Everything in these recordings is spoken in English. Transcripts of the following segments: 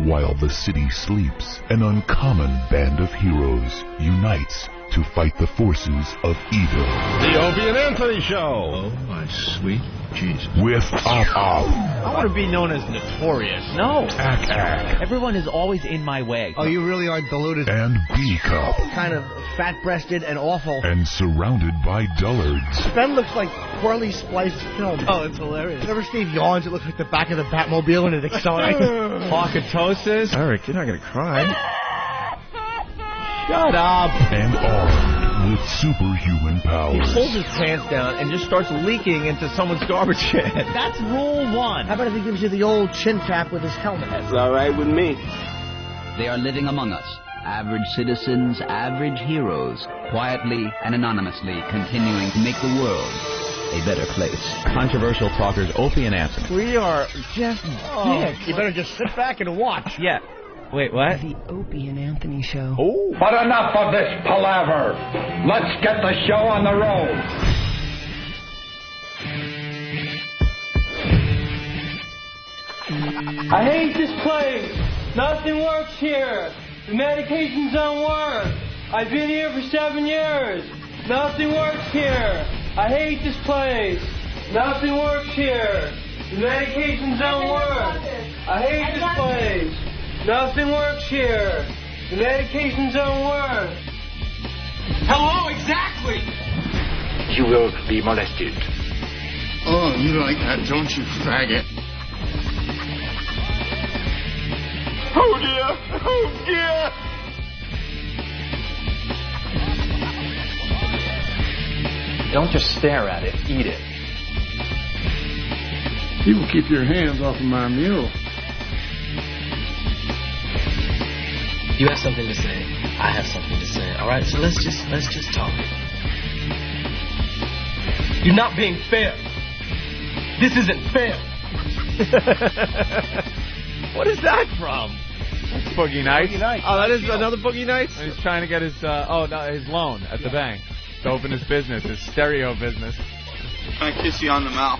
While the city sleeps, an uncommon band of heroes unites to fight the forces of evil. The Opie and Anthony Show. Oh, my sweet Jesus. With I want to be known as notorious. No. Ack. Everyone is always in my way. Oh, you really are deluded. And B-Cup. Kind of fat-breasted and awful. And surrounded by dullards. Ben looks like poorly spliced film. Oh, it's hilarious. Whenever Steve yawns, it looks like the back of the Batmobile when it accelerates. Pocketosis. Eric, you're not going to cry. Shut up. And armed with superhuman powers. He pulls his pants down and just starts leaking into someone's garbage can. That's rule one. How about if he gives you the old chin tap with his helmet? That's all right with me. They are living among us, average citizens, average heroes, quietly and anonymously continuing to make the world a better place. Controversial talkers, Opie and Anthony. We are just dicks. You better just sit back and watch. Yeah. Wait, what? The Opie and Anthony Show. Oh. But enough of this palaver. Let's get the show on the road. I hate this place. Nothing works here. The medications don't work. I've been here for 7 years. Nothing works here. I hate this place. Nothing works here. The medications don't work. I hate this place. Nothing works here. The medications don't work. Hello, exactly. You will be molested. Oh, you like that, don't you, faggot? Oh, dear. Oh, dear. Don't just stare at it. Eat it. You will keep your hands off of my mule. You have something to say. I have something to say. All right, so let's just talk. You're not being fair. This isn't fair. What is that from? That's Boogie Nights. Oh, that is another Boogie Nights? He's trying to get his his loan at the bank to open his business, his stereo business. Can I kiss you on the mouth?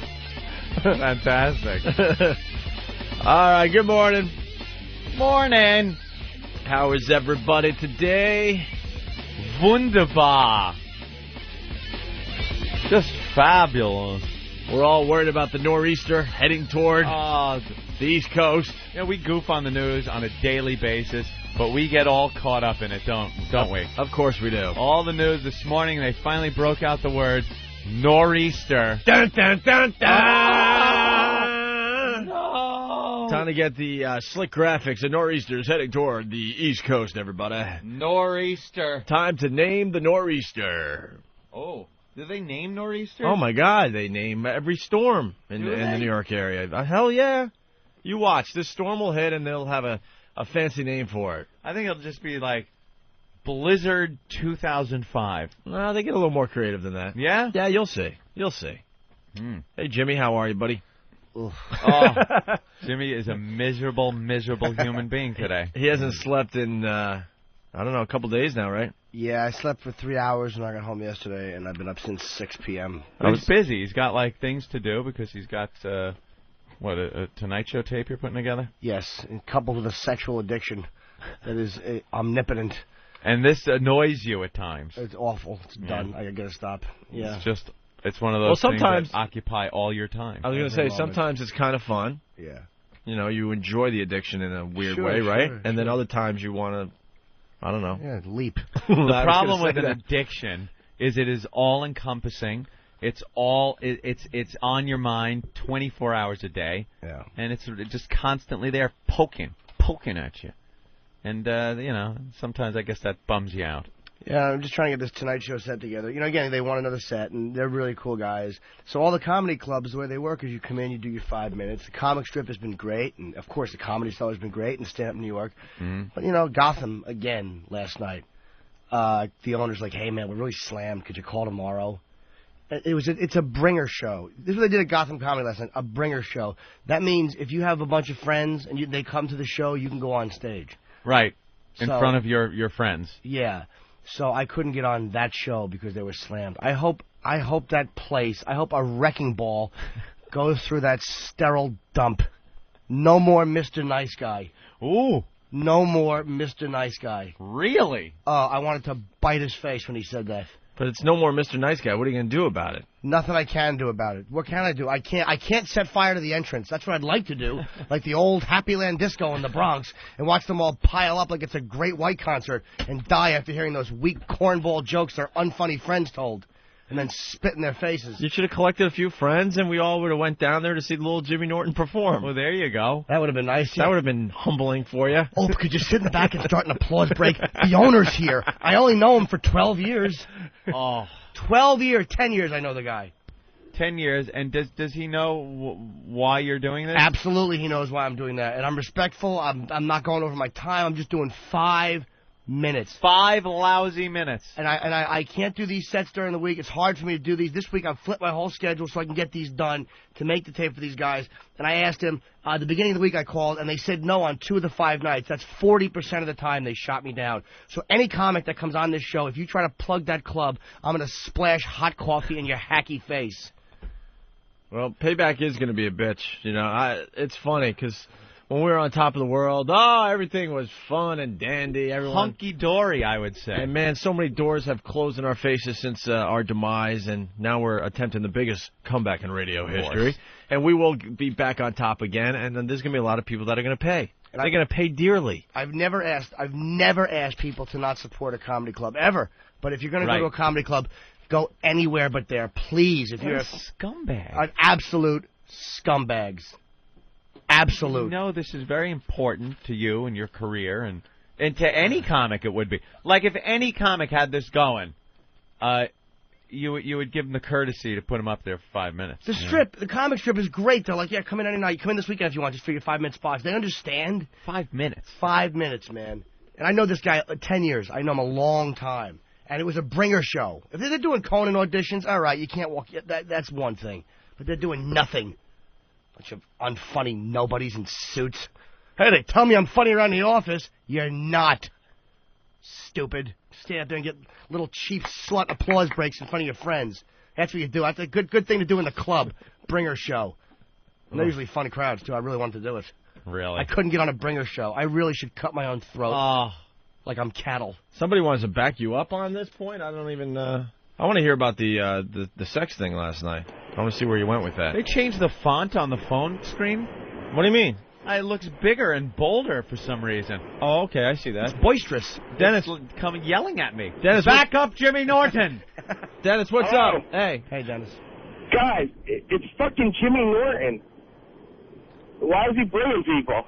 Fantastic. All right, good morning. Morning. How is everybody today? Wunderbar. Just fabulous. We're all worried about the nor'easter heading toward the East Coast. Yeah, we goof on the news on a daily basis, but we get all caught up in it, don't we? Of course we do. All the news this morning, they finally broke out the word nor'easter. Dun, dun, dun, dun. No. Time to get the slick graphics. The nor'easter's heading toward the East Coast, everybody. Nor'easter. Time to name the nor'easter. Oh. Do they name nor'easters? Oh, my God. They name every storm in the New York area. Hell yeah. You watch. This storm will hit, and they'll have a fancy name for it. I think it'll just be like Blizzard 2005. No, they get a little more creative than that. Yeah? Yeah, you'll see. You'll see. Hey, Jimmy, how are you, buddy? Oh, Jimmy is a miserable human being today. He hasn't slept in, I don't know, a couple days now, right? Yeah, I slept for 3 hours when I got home yesterday, and I've been up since 6 p.m. He's busy. He's got, like, things to do because he's got, a Tonight Show tape you're putting together? Yes, and coupled with a sexual addiction that is omnipotent. And this annoys you at times. It's awful. It's done. I gotta stop. Yeah. It's one of those things that occupy all your time. I was going to say, sometimes it's kind of fun. Yeah. You know, you enjoy the addiction in a weird way, right? And then other times you want to, I don't know. Yeah, leap. The problem with an addiction is it is all-encompassing. It's it's on your mind 24 hours a day. Yeah. And it's just constantly there poking at you. And, sometimes I guess that bums you out. Yeah, I'm just trying to get this Tonight Show set together. You know, again, they want another set, and they're really cool guys. So all the comedy clubs, the way they work is you come in, you do your 5 minutes. The comic strip has been great, and, of course, the Comedy Cellar has been great, and stand-up New York. Mm-hmm. But, Gotham, again, last night. The owner's like, hey, man, we're really slammed. Could you call tomorrow? It's a bringer show. This is what they did at Gotham Comedy last night, a bringer show. That means if you have a bunch of friends and they come to the show, you can go on stage. Right, in front of your friends. Yeah. So I couldn't get on that show because they were slammed. I hope that place, I hope a wrecking ball goes through that sterile dump. No more Mr. Nice Guy. Ooh. No more Mr. Nice Guy. Really? I wanted to bite his face when he said that. But it's no more Mr. Nice Guy. What are you going to do about it? Nothing I can do about it. What can I do? I can't set fire to the entrance. That's what I'd like to do, like the old Happy Land Disco in the Bronx, and watch them all pile up like it's a Great White concert and die after hearing those weak cornball jokes their unfunny friends told, and then spit in their faces. You should have collected a few friends, and we all would have went down there to see little Jimmy Norton perform. Well, there you go. That would have been nice. That would have been humbling for you. Oh, could you sit in the back and start an applause break? The owner's here. I only know him for 12 years. Oh. 12 years, 10 years I know the guy. 10 years, and does he know why you're doing this? Absolutely, he knows why I'm doing that, and I'm respectful. I'm not going over my time. I'm just doing 5 minutes. 5 lousy minutes. And I can't do these sets during the week. It's hard for me to do these. This week I've flipped my whole schedule so I can get these done to make the tape for these guys. And I asked him, at the beginning of the week I called, and they said no on 2 of the 5 nights. That's 40% of the time they shot me down. So any comic that comes on this show, if you try to plug that club, I'm going to splash hot coffee in your hacky face. Well, payback is going to be a bitch. You know, it's funny because when we were on top of the world, everything was fun and dandy. Everyone hunky-dory, I would say. And, man, so many doors have closed in our faces since our demise, and now we're attempting the biggest comeback in radio history. And we will be back on top again, and then there's going to be a lot of people that are going to pay. And they're going to pay dearly. I've never asked people to not support a comedy club, ever. But if you're going to go to a comedy club, go anywhere but there, please. If you're a scumbag. An absolute scumbags. Absolute. You know, this is very important to you and your career, and to any comic it would be. Like, if any comic had this going, you would give them the courtesy to put them up there for 5 minutes. The strip, the comic strip is great. They're like, yeah, come in any night. Come in this weekend if you want, just for your 5-minute spots. They understand. 5 minutes. 5 minutes, man. And I know this guy 10 years. I know him a long time. And it was a bringer show. If they're doing Conan auditions, all right, you can't walk. That's one thing. But they're doing nothing. Bunch of unfunny nobodies in suits. Hey, they tell me I'm funny around the office. You're not. Stupid. Stand up there and get little cheap slut applause breaks in front of your friends. That's what you do. That's a good thing to do in the club. Bringer show. And they're usually funny crowds, too. I really wanted to do it. Really? I couldn't get on a bringer show. I really should cut my own throat. Oh. Like I'm cattle. Somebody wants to back you up on this point? I don't even... I want to hear about the sex thing last night. I want to see where you went with that. They changed the font on the phone screen. What do you mean? It looks bigger and bolder for some reason. Oh, okay, I see that. It's boisterous. Dennis coming yelling at me. Dennis, back up, Jimmy Norton. Dennis, what's Hello. up? Hey, Dennis. Guys, it's fucking Jimmy Norton. Why is he bringing people?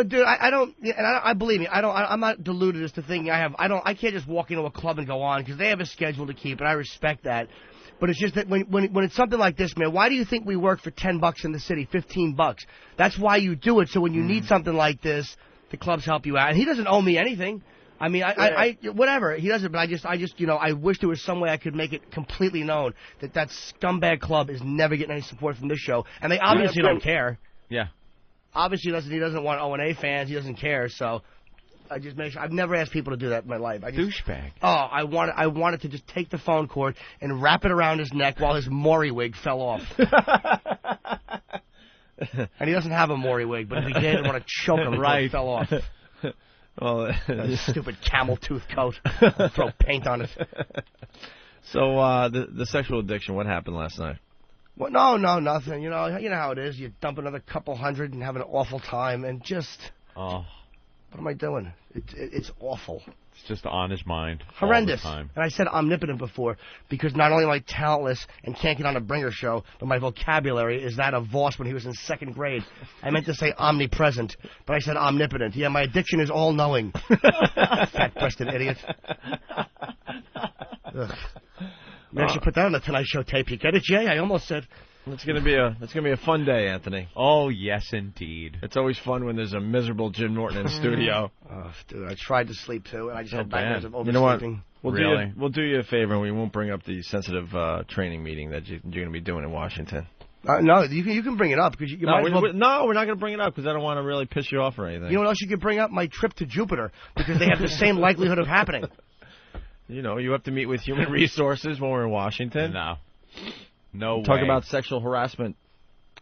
Dude, I believe me. I'm not deluded as to thinking I can't just walk into a club and go on because they have a schedule to keep, and I respect that. But it's just that when it's something like this, man, why do you think we work for $10 in the city, $15? That's why you do it. So when you need something like this, the clubs help you out. And he doesn't owe me anything. I mean, I whatever he doesn't. But I just, I wish there was some way I could make it completely known that scumbag club is never getting any support from this show, and they obviously don't care. Yeah. Obviously, he doesn't want O&A fans. He doesn't care. So I just make sure. I've never asked people to do that in my life. Douchebag. Oh, I wanted to just take the phone cord and wrap it around his neck while his Maury wig fell off. And he doesn't have a Maury wig, but if he did, I'd want to choke him until it fell off. Well, that stupid camel tooth coat. Throw paint on it. So the sexual addiction. What happened last night? Well, no, nothing. You know how it is. You dump another couple hundred and have an awful time, and just. Oh. What am I doing? It's awful. It's just on his mind. Horrendous. All the time. And I said omnipotent before because not only am I talentless and can't get on a bringer show, but my vocabulary is that of Voss when he was in 2nd grade. I meant to say omnipresent, but I said omnipotent. Yeah, my addiction is all-knowing. Fat-breasted idiot. Ugh. Maybe I should put that on the Tonight Show tape. You get it, Jay? I almost said. It's gonna be a fun day, Anthony. Oh yes, indeed. It's always fun when there's a miserable Jim Norton in studio. Oh, dude, I tried to sleep too, and I just had nightmares of oversleeping. You know what? We'll do you a favor, and we won't bring up the sensitive training meeting that you're going to be doing in Washington. No, you can bring it up because you might as well. No, we're not going to bring it up because I don't want to really piss you off or anything. You know what else you could bring up? My trip to Jupiter because they have the same likelihood of happening. You know, you have to meet with human resources when we're in Washington. No Talk way. about sexual harassment.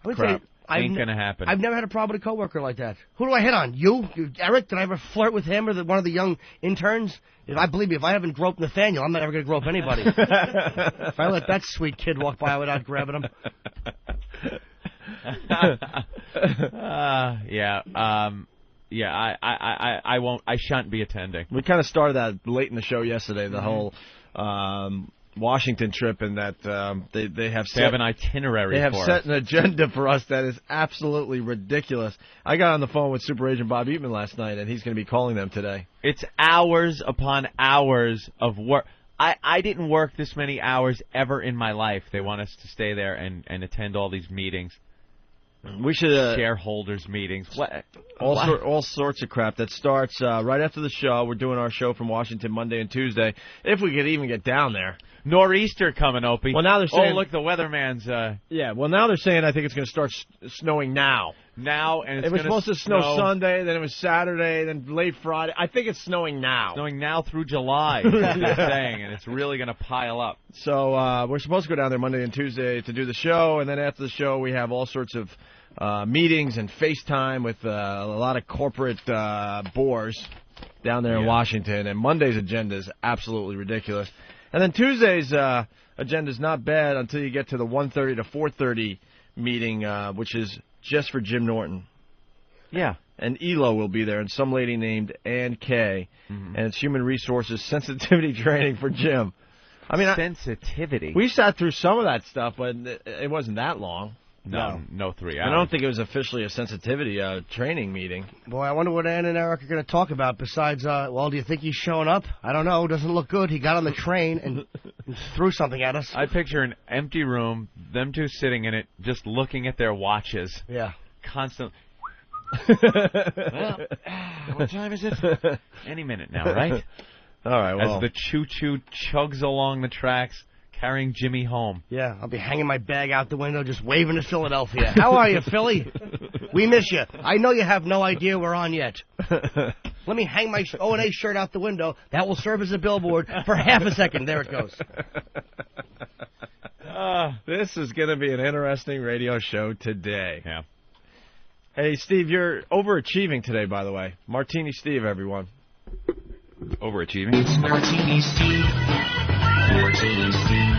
I would say Ain't gonna happen. I've never had a problem with a coworker like that. Who do I hit on? You, Eric? Did I ever flirt with him or one of the young interns? If I believe me, if I haven't groped Nathaniel, I'm not ever gonna grope anybody. If I let that sweet kid walk by without grabbing him. I won't. I shan't be attending. We kind of started that late in the show yesterday. The whole Washington trip, and that they have an itinerary. They have set an agenda for us that is absolutely ridiculous. I got on the phone with Super Agent Bob Eatman last night, and he's going to be calling them today. It's hours upon hours of work. I didn't work this many hours ever in my life. They want us to stay there and attend all these meetings. We should shareholders meetings. All sorts of crap that starts right after the show. We're doing our show from Washington Monday and Tuesday, if we could even get down there. Nor'easter coming, Opie. Well, now they're saying, oh, look, the weatherman's. Yeah. Well, now they're saying I think it's going to start snowing now. And it was supposed to snow Sunday, then it was Saturday, then late Friday. I think it's snowing now. Snowing now through July, is what they're saying, and it's really going to pile up. So we're supposed to go down there Monday and Tuesday to do the show, and then after the show we have all sorts of meetings and FaceTime with a lot of corporate bores down there in Washington. And Monday's agenda is absolutely ridiculous. And then Tuesday's agenda is not bad until you get to the 1:30 to 4:30 meeting, which is just for Jim Norton. Yeah. And ELO will be there, and some lady named Ann Kay. And it's human resources sensitivity training for Jim. I mean, sensitivity. We sat through some of that stuff, but it wasn't that long. No 3 hours. I don't think it was officially a sensitivity training meeting. Boy, I wonder what Ann and Eric are going to talk about besides, well, do you think he's showing up? I don't know. Doesn't look good. He got on the train and threw something at us. I picture an empty room, them two sitting in it, just looking at their watches. Yeah. Constantly. Well, what time is it? Any minute now, right? All right, well. As the choo-choo chugs along the tracks, carrying Jimmy home. Yeah, I'll be hanging my bag out the window, just waving to Philadelphia. How are you, Philly? We miss you. I know you have no idea we're on yet. Let me hang my O&A shirt out the window. That will serve as a billboard for half a second. There it goes. This is going to be an interesting radio show today. Yeah. Hey, Steve, you're overachieving today, by the way. Martini Steve, everyone. Overachieving? It's Martini Steve. Martini Steve.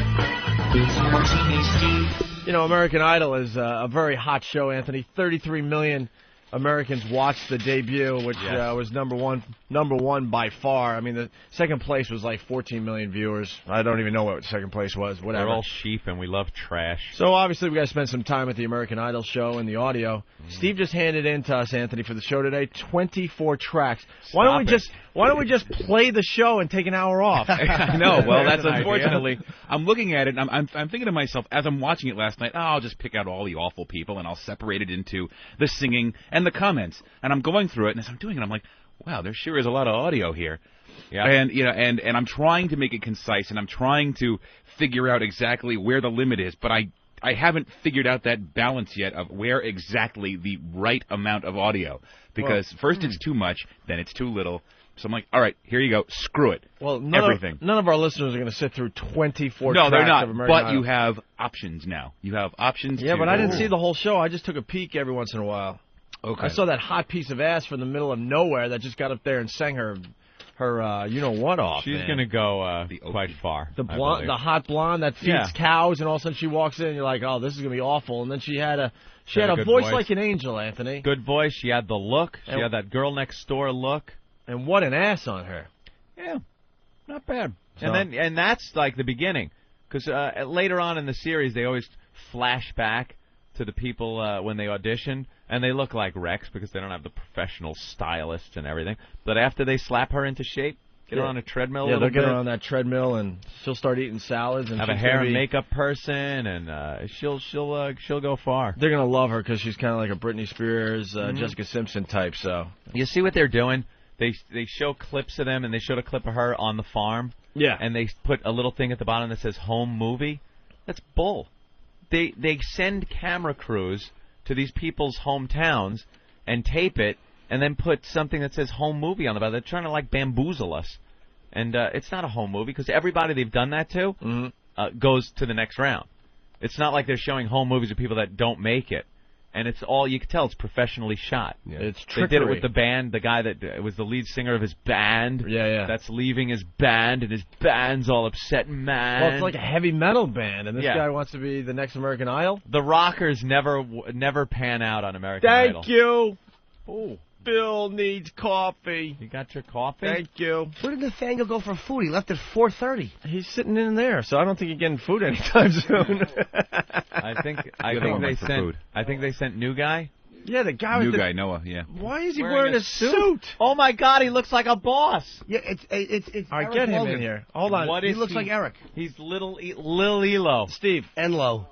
It's Martini Steve. You know, American Idol is a very hot show, Anthony. 33 million Americans watched the debut, which was number one by far. I mean, the second place was like 14 million viewers. I don't even know what second place was. Whatever. They're all sheep, and we love trash. So obviously we got to spend some time at the American Idol show and the audio. Steve just handed in to us, Anthony, for the show today, 24 tracks. Why don't we just play the show and take an hour off? I know. Well, that's unfortunately. I'm looking at it, and I'm thinking to myself, as I'm watching it last night, I'll just pick out all the awful people, and I'll separate it into the singing and the comments. And I'm going through it, and as I'm doing it, I'm like, wow, there sure is a lot of audio here. Yeah. And and I'm trying to make it concise, and I'm trying to figure out exactly where the limit is, but I haven't figured out that balance yet of where exactly the right amount of audio. Because first it's too much, then it's too little. So I'm like, all right, here you go. Screw it. Well, everything. None of our listeners are going to sit through 24 tracks they're not, of American Idol. But you have options now. You have options. Yeah, but I didn't see the whole show. I just took a peek every once in a while. Okay. I saw that hot piece of ass from the middle of nowhere that just got up there and sang her you-know-what off. She's going to go quite far. The hot blonde that feeds cows, and all of a sudden she walks in and you're like, oh, this is going to be awful. And then she had a voice like an angel, Anthony. Good voice. She had the look. She had that girl next door look. And what an ass on her. Yeah, not bad. So. And that's like the beginning. Because later on in the series, they always flash back to the people when they audition, and they look like wrecks because they don't have the professional stylists and everything. But after they slap her into shape, get her on a treadmill. Yeah, they'll get her on that treadmill, and she'll start eating salads. And have a hair and makeup person, and she'll go far. They're gonna love her because she's kind of like a Britney Spears, Jessica Simpson type. So you see what they're doing. They show clips of them, and they showed a clip of her on the farm. Yeah. And they put a little thing at the bottom that says home movie. That's bull. They send camera crews to these people's hometowns and tape it, and then put something that says home movie on the bottom. They're trying to like bamboozle us. And it's not a home movie because everybody they've done that to goes to the next round. It's not like they're showing home movies of people that don't make it. and it's all you can tell it's professionally shot. Yeah. It's They trickery. did it with the band, the guy that was the lead singer of his band. Yeah. That's leaving his band, and his band's all upset and mad. Well, it's like a heavy metal band, and this Yeah. guy wants to be the next American Idol. The rockers never pan out on American Idol. Thank you. Oh, Bill needs coffee. you got your coffee? Thank you. Where did Nathaniel go for food? He left at 4:30. He's sitting in there, so I don't think he's getting food anytime soon. I think Living they room for sent. food. I think they sent new guy. Yeah, the guy with New the... guy, Noah, yeah. Why is he Wearing wearing a a suit? Oh my God, he looks like a boss. Yeah, it's All right, Eric get him Logan. in here. Hold on. What He is looks like Eric. He's Lil Elo. Steve. Enlo.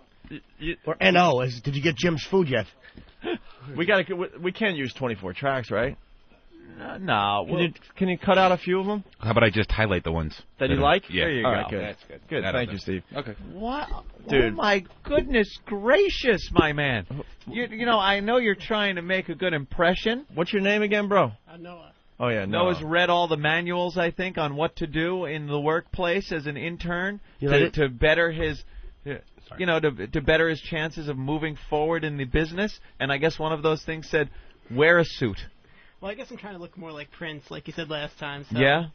Or N-O. Did you get Jim's food yet? We can't use 24 tracks, right? No. Can you cut out a few of them How about I just highlight the ones that you like? Yeah. There you All go. right, good. That's good. Good. That'll Thank do. you, Steve. Okay. What? Dude. Oh my goodness gracious, my man. You know, I know you're trying to make a good impression. What's your name again, bro? Noah. Oh, yeah, Noah. Noah's read all the manuals, I think, on what to do in the workplace as an intern You read it? to better his, to better his chances of moving forward in the business. And I guess one of those things said, wear a suit. Well, I guess I'm trying to look more like Prince, like you said last time. So Yeah.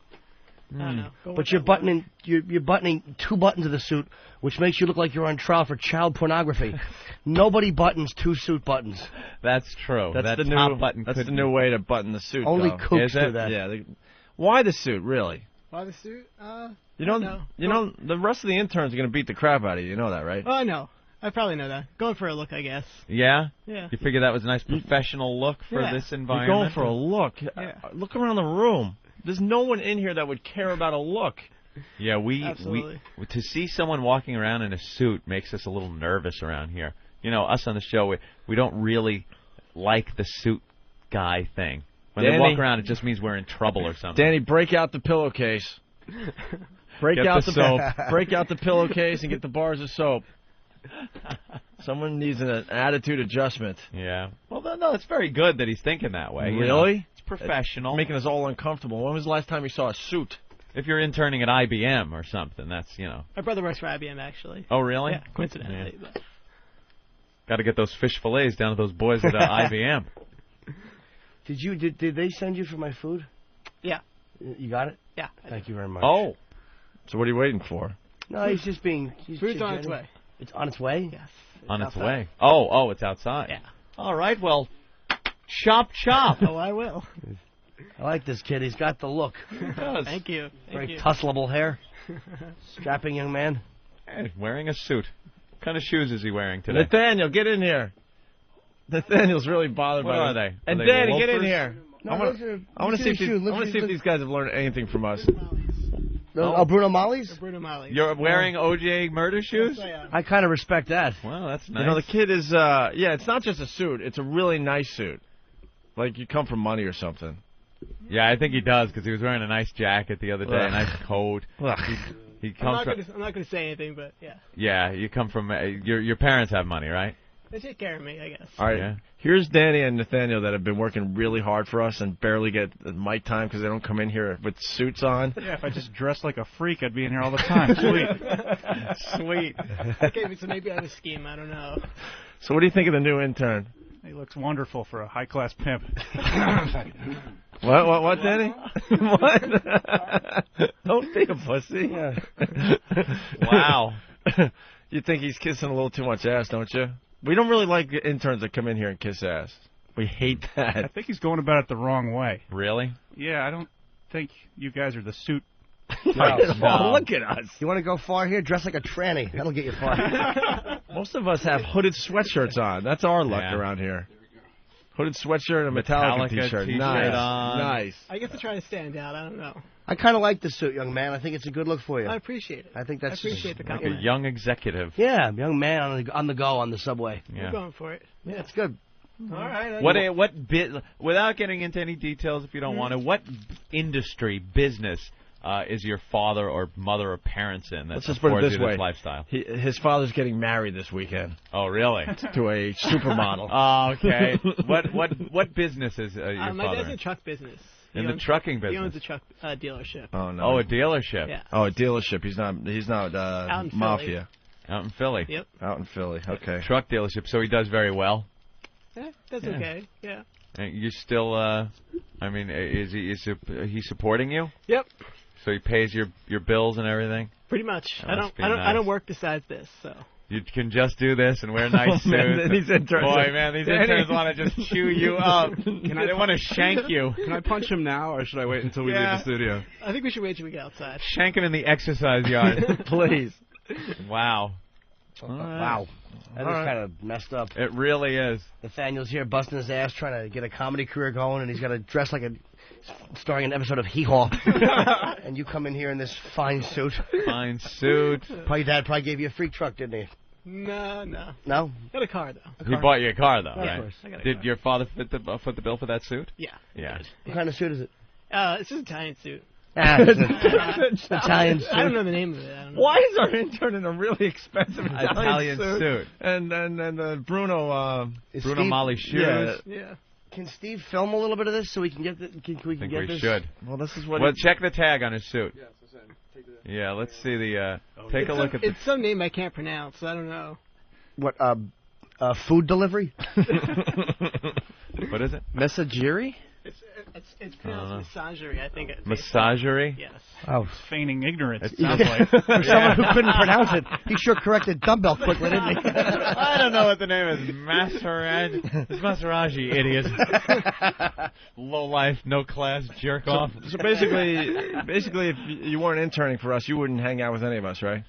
I don't know. Go But with you're that buttoning you're buttoning 2 buttons of the suit, which makes you look like you're on trial for child pornography. Nobody buttons 2 suit buttons. That's true. That's that the top new. button. That's could the new way to button the suit. Only though. kooks Is do it? that. Yeah. Why the suit, really? Why the suit? You know, No. the rest of the interns are going to beat the crap out of you. You know that, right? Oh, I know. I probably know that. Going for a look, I guess. Yeah? Yeah. You figure that was a nice professional look for Yeah. this You're environment? going for a look. Yeah. Look around the room. There's no one in here that would care about a look. Yeah, Absolutely. to see someone walking around in a suit makes us a little nervous around here. You know, us on the show, we don't really like the suit guy thing. When they Danny. walk around, it just means we're in trouble or something. Danny, break out the pillowcase. Break Get out the soap. Break out the pillowcase and get the bars of soap. Someone needs an attitude adjustment. Yeah. Well, no, it's very good that he's thinking that way. you know. Really? It's professional. Making us all uncomfortable. When was the last time you saw a suit? If you're interning at IBM or something, that's, My brother works for IBM, actually. Oh, really? Yeah, coincidentally. Yeah. Got to get those fish fillets down to those boys at IBM. Did they send you for my food? Yeah. You got it? Yeah. Thank you very much. Oh. So what are you waiting for? No, he's just being... Food's on its way. It's on its way? Yes. On its outside. way. Oh, it's outside. Yeah. All right, well, chop. Oh, I will. I like this kid. He's got the look. Thank you. Very tussleable hair. Strapping young man. Hey, wearing a suit. What kind of shoes is he wearing today? Nathaniel, get in here. Nathaniel's really bothered What by are this. they? And Are they Danny, get in loafers? here. No, I want to see if these guys have learned anything from us. Oh, Bruno Molly's? Bruno Mali. You're wearing OJ murder shoes? I kind of respect that. Well, that's nice. You know, the kid is, it's not just a suit. It's a really nice suit. Like you come from money or something. Yeah, I think he does because he was wearing a nice jacket the other day, a nice coat. He I'm comes not from. going to say anything, but yeah. Yeah, you come from. Your parents have money, right? They take care of me, I guess. All right. Yeah. Here's Danny and Nathaniel that have been working really hard for us and barely get mic time because they don't come in here with suits on. Yeah, if I just dressed like a freak, I'd be in here all the time. Sweet. Sweet. Okay, so maybe I have a scheme. I don't know. So what do you think of the new intern? He looks wonderful for a high-class pimp. What, Danny? What? Don't be a pussy. Wow. You think he's kissing a little too much ass, don't you? We don't really like interns that come in here and kiss ass. We hate that. I think he's going about it the wrong way. Really? Yeah, I don't think you guys are the suit. Oh, look at us. You want to go far here? Dress like a tranny. That'll get you far. Most of us have hooded sweatshirts on. That's our luck around here. Hooded sweatshirt and a Metallica t-shirt. Nice. On. Nice. I guess to try to stand out. I don't know. I kind of like the suit, young man. I think it's a good look for you. I appreciate it. I think that's appreciate the Like a compliment. young executive. Yeah, young man on the go on the subway. Yeah. I'm going for it. Yeah, it's good. All right. What bit? Without getting into any details, if you don't want to, what industry, business is your father or mother or parents in that Let's just put it affords this you way. this lifestyle? His father's getting married this weekend. Oh, really? To a supermodel. Oh, okay. What business is your my father dad's in in? the truck business. In the trucking business? He owns a truck dealership. Oh no. Oh, a dealership. Yeah. Oh, a dealership. He's not Out in Philly. mafia. Out in Philly. Yep. Out in Philly. Okay. Truck dealership. So he does very well. That's Yeah. okay. Yeah. And you still, I mean, is he supporting you? Yep. So he pays your bills and everything? Pretty much. That I must be don't nice. work besides this, so. You can just do this and wear nice Oh, man, suits. these interns Boy, are- man, these Danny. interns want to just chew you up. They want to shank you. Can I punch him now, or should I wait until we Yeah. leave the studio? I think we should wait till we get outside. Shank him in the exercise yard. Please. Wow. Wow. That is kind of messed up. It really is. Nathaniel's here busting his ass trying to get a comedy career going, and he's got to dress like starring an episode of Hee Haw. And you come in here in this fine suit. Fine suit. Probably Dad probably gave you a freak truck, didn't he? No. No? Got a car, though. He bought you a car, though, Of right? course. I got a Did car. your father foot the bill for that suit? Yeah. Yeah. What kind of suit is it? It's just an Italian suit. It's an Italian suit. I don't know the name of it. I don't know. Why is our intern in a really expensive Italian suit? And Bruno Is Bruno Steve- Mali shoes. Yeah. Can Steve film a little bit of this so we can get can we I think get we this? should. Well, this is what. Well, check the tag on his suit. Yeah, let's see the. Take a look at the. It's some name I can't pronounce. So I don't know. What food delivery? What is it? Messaggeri? It's pronounced massagery, I think. Massagery? Yes. Oh, Feigning ignorance. It Sounds like. For someone who couldn't pronounce it, he sure corrected dumbbell quickly, didn't he? I don't know what the name is. Maserati. It's Maserati, idiot. Low life, no class, jerk off. So basically, if you weren't interning for us, you wouldn't hang out with any of us, right?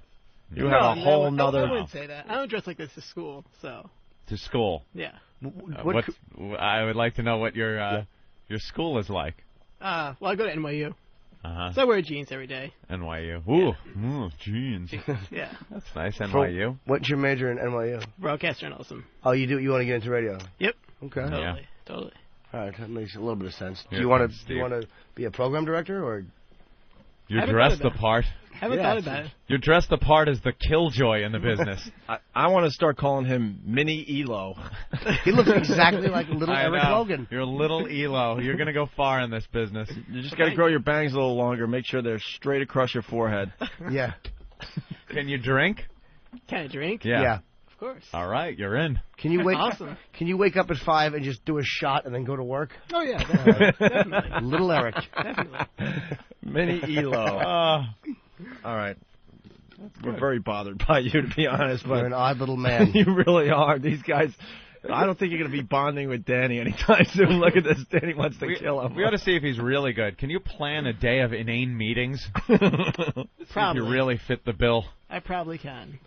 You have a whole I nother. wouldn't say that. I don't dress like this to school, so. To school. Yeah. I would like to know what your school is like. Well, I go to NYU. Uh-huh. So I wear jeans every day. NYU. Ooh, jeans. Yeah. That's nice, NYU. What's your major in NYU? Broadcast journalism. Oh, you do? You want to get into radio? Yep. Okay. Totally. All right, that makes a little bit of sense. Do Here you want comes to? Steve. You want to be a program director or? You haven't dress thought the about it. part. Haven't thought about it. You dress the part as the killjoy in the business. I want to start calling him Mini Elo. He looks exactly like little I Eric know. Logan. You're little Elo. You're gonna go far in this business. You just got to grow your bangs a little longer. Make sure they're straight across your forehead. Yeah. Can you drink? Can I drink? Yeah. Of course. All right, you're in. Can you wake? Awesome. Can you wake up at 5 and just do a shot and then go to work? Oh, yeah. Definitely. Little Eric. Definitely. Mini Elo. All right. We're very bothered by you, to be honest. But You're an odd little man. You really are. These guys. I don't think you're going to be bonding with Danny anytime soon. Look at this. Danny wants to kill him. We ought to see if he's really good. Can you plan a day of inane meetings? See if Probably. you really fit the bill. I probably can.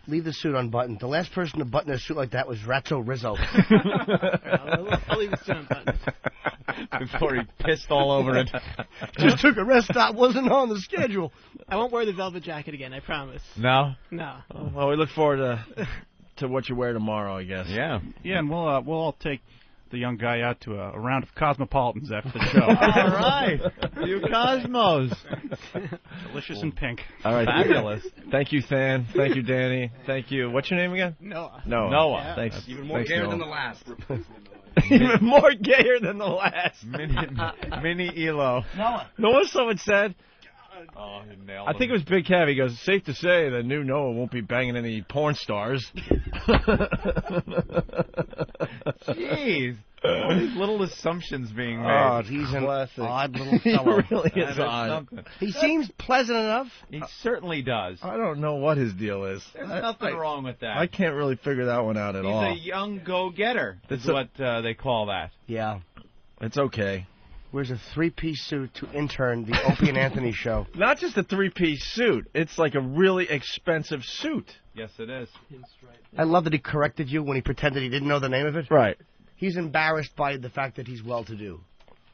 Leave the suit unbuttoned. The last person to button a suit like that was Ratso Rizzo. I'll leave it still unbuttoned. Before he pissed all over it. Just took a rest stop. Wasn't on the schedule. I won't wear the velvet jacket again, I promise. No? No. Well, we look forward to what you wear tomorrow, I guess. Yeah. Yeah, and we'll all take the young guy out to a round of Cosmopolitans after the show. All right. You Cosmos. Delicious and pink. All right. Fabulous. Thank you, Than. Thank you, Danny. Thank you. What's your name again? Noah. Noah. Yeah. Thanks. Even more Thanks, gayer Noah. than the last. Even more gayer than the last. Mini Elo. Know what someone said? Oh, he nailed I think it was Big Kev. He goes, safe to say that new Noah won't be banging any porn stars. Jeez. All these little assumptions being made. Oh, he's an odd little He fellow. really That is is odd. something. He seems pleasant enough. He certainly does. I don't know what his deal is. There's nothing wrong with that. I can't really figure that one out at He's all. a young go-getter. It's Is what they call that. Yeah. It's okay. Wears a 3-piece suit to intern the Opie and Anthony show. Not just a 3-piece suit. It's like a really expensive suit. Yes, it is. I love that he corrected you when he pretended he didn't know the name of it. Right. He's embarrassed by the fact that he's well-to-do.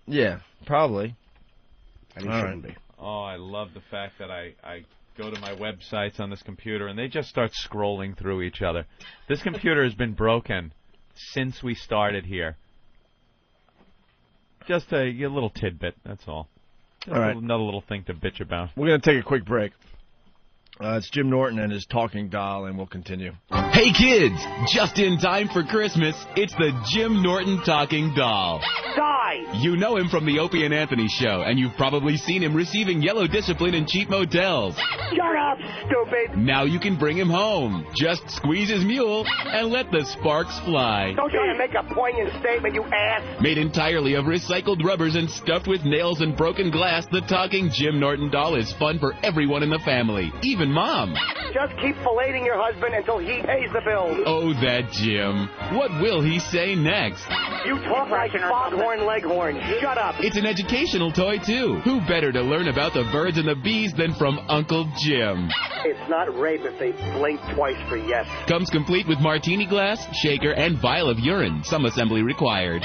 Yeah, probably. And he All shouldn't right. be. Oh, I love the fact that I go to my websites on this computer and they just start scrolling through each other. This computer has been broken since we started here. Just a little tidbit, that's all. Just All right. another little thing to bitch about. We're going to take a quick break. It's Jim Norton and his talking doll, and we'll continue. Hey kids, just in time for Christmas, it's the Jim Norton Talking Doll. Die! You know him from the Opie and Anthony show, and you've probably seen him receiving yellow discipline in cheap motels. Shut up, stupid! Now you can bring him home. Just squeeze his mule and let the sparks fly. Don't try to make a poignant statement, you ass! Made entirely of recycled rubbers and stuffed with nails and broken glass, the talking Jim Norton doll is fun for everyone in the family, even Mom. Just keep filleting your husband until he pays the bills. Oh, that Jim. What will he say next? You talk like Foghorn Leghorn. Shut up. It's an educational toy, too. Who better to learn about the birds and the bees than from Uncle Jim? It's not rape if they blink twice for yes. Comes complete with martini glass, shaker, and vial of urine. Some assembly required.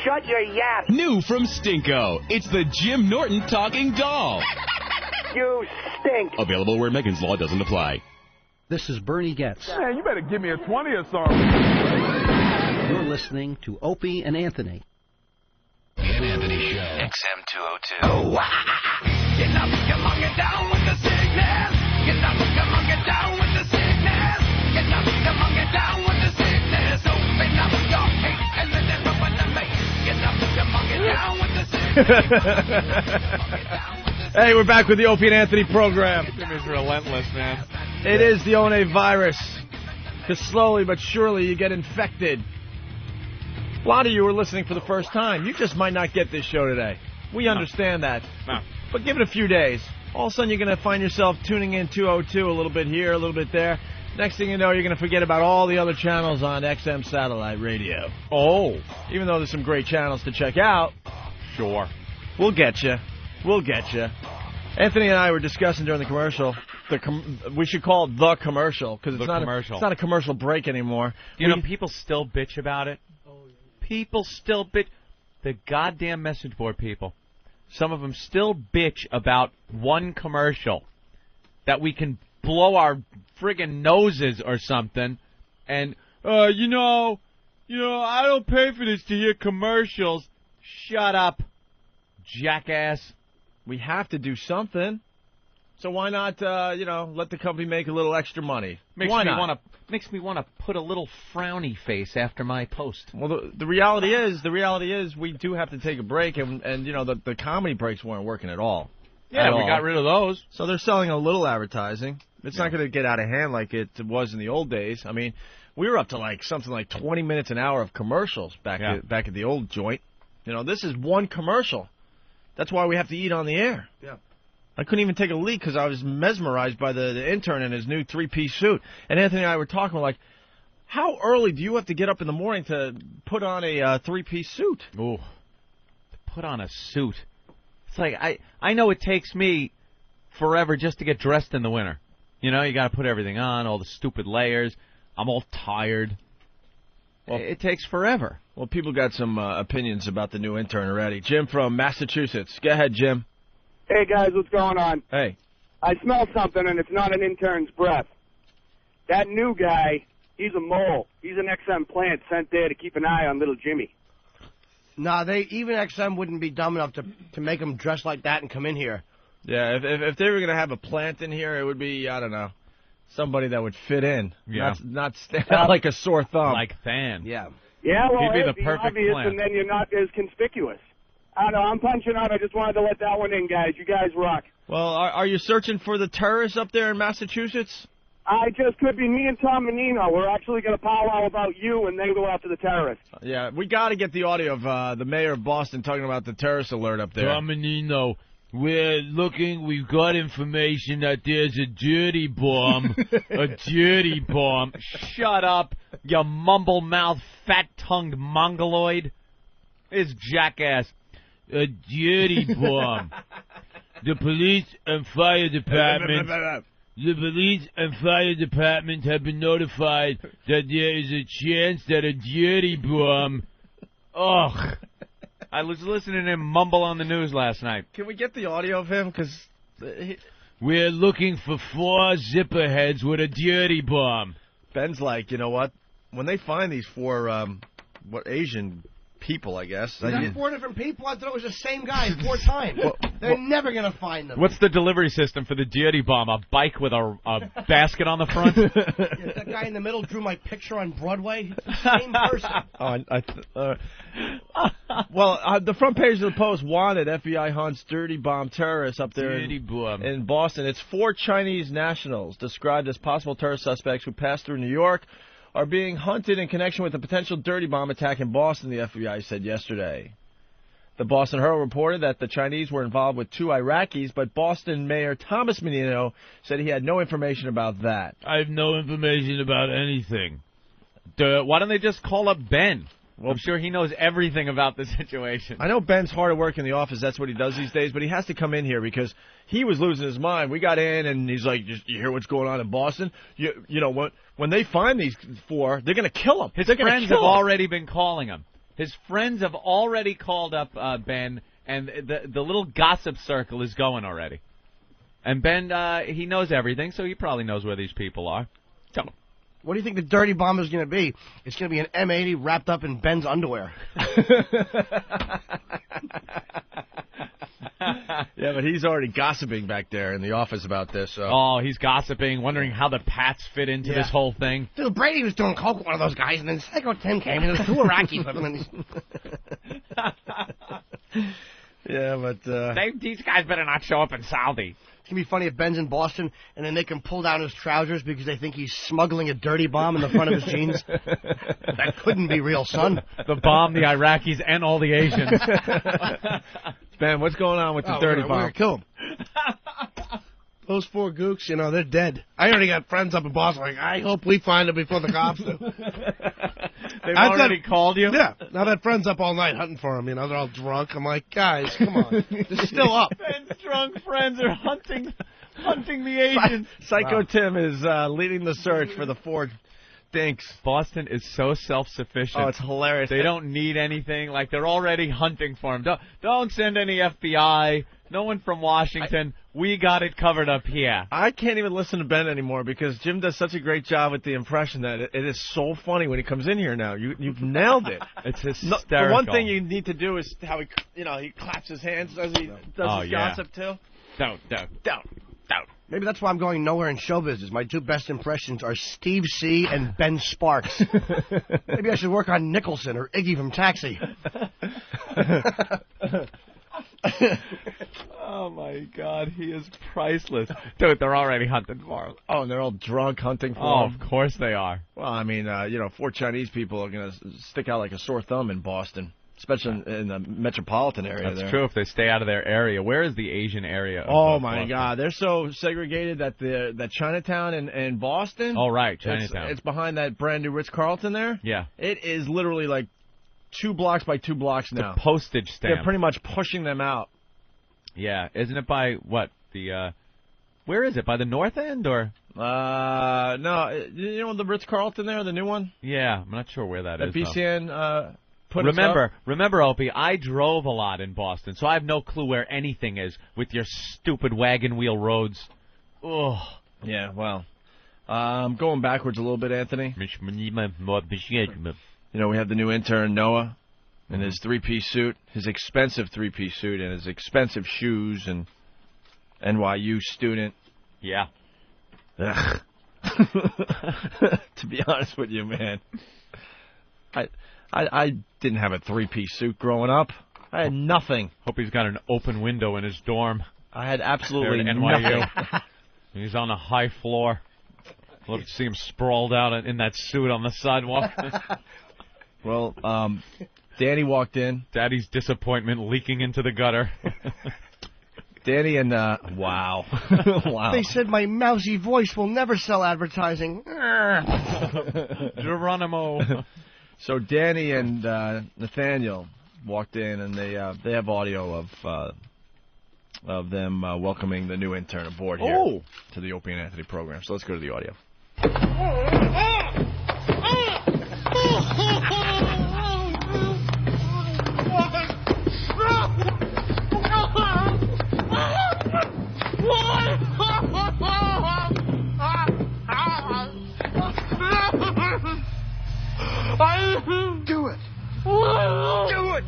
Shut your yap. New from Stinko. It's the Jim Norton talking doll. You stink. Available where Megan's Law doesn't apply. This is Bernie Getz. Man, you better give me a 20 or something. You're listening to Opie and Anthony. And Anthony Show. XM 202. Oh, wow. Get up, come on, get down with the sickness. Get up, come on, get down with the sickness. Get up, come on, get down with the sickness. Open up your hate and let it rub on the face. Get up, come on, get down with the sickness. Hey, we're back with the Opie and Anthony program. Jimmy's relentless, man. It is the One virus. Because slowly but surely you get infected. A lot of you are listening for the first time. You just might not get this show today. We understand that. No. But give it a few days. All of a sudden you're going to find yourself tuning in 202, a little bit here, a little bit there. Next thing you know, you're going to forget about all the other channels on XM satellite radio. Oh. Even though there's some great channels to check out. Sure. We'll get you. We'll get you. Anthony and I were discussing during the commercial. We should call it the commercial because it's not a commercial break anymore. You know, people still bitch about it. People still bitch. The goddamn message board people. Some of them still bitch about one commercial that we can blow our friggin' noses or something. And you know, I don't pay for this to hear commercials. Shut up, jackass. We have to do something. So why not, let the company make a little extra money? Makes me want to put a little frowny face after my post. Well, the reality is we do have to take a break, and the comedy breaks weren't working at all. Yeah, we got rid of those. So they're selling a little advertising. It's not going to get out of hand like it was in the old days. I mean, we were up to something like 20 minutes an hour of commercials back at the old joint. This is one commercial. That's why we have to eat on the air. Yeah. I couldn't even take a leak because I was mesmerized by the intern in his new three-piece suit. And Anthony and I were talking, how early do you have to get up in the morning to put on a three-piece suit? Ooh, to put on a suit. It's like, I know it takes me forever just to get dressed in the winter. You got to put everything on, all the stupid layers. I'm all tired. Well, it takes forever. Well, people got some opinions about the new intern already. Jim from Massachusetts. Go ahead, Jim. Hey, guys, what's going on? Hey. I smell something, and it's not an intern's breath. That new guy, he's a mole. He's an XM plant sent there to keep an eye on little Jimmy. Nah, even XM wouldn't be dumb enough to make him dress like that and come in here. Yeah, if they were going to have a plant in here, it would be, I don't know, somebody that would fit in. Yeah. Not stand out like a sore thumb. Like Fan. Yeah. Yeah, well, He'd be it'd the perfect obvious, plant. and then you're not as conspicuous. I don't know, I'm punching out. I just wanted to let that one in, guys. You guys rock. Well, are you searching for the terrorists up there in Massachusetts? I just could be me and Tom Menino. We're actually going to powwow about you, and then go after the terrorists. Yeah, we got to get the audio of the mayor of Boston talking about the terrorist alert up there. Tom Menino, we've got information that there's a dirty bomb. A dirty bomb. Shut up, you mumble-mouthed, fat-tongued mongoloid. It's jackass. A dirty bomb. The police and fire department have been notified that there is a chance that a dirty bomb. Ugh. I was listening to him mumble on the news last night. Can we get the audio of him? Because we're looking for 4 zipper heads with a dirty bomb. Ben's like, you know what? When they find these 4 Asian people, I guess. That's 4 different people. I thought it was the same guy 4 times. They're never going to find them. What's the delivery system for the dirty bomb? A bike with a basket on the front? Yeah, that guy in the middle drew my picture on Broadway. It's the same person. Well, the front page of the Post wanted FBI hunts dirty bomb terrorists up there in Boston. It's 4 Chinese nationals described as possible terrorist suspects who passed through New York are being hunted in connection with a potential dirty bomb attack in Boston, the FBI said yesterday. The Boston Herald reported that the Chinese were involved with 2 Iraqis, but Boston Mayor Thomas Menino said he had no information about that. I have no information about anything. Why don't they just call up Ben? Well, I'm sure he knows everything about the situation. I know Ben's hard at work in the office. That's what he does these days. But he has to come in here because he was losing his mind. We got in, and he's like, you hear what's going on in Boston? You know, when they find these 4, they're going to kill him. His friends have already been calling him. His friends have already called up Ben, and the little gossip circle is going already. And Ben, he knows everything, so he probably knows where these people are. Tell him. What do you think the dirty bomb is going to be? It's going to be an M80 wrapped up in Ben's underwear. Yeah, but he's already gossiping back there in the office about this. So. Oh, he's gossiping, wondering how the Pats fit into this whole thing. Dude, Brady was doing coke with one of those guys, and then Psycho Tim came, and there was 2 Iraqis with him. Yeah, but... These guys better not show up in Saudi. It's going to be funny if Ben's in Boston, and then they can pull down his trousers because they think he's smuggling a dirty bomb in the front of his jeans. That couldn't be real, son. The bomb, the Iraqis, and all the Asians. Ben, what's going on with the dirty bomb? We're going to kill him. Those 4 gooks, you know, they're dead. I already got friends up in Boston. Like, I hope we find them before the cops do. They've already called you? Yeah. Now I've had friends up all night hunting for them. You know, they're all drunk. I'm like, guys, come on. They're still up. Ben's drunk friends are hunting the Asians. Psycho Tim is leading the search for the 4 dinks. Boston is so self-sufficient. Oh, it's hilarious. They don't need anything. Like, they're already hunting for him. Don't send any FBI. No one from Washington. We got it covered up here. I can't even listen to Ben anymore because Jim does such a great job with the impression that it is so funny when he comes in here now. You've nailed it. It's hysterical. The one thing you need to do is how he claps his hands as he does his gossip too. Don't. Maybe that's why I'm going nowhere in show business. My 2 best impressions are Steve C. and Ben Sparks. Maybe I should work on Nicholson or Iggy from Taxi. Oh, my God. He is priceless. Dude, they're already hunting for him. Oh, and they're all drunk hunting for him? Of course they are. Well, I mean, 4 Chinese people are going to stick out like a sore thumb in Boston, especially in the metropolitan area. That's there. true if they stay out of their area. Where is the Asian area of my Boston? God. They're so segregated that that Chinatown in Boston. Oh, right, Chinatown. It's behind that brand new Ritz-Carlton there. Yeah. It is literally like 2 blocks by 2 blocks now. The postage stamp. They're pretty much pushing them out. Yeah, isn't it by what where is it, by the North End or? No, you know the Ritz-Carlton there, the new one. Yeah, I'm not sure where that is. BCN put remember, Opie, I drove a lot in Boston, so I have no clue where anything is with your stupid wagon wheel roads. Ugh. Yeah, well, going backwards a little bit, Anthony. You know, we have the new intern Noah. In his 3-piece suit, his expensive 3-piece suit, and his expensive shoes, and NYU student. Yeah. Ugh. To be honest with you, man, I didn't have a 3-piece suit growing up. I had nothing. Hope he's got an open window in his dorm. I had absolutely there at NYU. nothing. He's on a high floor. Love to see him sprawled out in that suit on the sidewalk. Well, Danny walked in. Daddy's disappointment leaking into the gutter. Danny and, wow. Wow. They said my mousy voice will never sell advertising. Geronimo. So Danny and Nathaniel walked in, and they have audio of them welcoming the new intern aboard here to the Opie and Anthony program. So let's go to the audio. Do it! Do it!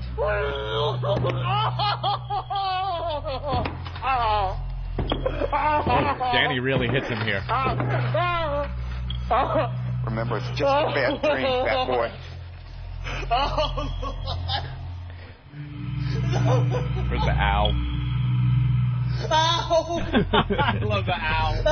Danny really hits him here. Remember, it's just a bad dream, fat boy. Where's the owl? I love the owl.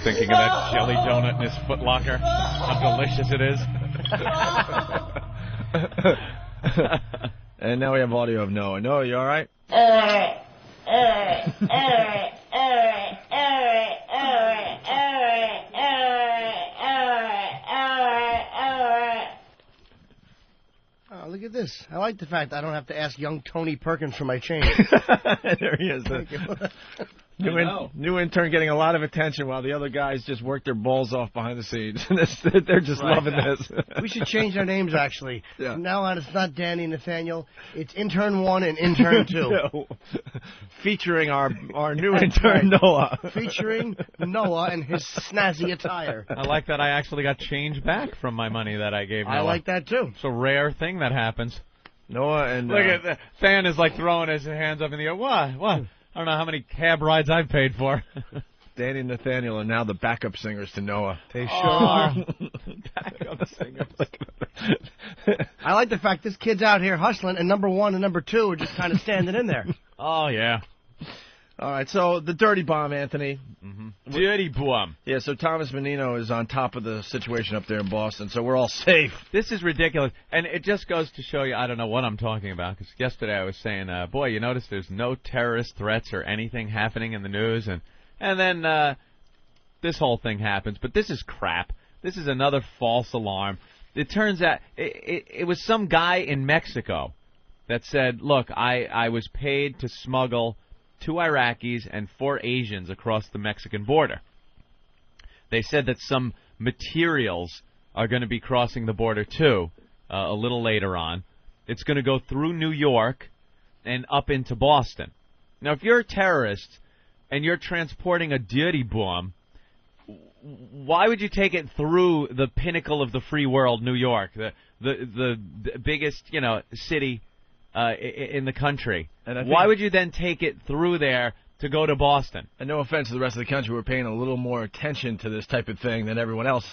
Thinking of that jelly donut in his footlocker. How delicious it is. And now we have audio of Noah. Noah, you all right? Oh, look at this. I like the fact I don't have to ask young Tony Perkins for my change. There he is. New intern getting a lot of attention while the other guys just work their balls off behind the scenes. They're just loving this. We should change our names, actually. Yeah. From now on, it's not Danny and Nathaniel. It's Intern 1 and Intern 2. No. Featuring our new intern, Noah. Featuring Noah and his snazzy attire. I like that I actually got change back from my money that I gave Noah. I like that, too. It's a rare thing that happens. Noah and... Look at that. Fan is like throwing his hands up in the air. What? I don't know how many cab rides I've paid for. Danny and Nathaniel are now the backup singers to Noah. They sure are. Backup singers. I like the fact this kid's out here hustling, and number 1 and number 2 are just kind of standing in there. Oh, yeah. All right, so the dirty bomb, Anthony. Mm-hmm. Dirty bomb. Yeah, so Thomas Menino is on top of the situation up there in Boston, so we're all safe. This is ridiculous, and it just goes to show you I don't know what I'm talking about, because yesterday I was saying, boy, you notice there's no terrorist threats or anything happening in the news, and then this whole thing happens, but this is crap. This is another false alarm. It turns out it was some guy in Mexico that said, look, I was paid to smuggle 2 Iraqis and 4 Asians across the Mexican border. They said that some materials are going to be crossing the border, too, a little later on. It's going to go through New York and up into Boston. Now, if you're a terrorist and you're transporting a dirty bomb, why would you take it through the pinnacle of the free world, New York, the biggest, city in the country? Why would you then take it through there to go to Boston? And no offense to the rest of the country, we're paying a little more attention to this type of thing than everyone else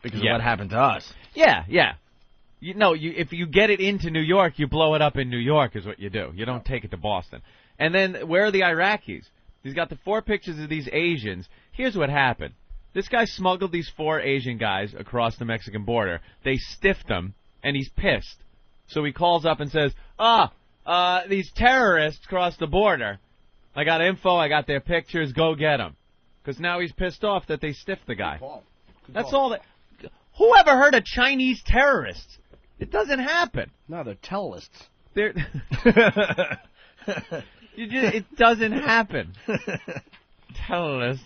because of what happened to us. Yeah. If you get it into New York, you blow it up in New York is what you do. You don't take it to Boston. And then where are the Iraqis? He's got the 4 pictures of these Asians. Here's what happened. This guy smuggled these 4 Asian guys across the Mexican border. They stiffed him, and he's pissed. So he calls up and says, these terrorists crossed the border. I got info, I got their pictures, go get them. Because now he's pissed off that they stiffed the guy. That's all that... Who ever heard of Chinese terrorists? It doesn't happen. No, they're terrorists. It doesn't happen. Terrorists.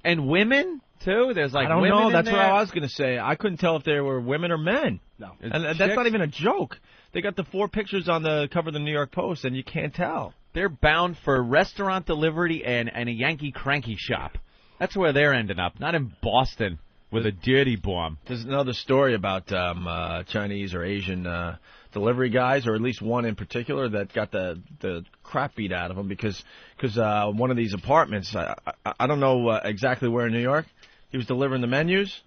And women, too? There's like I don't women know. in That's there. what I was going to say. I couldn't tell if they were women or men. No. And that's not even a joke. They got the 4 pictures on the cover of the New York Post, and you can't tell. They're bound for restaurant delivery and a Yankee cranky shop. That's where they're ending up, not in Boston with a dirty bomb. There's another story about Chinese or Asian delivery guys, or at least one in particular, that got the crap beat out of him because one of these apartments, I don't know exactly where in New York, he was delivering the menus.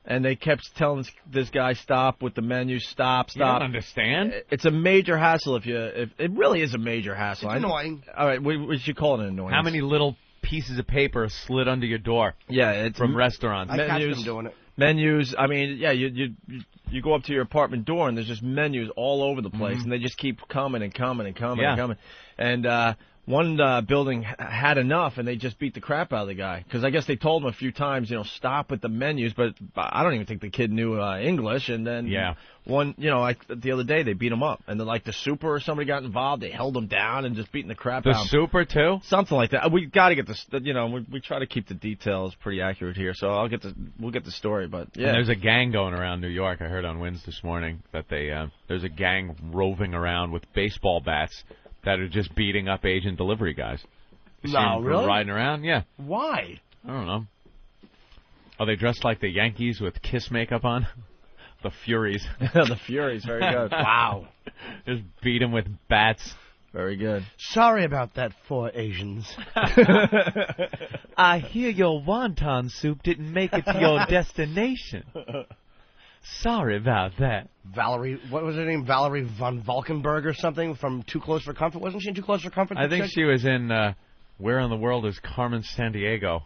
And they kept telling this guy, stop with the menu, stop. You don't understand? It's a major hassle if it really is a major hassle. It's annoying. All right, we should call it an annoyance. How many little pieces of paper slid under your door? Yeah, it's from restaurants. I catch them doing it. Menus. I mean, yeah, you go up to your apartment door and there's just menus all over the place, and they just keep coming and coming and coming and coming. And one building had enough, and they just beat the crap out of the guy. Because I guess they told him a few times, stop with the menus, but I don't even think the kid knew English. And then one, like the other day, they beat him up. And then, like, the super or somebody got involved, they held him down and just beating the crap out of him. The super, too? Something like that. We got to get this, we try to keep the details pretty accurate here, so we'll get the story, but yeah. And there's a gang going around New York. I heard on Winds this morning that there's a gang roving around with baseball bats that are just beating up Asian delivery guys. No, really? Riding around, yeah. Why? I don't know. Are they dressed like the Yankees with Kiss makeup on? The Furies. The Furies, very good. Wow. Just beat them with bats. Very good. Sorry about that, 4 Asians. I hear your wonton soup didn't make it to your destination. Sorry about that. Valerie, what was her name? Valerie von Valkenburg or something from Too Close for Comfort? Wasn't she in Too Close for Comfort? I think she was in Where in the World is Carmen Sandiego?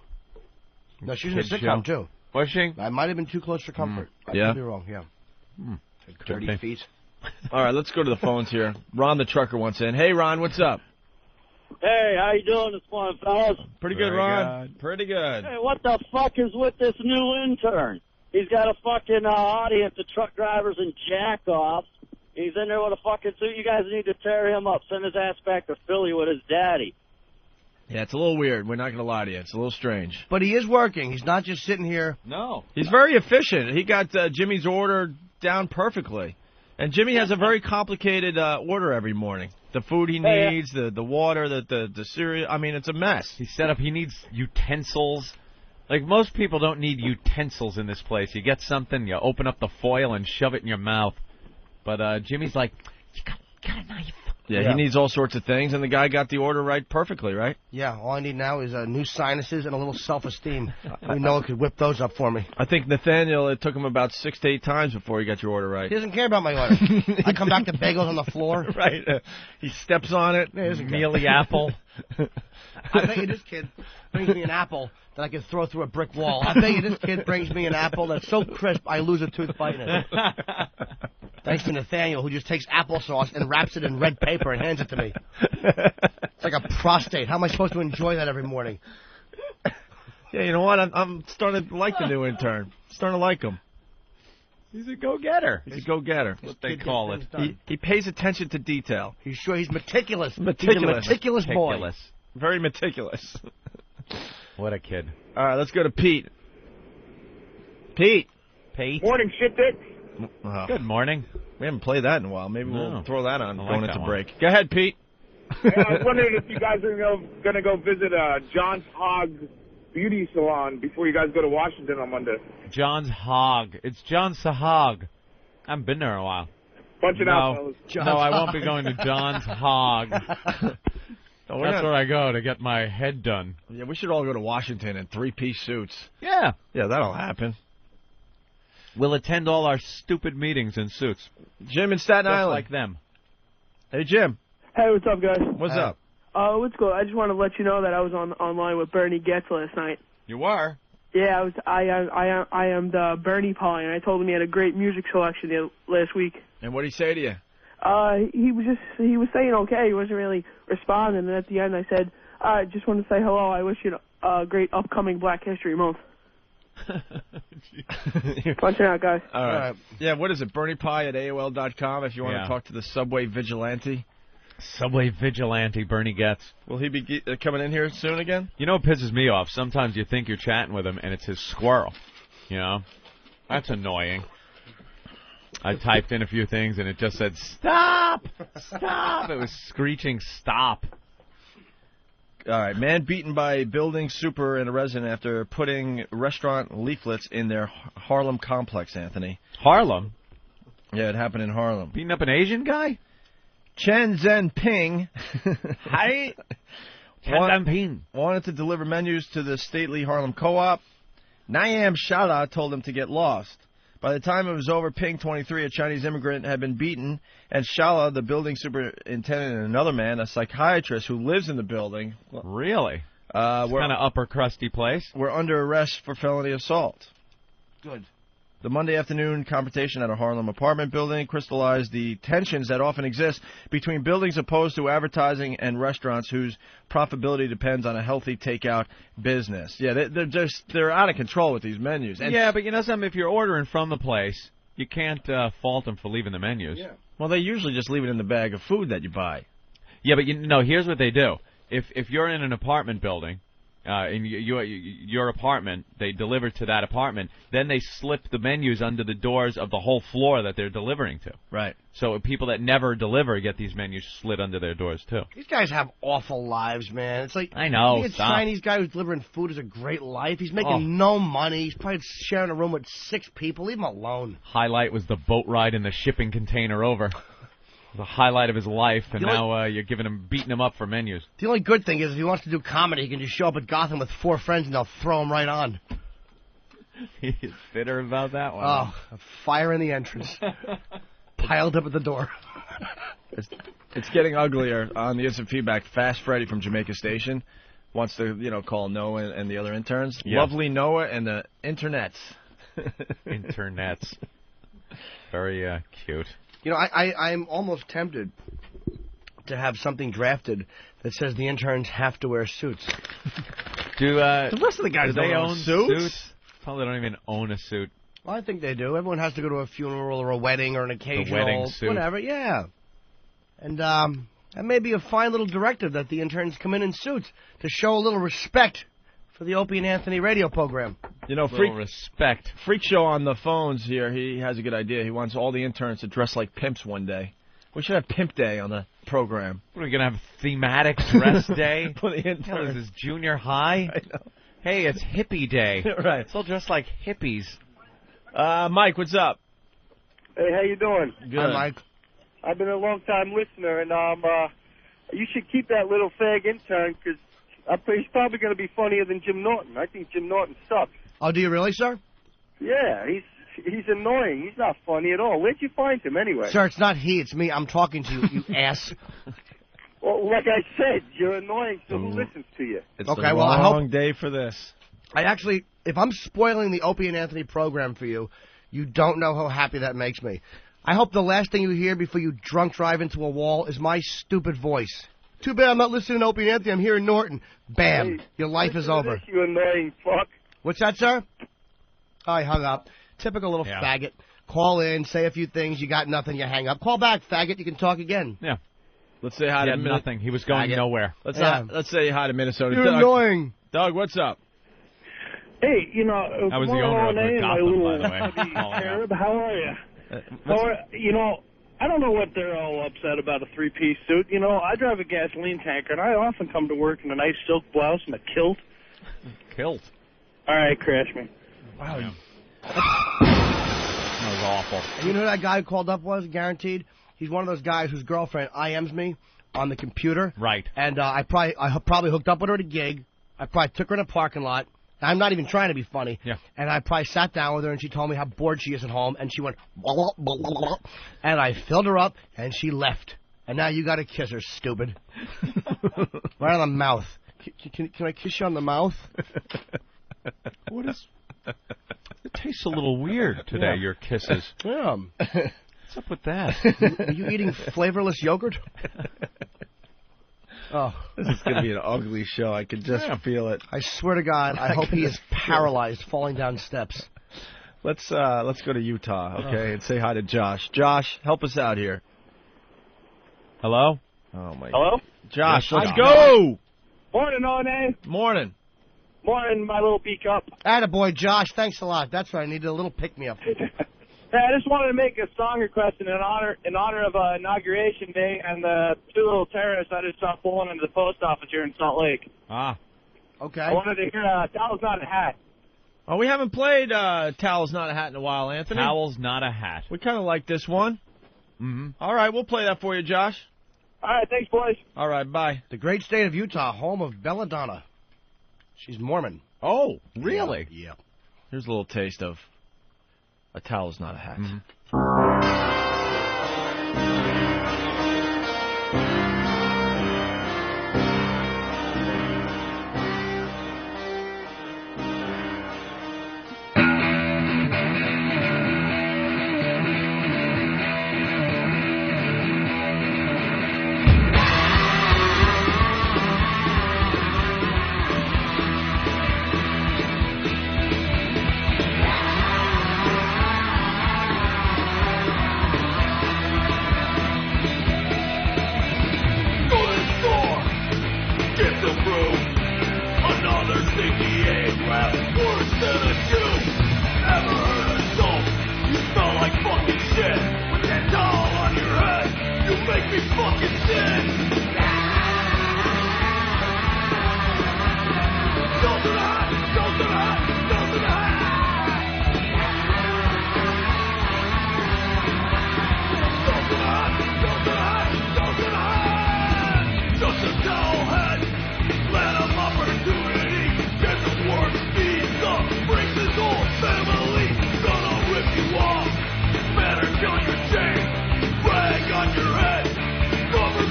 No, she was in a sitcom, too. Was she? I might have been Too Close for Comfort. I Yeah? could be wrong, yeah. Dirty feet. All right, let's go to the phones here. Ron the trucker wants in. Hey, Ron, what's up? Hey, how you doing this morning, fellas? Pretty good, Ron. Pretty good. Hey, what the fuck is with this new intern? He's got a fucking audience of truck drivers and jack-offs. He's in there with a fucking suit. You guys need to tear him up. Send his ass back to Philly with his daddy. Yeah, it's a little weird. We're not going to lie to you. It's a little strange. But he is working. He's not just sitting here. No. He's very efficient. He got Jimmy's order down perfectly. And Jimmy has a very complicated order every morning. The food he needs, the water, the cereal. I mean, it's a mess. He set up, he needs utensils. Like, most people don't need utensils in this place. You get something, you open up the foil and shove it in your mouth. But Jimmy's like, you got a knife. Yeah, he needs all sorts of things, and the guy got the order right perfectly, right? Yeah, all I need now is new sinuses and a little self-esteem. We know it could whip those up for me. I think Nathaniel, it took him about 6 to 8 times before he got your order right. He doesn't care about my order. I come back to bagels on the floor. Right. He steps on it. Yeah, he doesn't care. Mealy apple. I bet you this kid brings me an apple that I can throw through a brick wall. I bet you this kid brings me an apple that's so crisp I lose a tooth biting it. Thanks to Nathaniel, who just takes applesauce and wraps it in red paper and hands it to me. It's like a prostate. How am I supposed to enjoy that every morning? Yeah, you know what? I'm starting to like the new intern. Starting to like him. He's a go-getter. He's a go-getter. That's what they call it. He pays attention to detail. He's meticulous. Meticulous. He's a meticulous boy. Very meticulous. What a kid. All right, let's go to Pete. Pete. Morning, shit dick. Good morning. We haven't played that in a while. Maybe we'll throw that on going into that break. Go ahead, Pete. Hey, I was wondering if you guys are going to go visit John's Hog Beauty Salon before you guys go to Washington on Monday. John's Hog. It's John Sahag. I haven't been there in a while. Bunch it out, fellas. No, I won't be going to John's Hog. That's where I go to get my head done. Yeah, we should all go to Washington in 3-piece suits. Yeah. Yeah, that'll happen. We'll attend all our stupid meetings in suits. Jim in Staten Just Island. like them. Hey, Jim. Hey, what's up, guys? What's up? What's cool? I just want to let you know that I was online with Bernie Getz last night. You were? Yeah, I am the Bernie Pie, and I told him he had a great music selection last week. And what did he say to you? He was saying okay. He wasn't really responding. And at the end, I said, I just want to say hello. I wish you a great upcoming Black History Month. Punch it out, guys. All right. Yeah, what is it? BerniePie@AOL.com if you want to talk to the Subway Vigilante. Subway Vigilante, Bernie Getz. Will he be coming in here soon again? You know what pisses me off? Sometimes you think you're chatting with him, and it's his squirrel. You know? That's annoying. I typed in a few things, and it just said, stop! Stop! It was screeching stop. All right. Man beaten by building super and a resident after putting restaurant leaflets in their Harlem complex, Anthony. Harlem? Yeah, it happened in Harlem. Beating up an Asian guy? Chen Zhenping Hi. Chen wanted to deliver menus to the stately Harlem Co-op. Nayam Shala told him to get lost. By the time it was over, Ping, 23, a Chinese immigrant, had been beaten, and Shala, the building superintendent, and another man, a psychiatrist who lives in the building. Really? It's kind of upper crusty place. Were under arrest for felony assault. Good. The Monday afternoon confrontation at a Harlem apartment building crystallized the tensions that often exist between buildings opposed to advertising and restaurants whose profitability depends on a healthy takeout business. Yeah, they're out of control with these menus. And yeah, but you know something? If you're ordering from the place, you can't fault them for leaving the menus. Yeah. Well, they usually just leave it in the bag of food that you buy. Yeah, but here's what they do. If you're in an apartment building, in your apartment, they deliver to that apartment, then they slip the menus under the doors of the whole floor that they're delivering to. Right. So people that never deliver get these menus slid under their doors, too. These guys have awful lives, man. It's like, I know, a Chinese guy who's delivering food has a great life. He's making no money. He's probably sharing a room with 6 people. Leave him alone. Highlight was the boat ride in the shipping container over. The highlight of his life, and You now you're beating him up for menus. The only good thing is if he wants to do comedy, he can just show up at Gotham with 4 friends and they'll throw him right on. He's bitter about that one. Oh, a fire in the entrance. Piled up at the door. It's getting uglier on the instant feedback. Fast Freddy from Jamaica Station wants to, call Noah and the other interns. Yeah. Lovely Noah and the internets. Internets. Very cute. I'm almost tempted to have something drafted that says the interns have to wear suits. Do the rest of the guys do they don't own suits? Probably don't even own a suit. Well, I think they do. Everyone has to go to a funeral or a wedding or an occasional wedding suit. whatever. Yeah. And that may be a fine little directive that the interns come in suits to show a little respect for the Opie and Anthony radio program. Respect. Freak Show on the phones here. He has a good idea. He wants all the interns to dress like pimps one day. We should have Pimp Day on the program. What, are we going to have thematic dress day? For the interns. Hell, is this junior high? I know. Hey, it's hippie day. Right. It's all dressed like hippies. Mike, what's up? Hey, how you doing? Good. Hi, Mike. I've been a long-time listener, and you should keep that little fag intern because he's probably going to be funnier than Jim Norton. I think Jim Norton sucks. Oh, do you really, sir? Yeah, he's annoying. He's not funny at all. Where'd you find him anyway? Sir, it's not he, it's me. I'm talking to you, you ass. Well, like I said, you're annoying, so who listens to you? It's Okay, a well, I long hope- day for this. If I'm spoiling the Opie and Anthony program for you, you don't know how happy that makes me. I hope the last thing you hear before you drunk drive into a wall is my stupid voice. Too bad I'm not listening to Opie and Anthony. I'm hearing Norton. Bam. Hey, your life is listen to over. this, you annoying fuck. What's that, sir? Oh, he hung up. Typical little faggot. Call in, say a few things. You got nothing, you hang up. Call back, faggot. You can talk again. Yeah. Let's say hi He to had nothing. He was going nowhere. Let's say hi to Minnesota. You're Doug. annoying. Doug, what's up? Hey, That was the owner of the Gotham, by the way. Arab, how are you? I don't know what they're all upset about a 3-piece suit. I drive a gasoline tanker, and I often come to work in a nice silk blouse and a kilt. Kilt? All right, crash me. Wow. That was awful. And you know who that guy who called up was, guaranteed? He's one of those guys whose girlfriend IMs me on the computer. Right. And I probably hooked up with her at a gig. I probably took her in a parking lot. I'm not even trying to be funny. Yeah. And I probably sat down with her, and she told me how bored she is at home, and she went, blah, blah, blah, blah, blah. And I filled her up, and she left. And now you got to kiss her, stupid. Right on the mouth. Can I kiss you on the mouth? What is... It tastes a little weird today, your kisses. Yeah. What's up with that? Are you eating flavorless yogurt? Oh, this is going to be an ugly show. I can just feel it. I swear to God, I hope he is paralyzed falling down steps. Let's go to Utah, okay, and say hi to Josh. Josh, help us out here. Hello? Oh, my Hello? God. Josh, let's Josh. go! Morning, One. Morning. Morning, my little beak up. Attaboy, Josh. Thanks a lot. That's right. I needed a little pick-me-up. Hey, I just wanted to make a song request in honor of Inauguration Day and the 2 little terrorists I just saw pulling into the post office here in Salt Lake. Ah. Okay. I wanted to hear Towel's Not a Hat. Oh, we haven't played Towel's Not a Hat in a while, Anthony. Towel's Not a Hat. We kind of like this one. Mm-hmm. All right, we'll play that for you, Josh. All right, thanks, boys. All right, bye. The great state of Utah, home of Belladonna. She's Mormon. Oh, really? Yeah. Here's a little taste of A Towel's Not a Hat. Mm-hmm.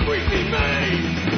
freaky maze.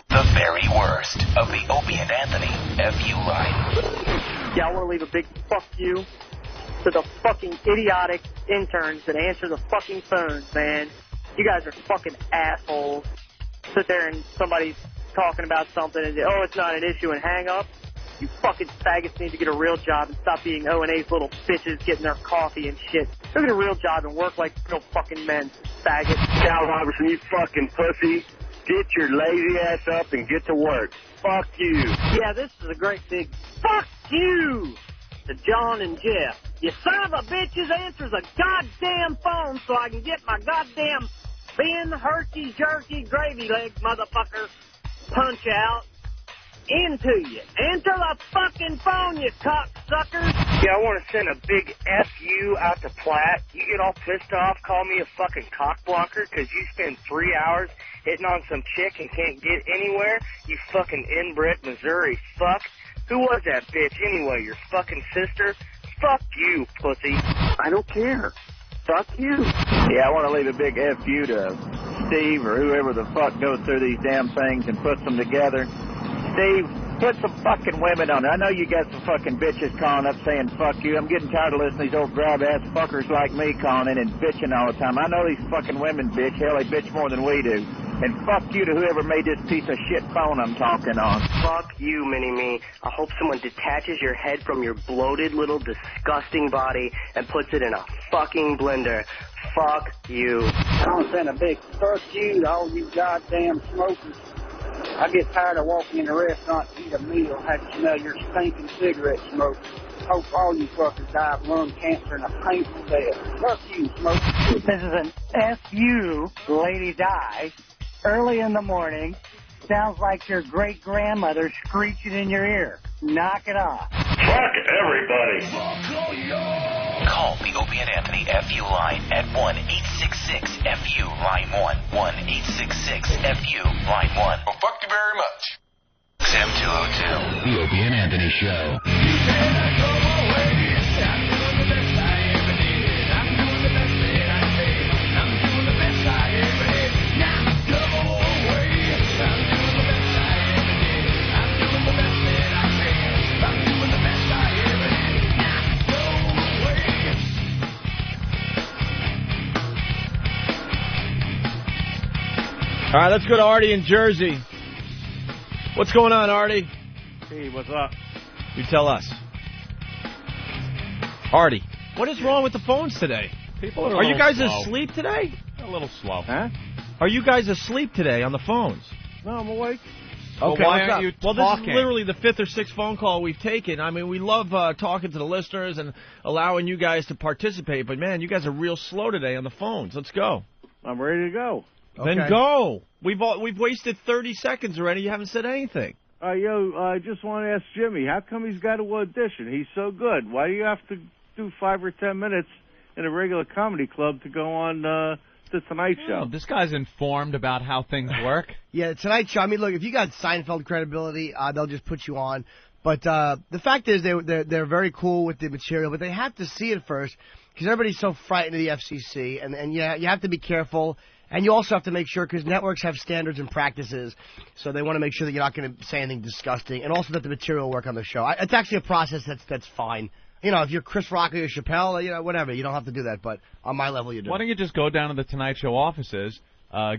The very worst of the Opie and Anthony FU line. Yeah, I want to leave a big fuck you to the fucking idiotic interns that answer the fucking phones, man. You guys are fucking assholes. Sit there and somebody's talking about something and, oh, it's not an issue, and hang up. You fucking faggots need to get a real job and stop being O&A's little bitches getting their coffee and shit. Go get a real job and work like real fucking men, faggot. Cal Robertson, you fucking pussy. Get your lazy ass up and get to work. Fuck you. Yeah, this is a great big fuck you to John and Jeff. You son of a bitches answers a goddamn phone so I can get my goddamn Ben Hershey Jerky Gravy Leg motherfucker punch out into you. Answer the fucking phone, you cocksuckers. Yeah, I want to send a big F-U out to Platt. You get all pissed off, call me a fucking cock blocker because you spend 3 hours hitting on some chick and can't get anywhere. You fucking inbred Missouri fuck. Who was that bitch anyway? Your fucking sister? Fuck you, pussy. I don't care. Fuck you. Yeah, I want to leave a big F-U to Steve or whoever the fuck goes through these damn things and puts them together. Steve, put some fucking women on it. I know you got some fucking bitches calling up saying fuck you. I'm getting tired of listening to these old grab-ass fuckers like me calling in and bitching all the time. I know these fucking women bitch. Hell, they bitch more than we do. And fuck you to whoever made this piece of shit phone I'm talking on. Fuck you, Mini-Me. I hope someone detaches your head from your bloated little disgusting body and puts it in a fucking blender. Fuck you. I want to send a big fuck you to all you goddamn smokers. I get tired of walking in a restaurant to eat a meal and have to smell your stinking cigarette smoke. Hope all you fuckers die of lung cancer and a painful death. Fuck you, smoke. This is an F-U, Lady Di. Early in the morning. Sounds like your great-grandmother screeching in your ear. Knock it off. Fuck everybody. Call the Opie and Anthony FU line at 1-866-FU line 1. 1-866-FU line 1. Well, fuck you very much. XM202. The Opie and Anthony Show. All right, let's go to Artie in Jersey. What's going on, Artie? Hey, what's up? You tell us. Artie, what is wrong with the phones today? People are you guys slow. asleep today? A little slow. Huh? Are you guys asleep today on the phones? No, I'm awake. Okay, why what's aren't up? you Well, this talking? is literally the fifth or sixth phone call we've taken. I mean, we love talking to the listeners and allowing you guys to participate, but, man, you guys are real slow today on the phones. Let's go. I'm ready to go. Then go. We've wasted 30 seconds already. You haven't said anything. I just want to ask Jimmy, how come he's got to audition? He's so good. Why do you have to do 5 or 10 minutes in a regular comedy club to go on the Tonight Show? Oh, this guy's informed about how things work. Yeah, Tonight Show. I mean, look, if you got Seinfeld credibility, they'll just put you on. But the fact is, they're very cool with the material, but they have to see it first because everybody's so frightened of the FCC, and you have to be careful. And you also have to make sure, because networks have standards and practices, so they want to make sure that you're not going to say anything disgusting, and also that the material will work on the show. It's actually a process that's fine. You know, if you're Chris Rock or Chappelle, you know, whatever, you don't have to do that. But on my level, you do. Why don't you just go down to the Tonight Show offices,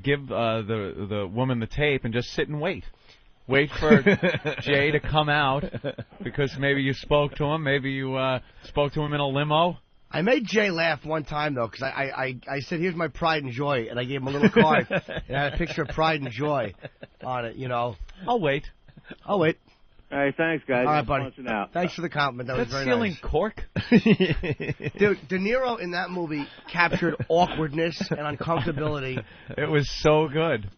give the woman the tape, and just sit and wait? Wait for Jay to come out because maybe you spoke to him. Maybe you spoke to him in a limo. I made Jay laugh one time, though, because I said, here's my pride and joy, and I gave him a little card. And I had a picture of pride and joy on it, you know. I'll wait. I'll wait. All right, thanks, guys. All right, buddy. Out. Thanks for the compliment. That was very stealing nice. cork? Dude, De Niro in that movie captured awkwardness and uncomfortability. It was so good.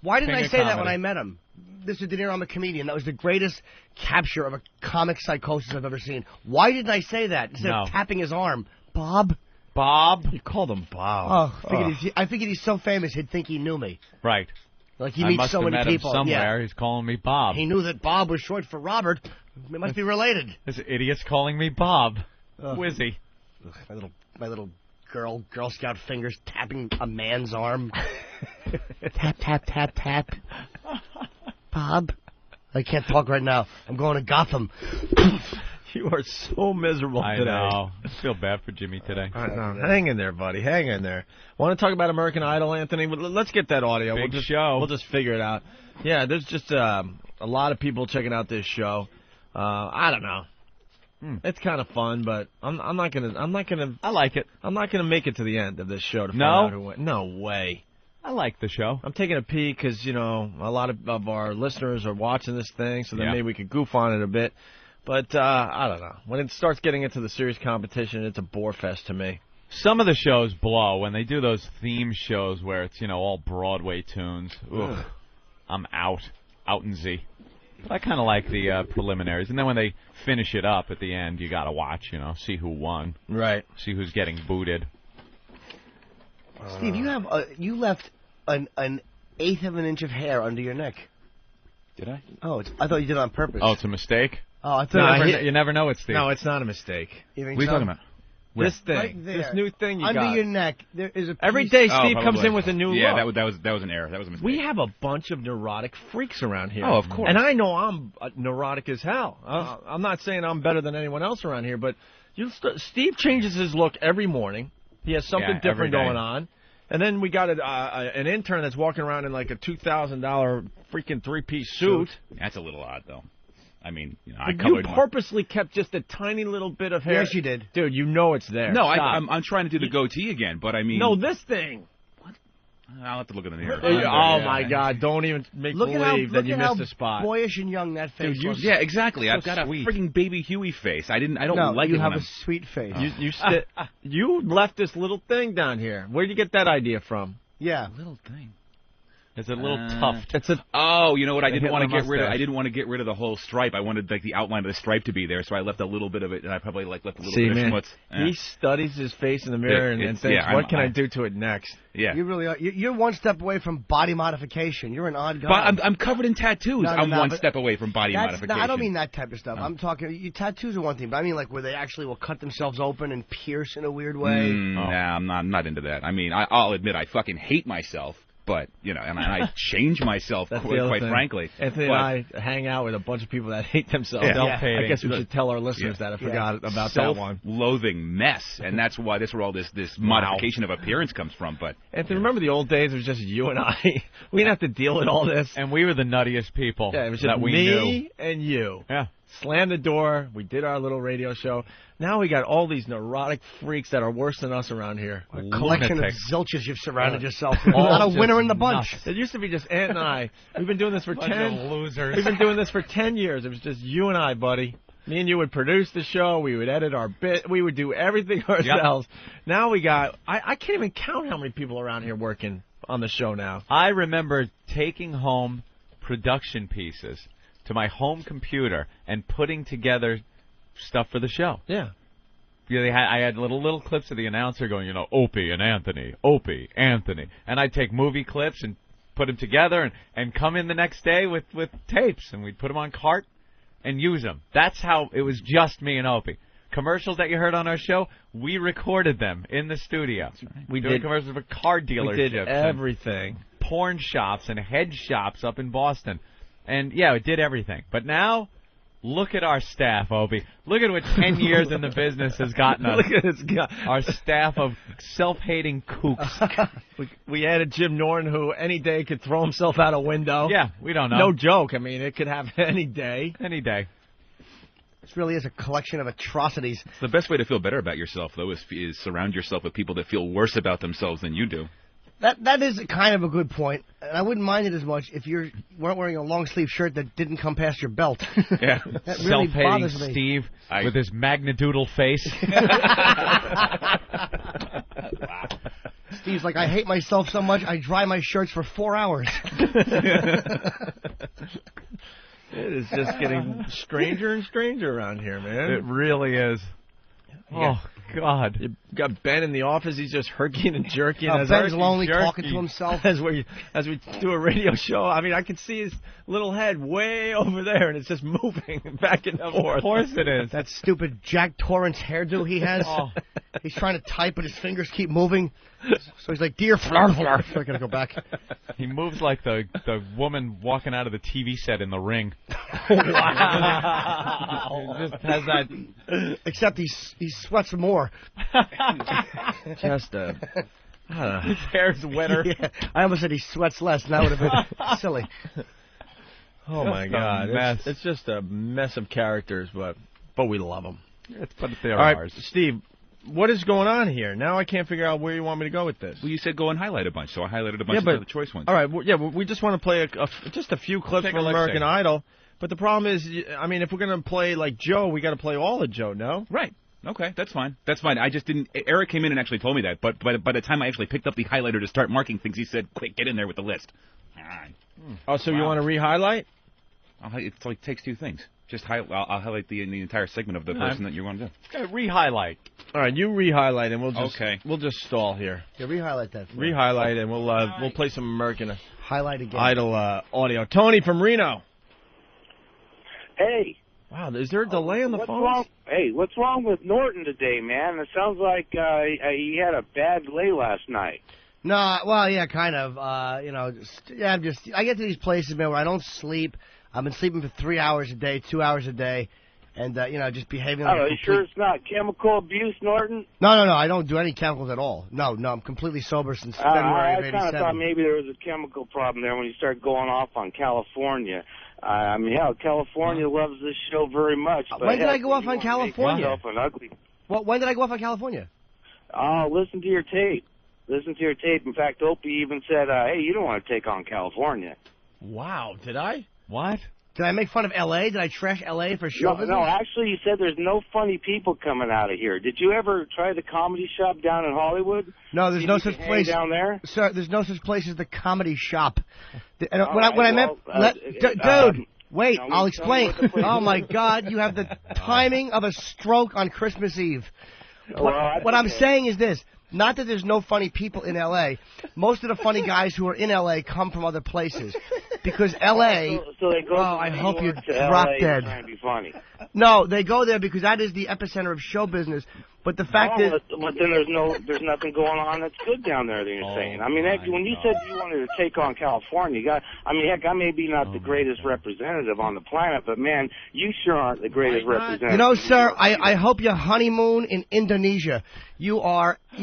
Why didn't King I of say that comedy. when I met him? This is De Niro, I'm a comedian. That was the greatest capture of a comic psychosis I've ever seen. Why didn't I say that instead of tapping his arm? Bob? You called him Bob. Oh, I figured he's so famous he'd think he knew me. Right. Like he I meets must so have many met people. him somewhere. Yeah. He's calling me Bob. He knew that Bob was short for Robert. They must be related. This idiot's calling me Bob. Ugh. Whizzy. Ugh, my little Girl Scout fingers tapping a man's arm. Tap, tap, tap, tap. Bob? I can't talk right now. I'm going to Gotham. You are so miserable I today. know. I feel bad for Jimmy today. I know. Hang in there, buddy. Hang in there. Want to talk about American Idol, Anthony? Let's get that audio. Big we'll just, show. We'll just figure it out. Yeah, there's just a lot of people checking out this show. I don't know. It's kind of fun, but I'm not gonna. I like it. I'm not gonna make it to the end of this show to find No? out who went. No way. I like the show. I'm taking a peek because, you know, a lot of our listeners are watching this thing, so then Yeah. maybe we could goof on it a bit. But I don't know. When it starts getting into the serious competition, it's a bore fest to me. Some of the shows blow when they do those theme shows where it's, you know, all Broadway tunes. Ugh. I'm out in Z. But I kind of like the preliminaries, and then when they finish it up at the end, you got to watch, you know, see who won, right? See who's getting booted. Steve, you left an eighth of an inch of hair under your neck. Did I? Oh, I thought you did it on purpose. Oh, it's a mistake? Oh, I thought You never know it's Steve. No, it's not a mistake. You think What are you so? talking about? This thing, Right there. this new thing you under got. your neck. There is a Every piece- day Steve comes in with a new Yeah, look. that was an error. That was a mistake. We have a bunch of neurotic freaks around here. Oh, of course. And I know I'm neurotic as hell. I'm not saying I'm better than anyone else around here, but Steve changes his look every morning. He has something Yeah, every different day. going on. And then we got an intern that's walking around in like a $2,000 freaking three-piece suit. That's a little odd, though. I mean, you know, I But you colored my... purposely kept just a tiny little bit of hair. Yes, you did. Dude, you know it's there. No, Stop. I'm trying to do the goatee again, but I mean... No, this thing. I'll have to look in the mirror. Oh, my God. Don't even make Look at how, believe that look you at how missed a spot. boyish and young that face Dude, was. yeah, exactly. So I've got sweet. a freaking baby Huey face. I don't No, like you it have when a sweet face. You left this little thing down here. Where'd you get that idea from? Yeah. Little thing. It's a little tuft. It's a. Oh, you know what? I didn't Hitler want to get rid of. mustache. I didn't want to get rid of the whole stripe. I wanted like the outline of the stripe to be there, so I left a little bit of it, and I probably left a little See, bit man, of schmutz. Yeah. he studies his face in the mirror and It's- thinks, yeah, what can I I'm- do to it next? Yeah. You really are. You're one step away from body modification. You're an odd guy. But I'm covered in tattoos. No, no, I'm no, one but step away from body That's- modification. No, I don't mean that type of stuff. Oh. I'm talking. Tattoos are one thing, but I mean like where they actually will cut themselves open and pierce in a weird way. Nah, I'm not into that. I mean, I'll admit I fucking hate myself, but you know, and I change myself That's the other quite thing. frankly. Anthony But- and I hang out with a bunch of people that hate themselves. Yeah. I guess we should tell our listeners that. I forgot about that one. Self-loathing mess, and that's why that's where all this modification of appearance comes from. But Anthony, remember the old days? It was just you and I. We didn't have to deal with all this. And we were the nuttiest people Yeah, it was that just we me knew. and you. Yeah. Slammed the door. We did our little radio show. Now we got all these neurotic freaks that are worse than us around here. A collection of Lunatics. zilches you've surrounded yourself with. All Not a just winner in the bunch. nuts. It used to be just Ant and I. We've been doing this for Bunch 10 of losers. We've been doing this for 10 years. It was just you and I, buddy. Me and you would produce the show. We would edit our bit. We would do everything ourselves. Now we got. I can't even count how many people around here working on the show now. I remember taking home production pieces to my home computer and putting together stuff for the show. Yeah. Yeah, I had little clips of the announcer going, you know, Opie and Anthony, Opie, Anthony. And I'd take movie clips and put them together and come in the next day with tapes, and we'd put them on cart and use them. That's how it was, just me and Opie. Commercials that you heard on our show, we recorded them in the studio. We Doing did commercials for car dealerships. We did and everything. porn shops and head shops up in Boston. And, yeah, it did everything. But now, Look at our staff, Opie. Look at what 10 years in the business has gotten us. Look at this guy. Our staff of self-hating kooks. We added Jim Norton, who any day could throw himself out a window. Yeah, we don't know. No joke. I mean, it could happen any day. Any day. This really is a collection of atrocities. The best way to feel better about yourself, though, is surround yourself with people that feel worse about themselves than you do. That is kind of a good point, and I wouldn't mind it as much if you weren't wearing a long sleeve shirt that didn't come past your belt. Yeah, that really self-hating bothers me. Steve with his magnadoodle face. Steve's like, I hate myself so much, I dry my shirts for 4 hours. It is just getting stranger and stranger around here, man. It really is. Oh, God. You got Ben in the office. He's just herking and jerking. Ben's lonely, talking to himself. As we do a radio show, I mean, I can see his little head way over there, and it's just moving back and forth. Of course it is. That stupid Jack Torrance hairdo he has. Oh. He's trying to type, but his fingers keep moving. So he's like, dear Flarflar. So I gotta go back. He moves like the woman walking out of the TV set in The Ring. Wow. He just has that. Except he sweats more. Just his hair's wetter. Yeah, I almost said he sweats less, and that would have been silly. Oh my God, it's just a mess of characters, but we love them. But they're All right, ours. Steve, what is going on here? Now I can't figure out where you want me to go with this. Well, you said go and highlight a bunch, so I highlighted a bunch of the choice ones. All right, we just want to play just a few clips from American Idol. But the problem is, I mean, if we're going to play like Joe, we got to play all of Joe, no? Right. Okay, that's fine. That's fine. I just didn't. Eric came in and actually told me that, but by the time I actually picked up the highlighter to start marking things, he said, "Quick, get in there with the list." Oh, so you want to re-highlight? It like takes two things. Just I'll highlight the entire segment of the person that you want to do. Okay, re-highlight. All right, you re-highlight, and we'll just stall here. Yeah, re-highlight that. Re-highlight, and we'll play some American highlight again. Idol audio. Tony from Reno. Hey. Wow, is there a delay on the phone? Wrong? Hey, what's wrong with Norton today, man? It sounds like he had a bad lay last night. No, well, yeah, kind of. I get to these places, man, where I don't sleep. I've been sleeping for 3 hours a day, 2 hours a day, and just behaving like a complete... sure it's not chemical abuse, Norton? No, I don't do any chemicals at all. No, I'm completely sober since February of '87. I kind of thought maybe there was a chemical problem there when you started going off on California. I mean, California loves this show very much. But when did I go off on California? When did I go off on California? Listen to your tape. Listen to your tape. In fact, Opie even said, hey, you don't want to take on California. Wow, did I? What? Did I make fun of L.A.? Did I trash L.A. for show business? No, actually, you said there's no funny people coming out of here. Did you ever try the Comedy Shop down in Hollywood? No, there's no such place down there. Sir, there's no such place as the Comedy Shop. Dude, wait, I'll explain. Oh my God, you have the timing of a stroke on Christmas Eve. What I'm saying is this. Not that there's no funny people in L.A. Most of the funny guys who are in L.A. come from other places. Because L.A. So they go I hope you drop dead. Trying to be funny. No, they go there because that is the epicenter of show business. But the fact is... But then there's nothing going on that's good down there that you're saying. I mean, when you said you wanted to take on California, I may be not the greatest representative on the planet, but man, you sure aren't the greatest representative. You know, sir, I hope you honeymoon in Indonesia. You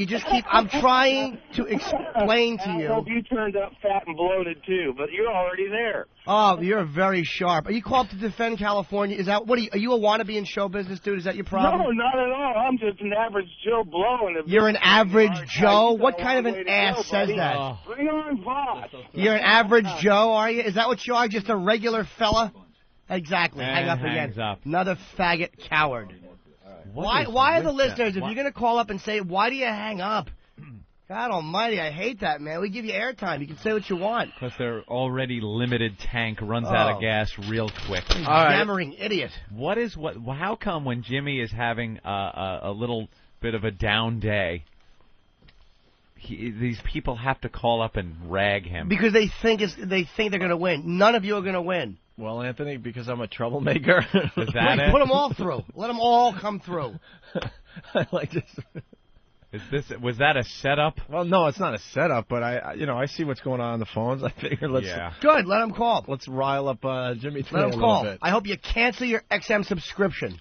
just keep... I'm trying to explain to you... I hope you turned up fat and bloated, too, but you're already there. Oh, you're very sharp. Are you called to defend California? Are you a wannabe in show business, dude? Is that your problem? No, not at all. I'm just an average Joe Blow. You're an average Joe? What kind of an ass says that? Bring on Voss. You're an average Joe, are you? Is that what you are, just a regular fella? Exactly. Hang up again. Another faggot coward. Why are the listeners, if you're going to call up and say, why do you hang up? God almighty, I hate that, man. We give you airtime. You can say what you want. Because their already limited tank runs out of gas real quick. Yammering idiot. How come when Jimmy is having a little bit of a down day, these people have to call up and rag him? Because they think they're going to win. None of you are going to win. Well, Anthony, because I'm a troublemaker. Is that it? Put them all through. Let them all come through. I like this. Was that a setup? Well, no, it's not a setup, but I see what's going on the phones. I figure Good, let him call. Let's rile up Jimmy today Let him a call. little bit. I hope you cancel your XM subscription.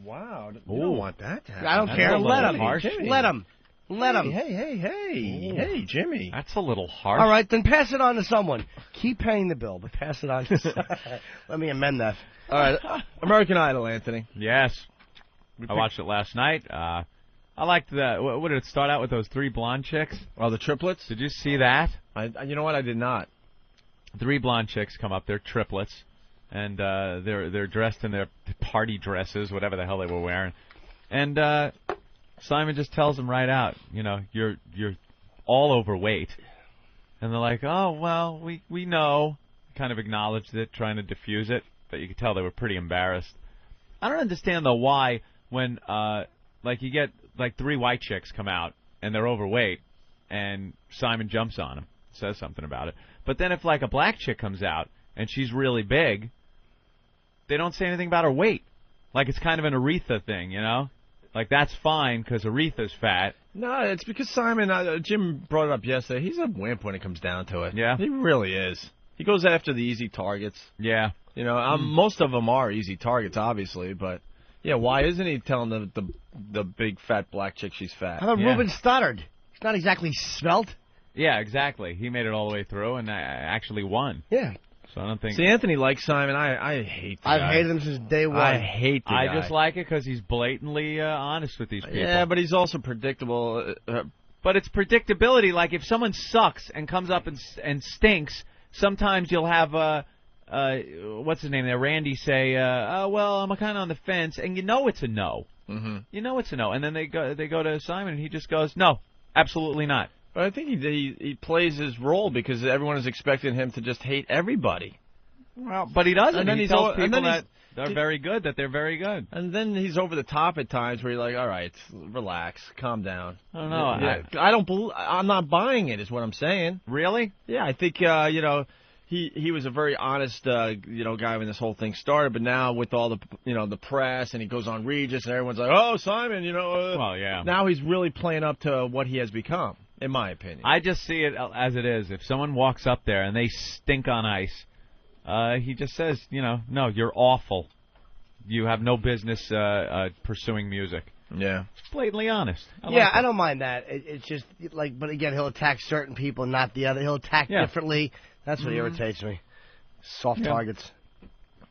Wow, you don't want that to happen. I don't care. Let him. Let him. Hey, Jimmy. That's a little harsh. All right, then pass it on to someone. Keep paying the bill, but pass it on to someone. Let me amend that. All right, American Idol, Anthony. Yes. I watched it last night. I liked the. What did it start out with? Those 3 blonde chicks? Oh, the triplets? Did you see that? You know what? I did not. 3 blonde chicks come up. They're triplets, and they're dressed in their party dresses, whatever the hell they were wearing. And Simon just tells them right out, you're all overweight. And they're like, oh well, we know. Kind of acknowledged it, trying to diffuse it, but you could tell they were pretty embarrassed. I don't understand though why when you get 3 white chicks come out and they're overweight and Simon jumps on them, says something about it. But then if a black chick comes out and she's really big, they don't say anything about her weight. It's kind of an Aretha thing, that's fine because Aretha's fat. No, it's because Simon, Jim brought it up yesterday, he's a wimp when it comes down to it. Yeah. He really is. He goes after the easy targets. Yeah. Most of them are easy targets, obviously, but yeah, why isn't he telling the big fat black chick she's fat? How about Ruben Studdard? He's not exactly svelte. Yeah, exactly. He made it all the way through and actually won. Yeah. So I don't think. See, Anthony likes Simon. I hate the guy. I've hated him since day one. I hate the guy. I just like it because he's blatantly honest with these people. Yeah, but he's also predictable. But it's predictability. If someone sucks and comes up and stinks, sometimes you'll have what's his name there, Randy, say, well, I'm kind of on the fence, and it's a no. Mm-hmm. It's a no. And then they go to Simon, and he just goes, no, absolutely not. But I think he plays his role because everyone is expecting him to just hate everybody. Well, but he doesn't. And then he tells people that they're very good, that they're very good. And then he's over the top at times where you're like, all right, relax, calm down. I don't know. Yeah, I'm not buying it is what I'm saying. Really? Yeah, I think, he was a very honest, guy when this whole thing started, but now with all the, the press, and he goes on Regis, and everyone's like, oh, Simon, Well, yeah. Now he's really playing up to what he has become, in my opinion. I just see it as it is. If someone walks up there and they stink on ice, he just says, no, you're awful. You have no business pursuing music. Yeah. It's blatantly honest. I don't mind that. It's just, but again, he'll attack certain people, not the other. He'll attack differently. That's what irritates me. Soft targets.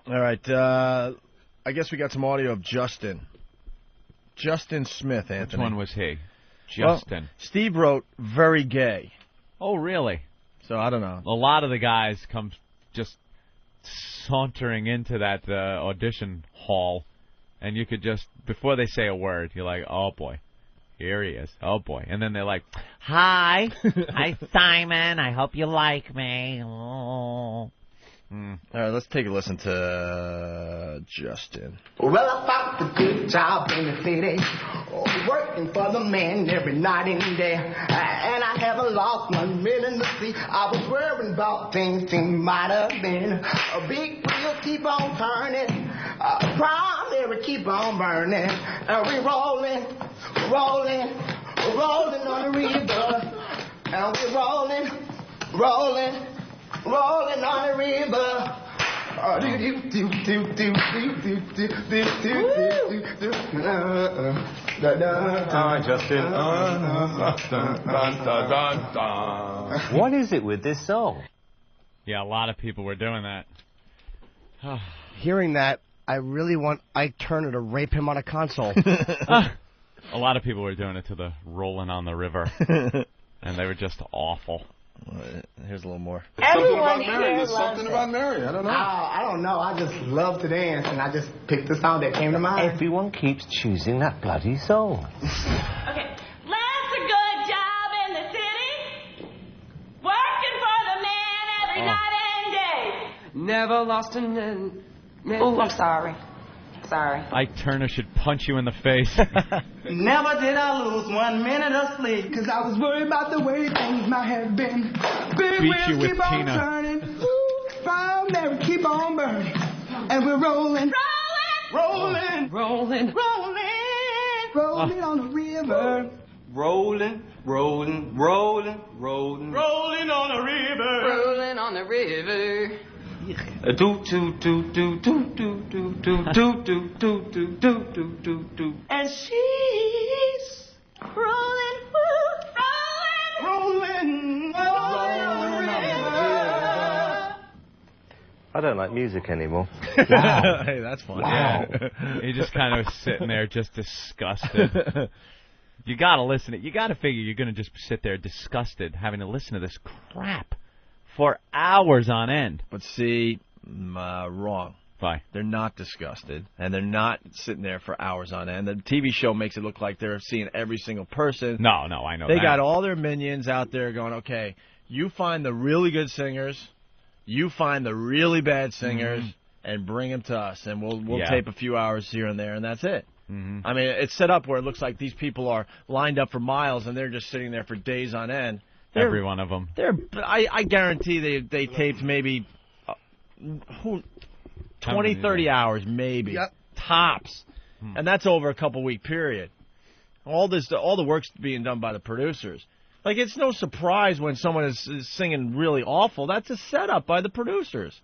All right. I guess we got some audio of Justin. Justin Smith, Anthony. Which one was he? Justin. Well, Steve wrote, very gay. Oh, really? So, I don't know. A lot of the guys come just sauntering into that audition hall, and you could just, before they say a word, you're like, oh, boy. Here he is. Oh, boy. And then they're like, hi. Hi, Simon. I hope you like me. Oh. All right, let's take a listen to Justin. Well, I found a good job in the city, working for the man every night and day. And I haven't lost $1 million to see. I was worrying about things might have been. A big wheel keep on turning, primary keep on burning. And we rolling on the river. And we rolling on the river. All right, Justin. What is it with this song? Yeah, a lot of people were doing that. Hearing that, I really want Ike Turner to rape him on a console. A lot of people were doing it to the Rolling on the River, and they were just awful. Here's a little more. Everyone There's something about Mary. I don't know. I don't know. I just love to dance, and I just picked the song that came to mind. Everyone keeps choosing that bloody song. Okay, last a good job in the city, working for the man every night and day. Never lost an. Oh, I'm sorry. Sorry. Ike Turner should punch you in the face. Never did I lose 1 minute of sleep, cause I was worried about the way things might have been. Big Beat wheels you with keep on Tina. turning, fire Mary keep on burning, and we're rolling on the river. rolling, rolling, rolling, rolling. Rolling on a river. Rolling on the river. Do do do do do do do do do do do do do do do do. And she's rolling, rolling, rolling on the river. I don't like music anymore. Wow. Hey, that's fun. Yeah. You're just kind of sitting there just disgusted. You got to listen. You got to figure you're going to just sit there disgusted having to listen to this crap for hours on end. But see, wrong. Why? They're not disgusted, and they're not sitting there for hours on end. The TV show makes it look like they're seeing every single person. No, I know They that. got all their minions out there going, okay, you find the really good singers, you find the really bad singers, and bring them to us, and we'll tape a few hours here and there, and that's it. I mean, it's set up where it looks like these people are lined up for miles, and they're just sitting there for days on end. Every one of them. I guarantee they taped maybe 20, 30 hours, maybe. Tops. And that's over a couple-week period. All the work's being done by the producers. Like, it's no surprise when someone is singing really awful. That's a setup by the producers.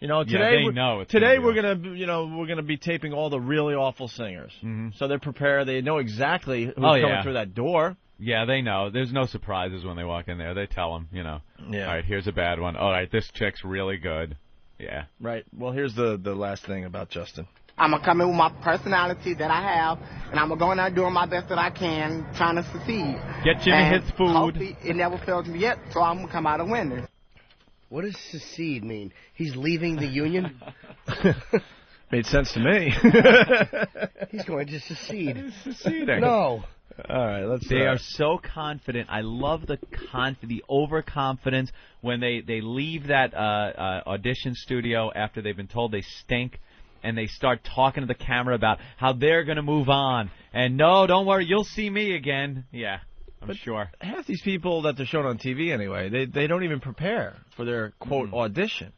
You know, today we're gonna be taping all the really awful singers. So they're prepared. They know exactly who's coming through that door. Yeah, they know. There's no surprises when they walk in there. They tell them, you know. Yeah. All right, here's a bad one. All right, this chick's really good. Yeah. Right. Well, here's the last thing about Justin. I'm going to come in with my personality that I have, and I'm going to go in there doing my best that I can, trying to succeed. Get Jimmy And his food. Hopefully it never failed me yet, so I'm going to come out a winner. What does secede mean? He's leaving the union? Made sense to me. He's going to secede. Seceding. No. All right, let's. They are so confident. I love the overconfidence when they leave that audition studio after they've been told they stink, and they start talking to the camera about how they're going to move on. And no, don't worry, you'll see me again. Yeah, I'm sure. Half these people that they're showing on TV anyway, they don't even prepare for their quote audition.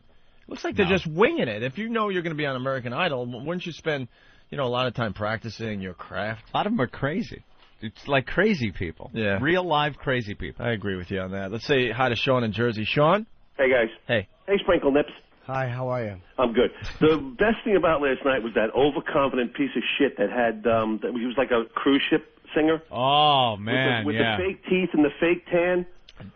Looks like they're just winging it. If you know you're going to be on American Idol, wouldn't you spend a lot of time practicing your craft? A lot of them are crazy. It's like crazy people. Yeah. Real live crazy people. I agree with you on that. Let's say hi to Sean in Jersey. Sean? Hey, guys. Hey. Hey, Sprinkle Nips. Hi, how are you? I'm good. The best thing about last night was that overconfident piece of shit that had, he was like a cruise ship singer. Oh, man, with the fake teeth and the fake tan.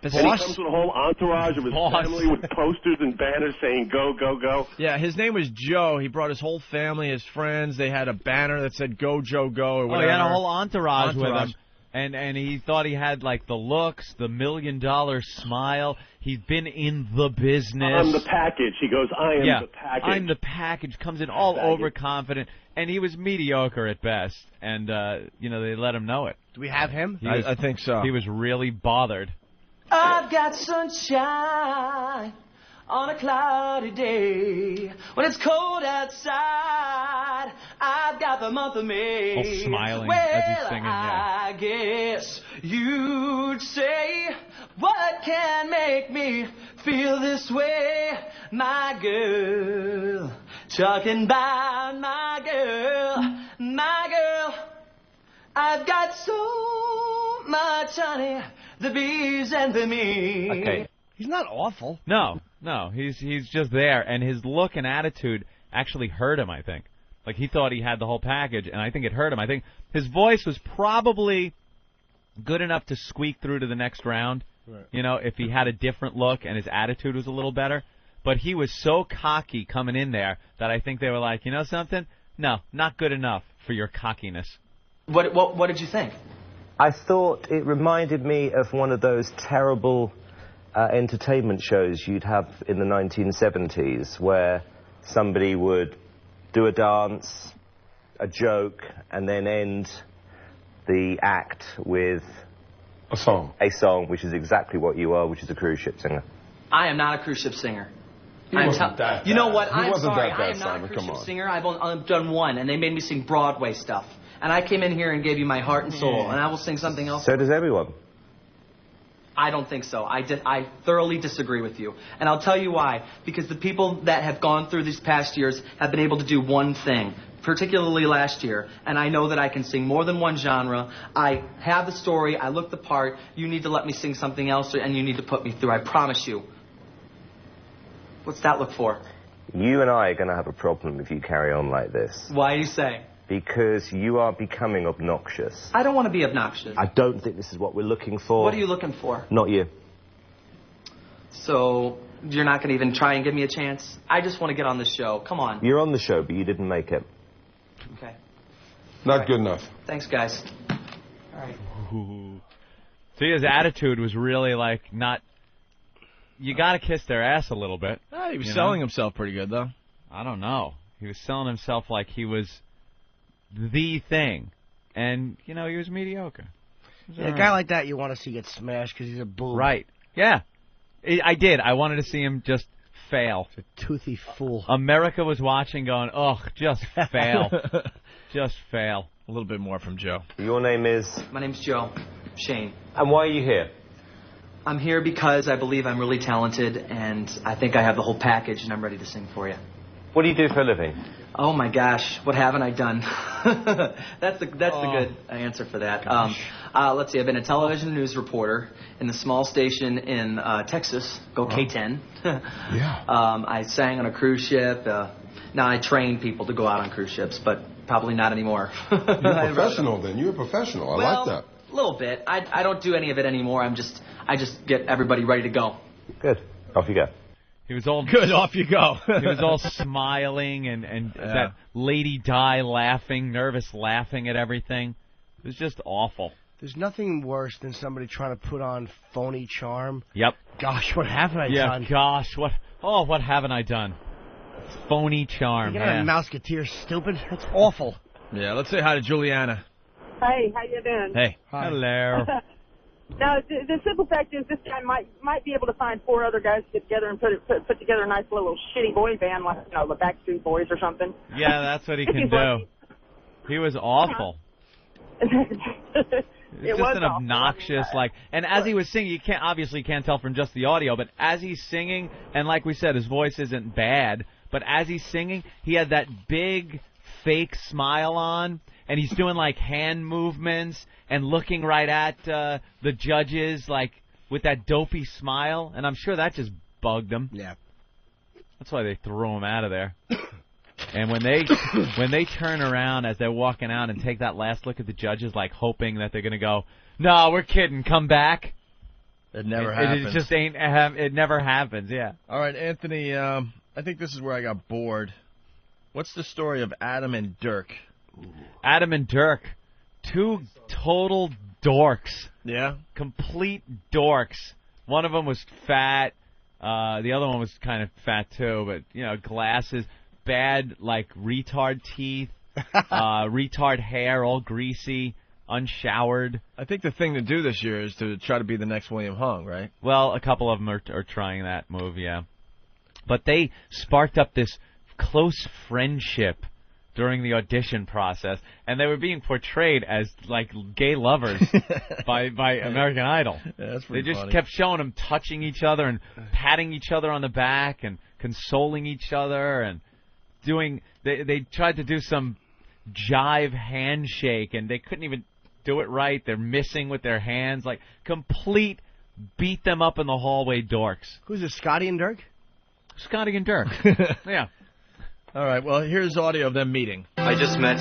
And he comes with a whole entourage of his family with posters and banners saying, go, go, go. Yeah, his name was Joe. He brought his whole family, his friends. They had a banner that said, go, Joe, go, or whatever. Oh, he had a whole entourage with him. And he thought he had, like, the looks, the $1 million smile. He'd been in the business. I'm the package. He goes, I am the package. I'm the package. Comes in all overconfident. And he was mediocre at best. And, they let him know it. Do we have him? I think so. He was really bothered. I've got sunshine on a cloudy day. When it's cold outside, I've got the month of May. All smiling well, as he's singing, I guess you'd say, what can make me feel this way? My girl, talking about my girl. I've got so much honey, the bees and the me. Okay. He's not awful. No, he's just there, and his look and attitude actually hurt him, I think. Like, he thought he had the whole package, and I think it hurt him. I think his voice was probably good enough to squeak through to the next round, if he had a different look and his attitude was a little better. But he was so cocky coming in there that I think they were like, you know something? No, not good enough for your cockiness. What did you think? I thought it reminded me of one of those terrible entertainment shows you'd have in the 1970s where somebody would do a dance, a joke, and then end the act with a song, which is exactly what you are, which is a cruise ship singer. I am not a cruise ship singer. He wasn't that bad. You know what? I'm wasn't sorry. that bad, I am not Simon. a cruise Come ship on. singer. I've done one, and they made me sing Broadway stuff. And I came in here and gave you my heart and soul, and I will sing something else. So does everyone. I don't think so. I thoroughly disagree with you. And I'll tell you why. Because the people that have gone through these past years have been able to do one thing. particularly last year, and I know that I can sing more than one genre. I have the story. I look the part. You need to let me sing something else, and you need to put me through. I promise you. What's that look for? You and I are going to have a problem if you carry on like this. Why do you say? Because you are becoming obnoxious. I don't want to be obnoxious. I don't think this is what we're looking for. What are you looking for? Not you. So, you're not going to even try and give me a chance? I just want to get on the show. Come on. You're on the show, but you didn't make it. Okay. Not good enough. Thanks, guys. All right. See, his attitude was really like not. You got to kiss their ass a little bit. He was selling himself pretty good, though. I don't know. He was selling himself like he was the thing, and he was mediocre. Yeah, a guy like that you want to see get smashed because he's a boob. Right. Yeah. I did. I wanted to see him just fail. He's a toothy fool. America was watching going, ugh, just fail. Just fail. A little bit more from Joe. Your name is? My name's Joe. Shane. And why are you here? I'm here because I believe I'm really talented, and I think I have the whole package, and I'm ready to sing for you. What do you do for a living? Oh, my gosh. What haven't I done? That's the good answer for that. Let's see. I've been a television news reporter in the small station in Texas. Go K10. Yeah. I sang on a cruise ship. Now, I train people to go out on cruise ships, but probably not anymore. You're a professional, then. You're a professional. I like that. A little bit. I don't do any of it anymore. I just get everybody ready to go. Good. Off you go. He was all good. Off you go. He was all smiling and that Lady Di laughing, nervous laughing at everything. It was just awful. There's nothing worse than somebody trying to put on phony charm. Yep. Gosh, what haven't I done? Yeah, gosh, what haven't I done? Phony charm. You got a Mouseketeer, stupid? That's awful. Yeah, let's say hi to Juliana. Hey, how you doing? Hey. Hi. Hello. No, the simple fact is this guy might be able to find 4 other guys to get together and put together a nice little shitty boy band like the Backstreet Boys or something. Yeah, that's what he can do. He was awful. It's just an obnoxious, and as he was singing, you can't tell from just the audio, but as he's singing, and like we said, his voice isn't bad, but as he's singing, he had that big fake smile on, and he's doing hand movements and looking right at the judges with that dopey smile, and I'm sure that just bugged him. Yeah. That's why they threw him out of there. And when they turn around as they're walking out and take that last look at the judges, hoping that they're going to go, no, we're kidding, come back. It never happens. It just ain't. It never happens. Yeah. All right, Anthony. I think this is where I got bored. What's the story of Adam and Dirk? Adam and Dirk, 2 total dorks. Yeah. Complete dorks. One of them was fat. The other one was kind of fat too, but glasses, bad retard teeth, retard hair, all greasy, unshowered. I think the thing to do this year is to try to be the next William Hung, right? Well, a couple of them are trying that move, yeah. But they sparked up this close friendship during the audition process, and they were being portrayed as gay lovers by American Idol. Yeah, that's they pretty just funny. kept showing them touching each other and patting each other on the back and consoling each other and doing. They tried to do some jive handshake and they couldn't even do it right. They're missing with their hands, complete beat them up in the hallway dorks. Who's this, Scotty and Dirk? Scotty and Dirk. Yeah. All right, well, here's audio of them meeting. I just met,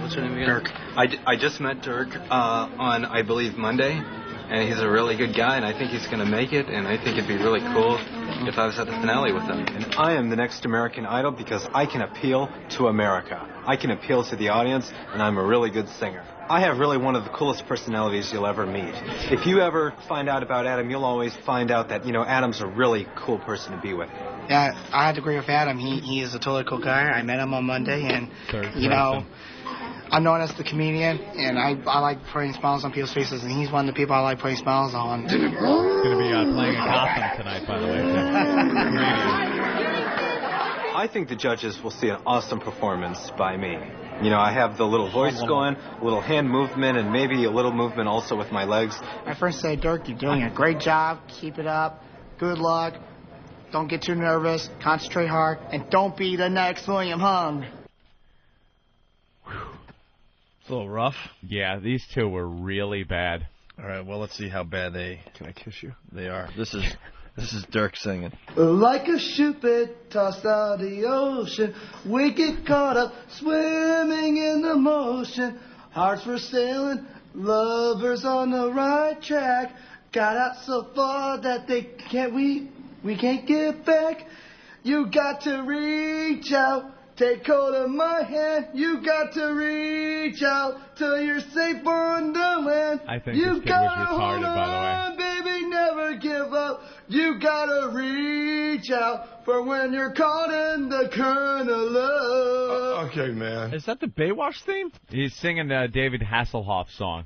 what's her name again? Dirk. I just met Dirk on, I believe, Monday, and he's a really good guy, and I think he's going to make it, and I think it'd be really cool if I was at the finale with him. And I am the next American Idol because I can appeal to America. I can appeal to the audience, and I'm a really good singer. I have really one of the coolest personalities you'll ever meet. If you ever find out about Adam, you'll always find out that, Adam's a really cool person to be with. Yeah, I had to agree with Adam. He is a totally cool guy. I met him on Monday, and, I'm known as the comedian, and I like putting smiles on people's faces, and he's one of the people I like putting smiles on. He's going to be playing a Gotham tonight, by the way. I think the judges will see an awesome performance by me. I have the little voice going, a little hand movement, and maybe a little movement also with my legs. I first say, Dirk, you're doing a great job. Keep it up. Good luck. Don't get too nervous. Concentrate hard. And don't be the next William Hung. It's a little rough. Yeah, these two were really bad. All right, well, let's see how bad they. Can I kiss you? They are. This is Dirk singing. Like a ship it tossed out of the ocean, we get caught up swimming in the motion. Hearts were sailing, lovers on the right track. Got out so far that we can't get back. You got to reach out, take hold of my hand. You got to reach out till you're safe on the land. I think you this kid was retarded, by on, baby, never give up. You gotta reach out for when you're caught in the current of love. Okay, man. Is that the Baywatch theme? He's singing the David Hasselhoff song.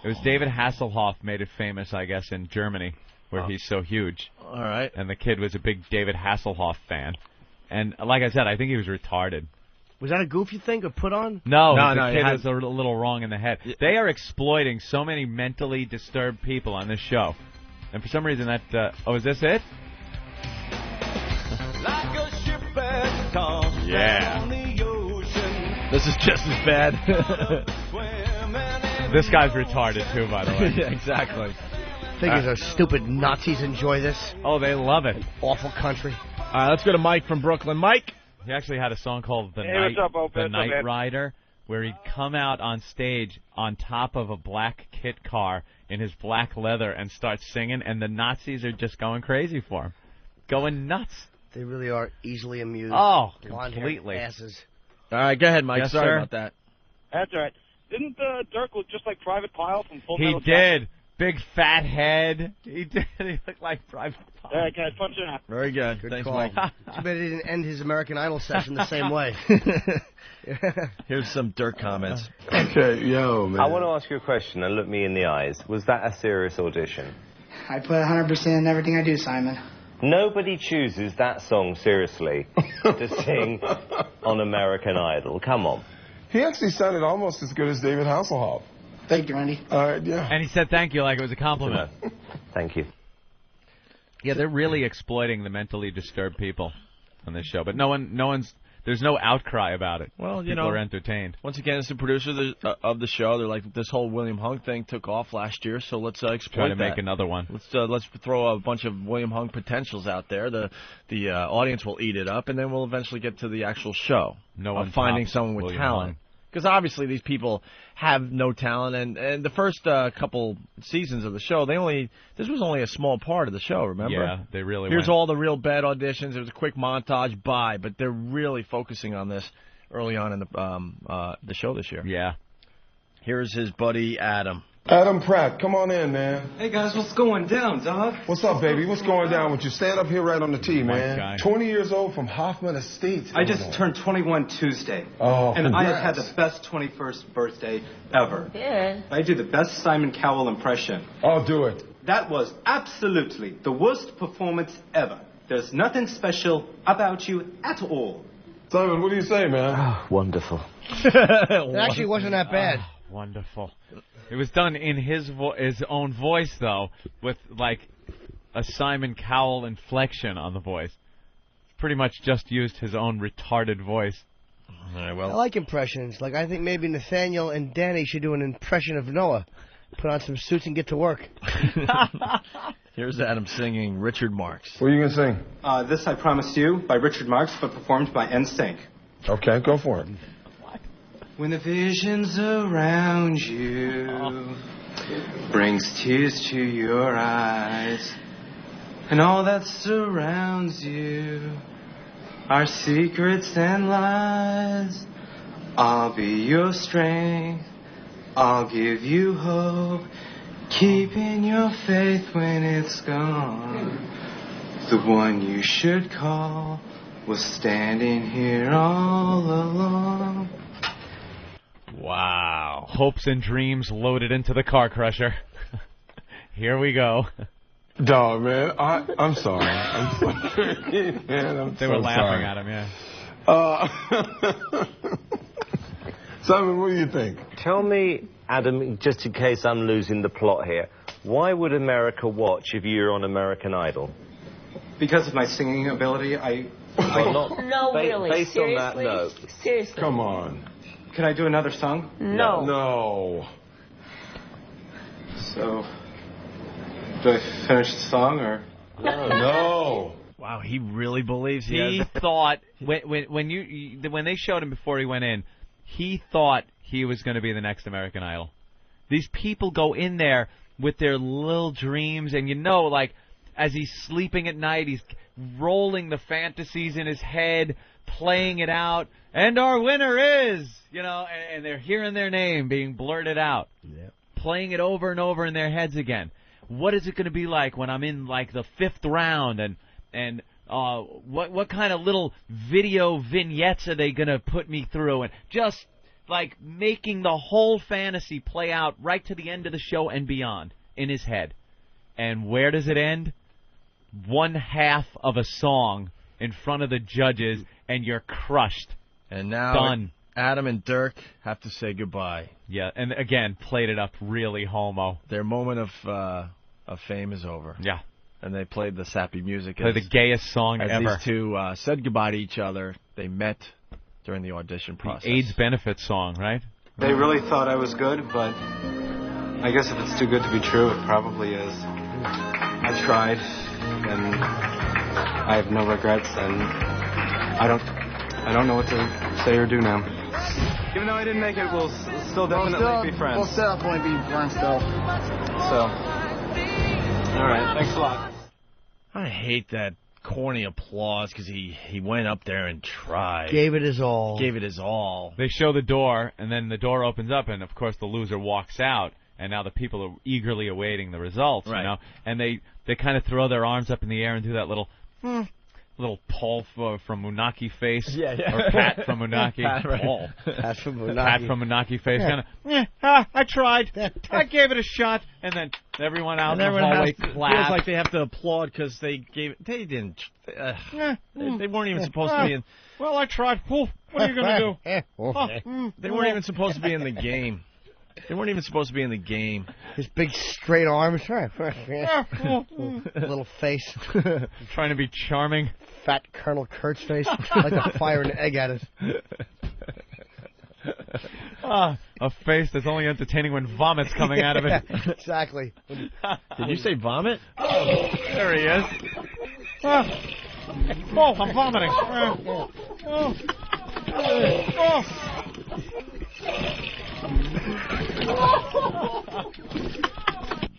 It was David Hasselhoff made it famous, I guess, in Germany, where he's so huge. All right. And the kid was a big David Hasselhoff fan. And like I said, I think he was retarded. Was that a goof, you think, or put on? No, the kid was a little wrong in the head. They are exploiting so many mentally disturbed people on this show. And for some reason that... is this it? Like a ship at tossed Yeah. on the ocean. This is just as bad. This guy's retarded, too, by the way. Yeah, exactly. Figures those stupid Nazis enjoy this. Oh, they love it. Awful country. All right, let's go to Mike from Brooklyn. Mike? He actually had a song called The Hey, what's up, Opie? The What's up, Night man? Rider, where he'd come out on stage on top of a black kit car in his black leather and start singing, and the Nazis are just going crazy for him. Going nuts. They really are easily amused. Oh, Blonde-haired completely. asses. All right, go ahead, Mike. Yes, Sorry sir. about that. That's all right. Didn't Dirk look just like Private Pile from Full He Metal Jacket? did. Big fat head. He did. He looked like Private Pile. All right, can I punch it out? Very good. Thanks, call. Mike. Too bad he didn't end his American Idol session the same way. Here's some Dirk comments. Okay, yo, man. I want to ask you a question and look me in the eyes. Was that a serious audition? I put 100% in everything I do, Simon. Nobody chooses that song seriously to sing on American Idol. Come on. He actually sounded almost as good as David Hasselhoff. Thank you, Randy. All right, yeah. And he said thank you like it was a compliment. Thank you. Yeah, they're really exploiting the mentally disturbed people on this show, but there's no outcry about it. Well, people are entertained. Once again, it's the producer of the show. They're like, this whole William Hung thing took off last year, so let's exploit Try to that. make another one. Let's throw a bunch of William Hung potentials out there. The audience will eat it up, and then we'll eventually get to the actual show. No one finding tops someone with William talent. Hung. Because obviously these people have no talent, and the first couple seasons of the show, this was only a small part of the show, remember? Yeah, they really Here's went. all the real bad auditions. There was a quick montage, bye, but they're really focusing on this early on in the show this year. Yeah. Here's his buddy Adam. Adam Pratt, come on in, man. Hey guys, what's going down, dog? What's up, baby? What's going down with you? Stand up here right on the tee, man. guy. 20 years old from Hoffman Estates. I just turned 21 Tuesday. Oh, and I have congrats. had the best 21st birthday ever. Good. I do the best Simon Cowell impression. Oh, do it. That was absolutely the worst performance ever. There's nothing special about you at all. Simon, what do you say, man? Oh, wonderful. It actually wasn't that bad. Wonderful. It was done in his own voice, though, with like a Simon Cowell inflection on the voice. Pretty much just used his own retarded voice. All right, I well, like impressions. Like, I think maybe Nathaniel and Danny should do an impression of Noah. Put on some suits and get to work. here's Adam singing Richard Marx. What are you going to sing? This I Promise You by Richard Marx, but performed by NSYNC. Okay, go for it. When the visions around you brings tears to your eyes, and all that surrounds you are secrets and lies, I'll be your strength, I'll give you hope, keeping your faith when it's gone. The one you should call was standing here all along. Wow. Hopes and dreams loaded into the car crusher. Here we go. Dog, man, I'm sorry. I'm sorry. Man, They were laughing at him, yeah. Simon, what do you think? Tell me, Adam, just in case I'm losing the plot here, why would America watch if you're on American Idol? Because of my singing ability, Well, not No, really. based on that, Seriously? no. Seriously. Come on. Could I do another song? No. No. So, do I finish the song or? No. Wow, he really believes He thought when they showed him before he went in, he thought he was going to be the next American Idol. These people go in there with their little dreams, and like as he's sleeping at night, he's rolling the fantasies in his head, playing it out, and our winner is, and they're hearing their name being blurted out, playing it over and over in their heads again. What is it going to be like when I'm in like the 5th round, and what kind of little video vignettes are they going to put me through, and just like making the whole fantasy play out right to the end of the show and beyond in his head. And where does it end? 1/2 of a song in front of the judges, and you're crushed. And now done. Adam and Dirk have to say goodbye. Yeah, and again, played it up really homo. Their moment of fame is over. Yeah. And they played the sappy music. Play the gayest song as ever. These two said goodbye to each other. They met during the audition process. The AIDS benefit song, right? They really thought I was good, but I guess if it's too good to be true, it probably is. I tried, and I have no regrets, and I don't know what to say or do now. Even though I didn't make it, we'll still definitely be friends. We'll still definitely be friends, still. So, all right, thanks a lot. I hate that corny applause because he went up there and tried. Gave it his all. Gave it his all. They show the door, and then the door opens up, and of course the loser walks out, and now the people are eagerly awaiting the results, right. And they kind of throw their arms up in the air and do that little Paul from Munaki face, or Pat from Munaki. Pat, right. Paul. Pat from Munaki. Pat from Munaki face, kind of. I tried. I gave it a shot, and then everyone out in the hallway clapped. Feels like they have to applaud because they gave. They didn't. They weren't even supposed to be in. Well, I tried. What are you going to do? They weren't even supposed to be in the game. They weren't even supposed to be in the game. His big straight arms, little face, trying to be charming. Fat Colonel Kurtz face, like to fire an egg at it. A face that's only entertaining when vomit's coming out of it. Exactly. Did you say vomit? There he is. I'm vomiting.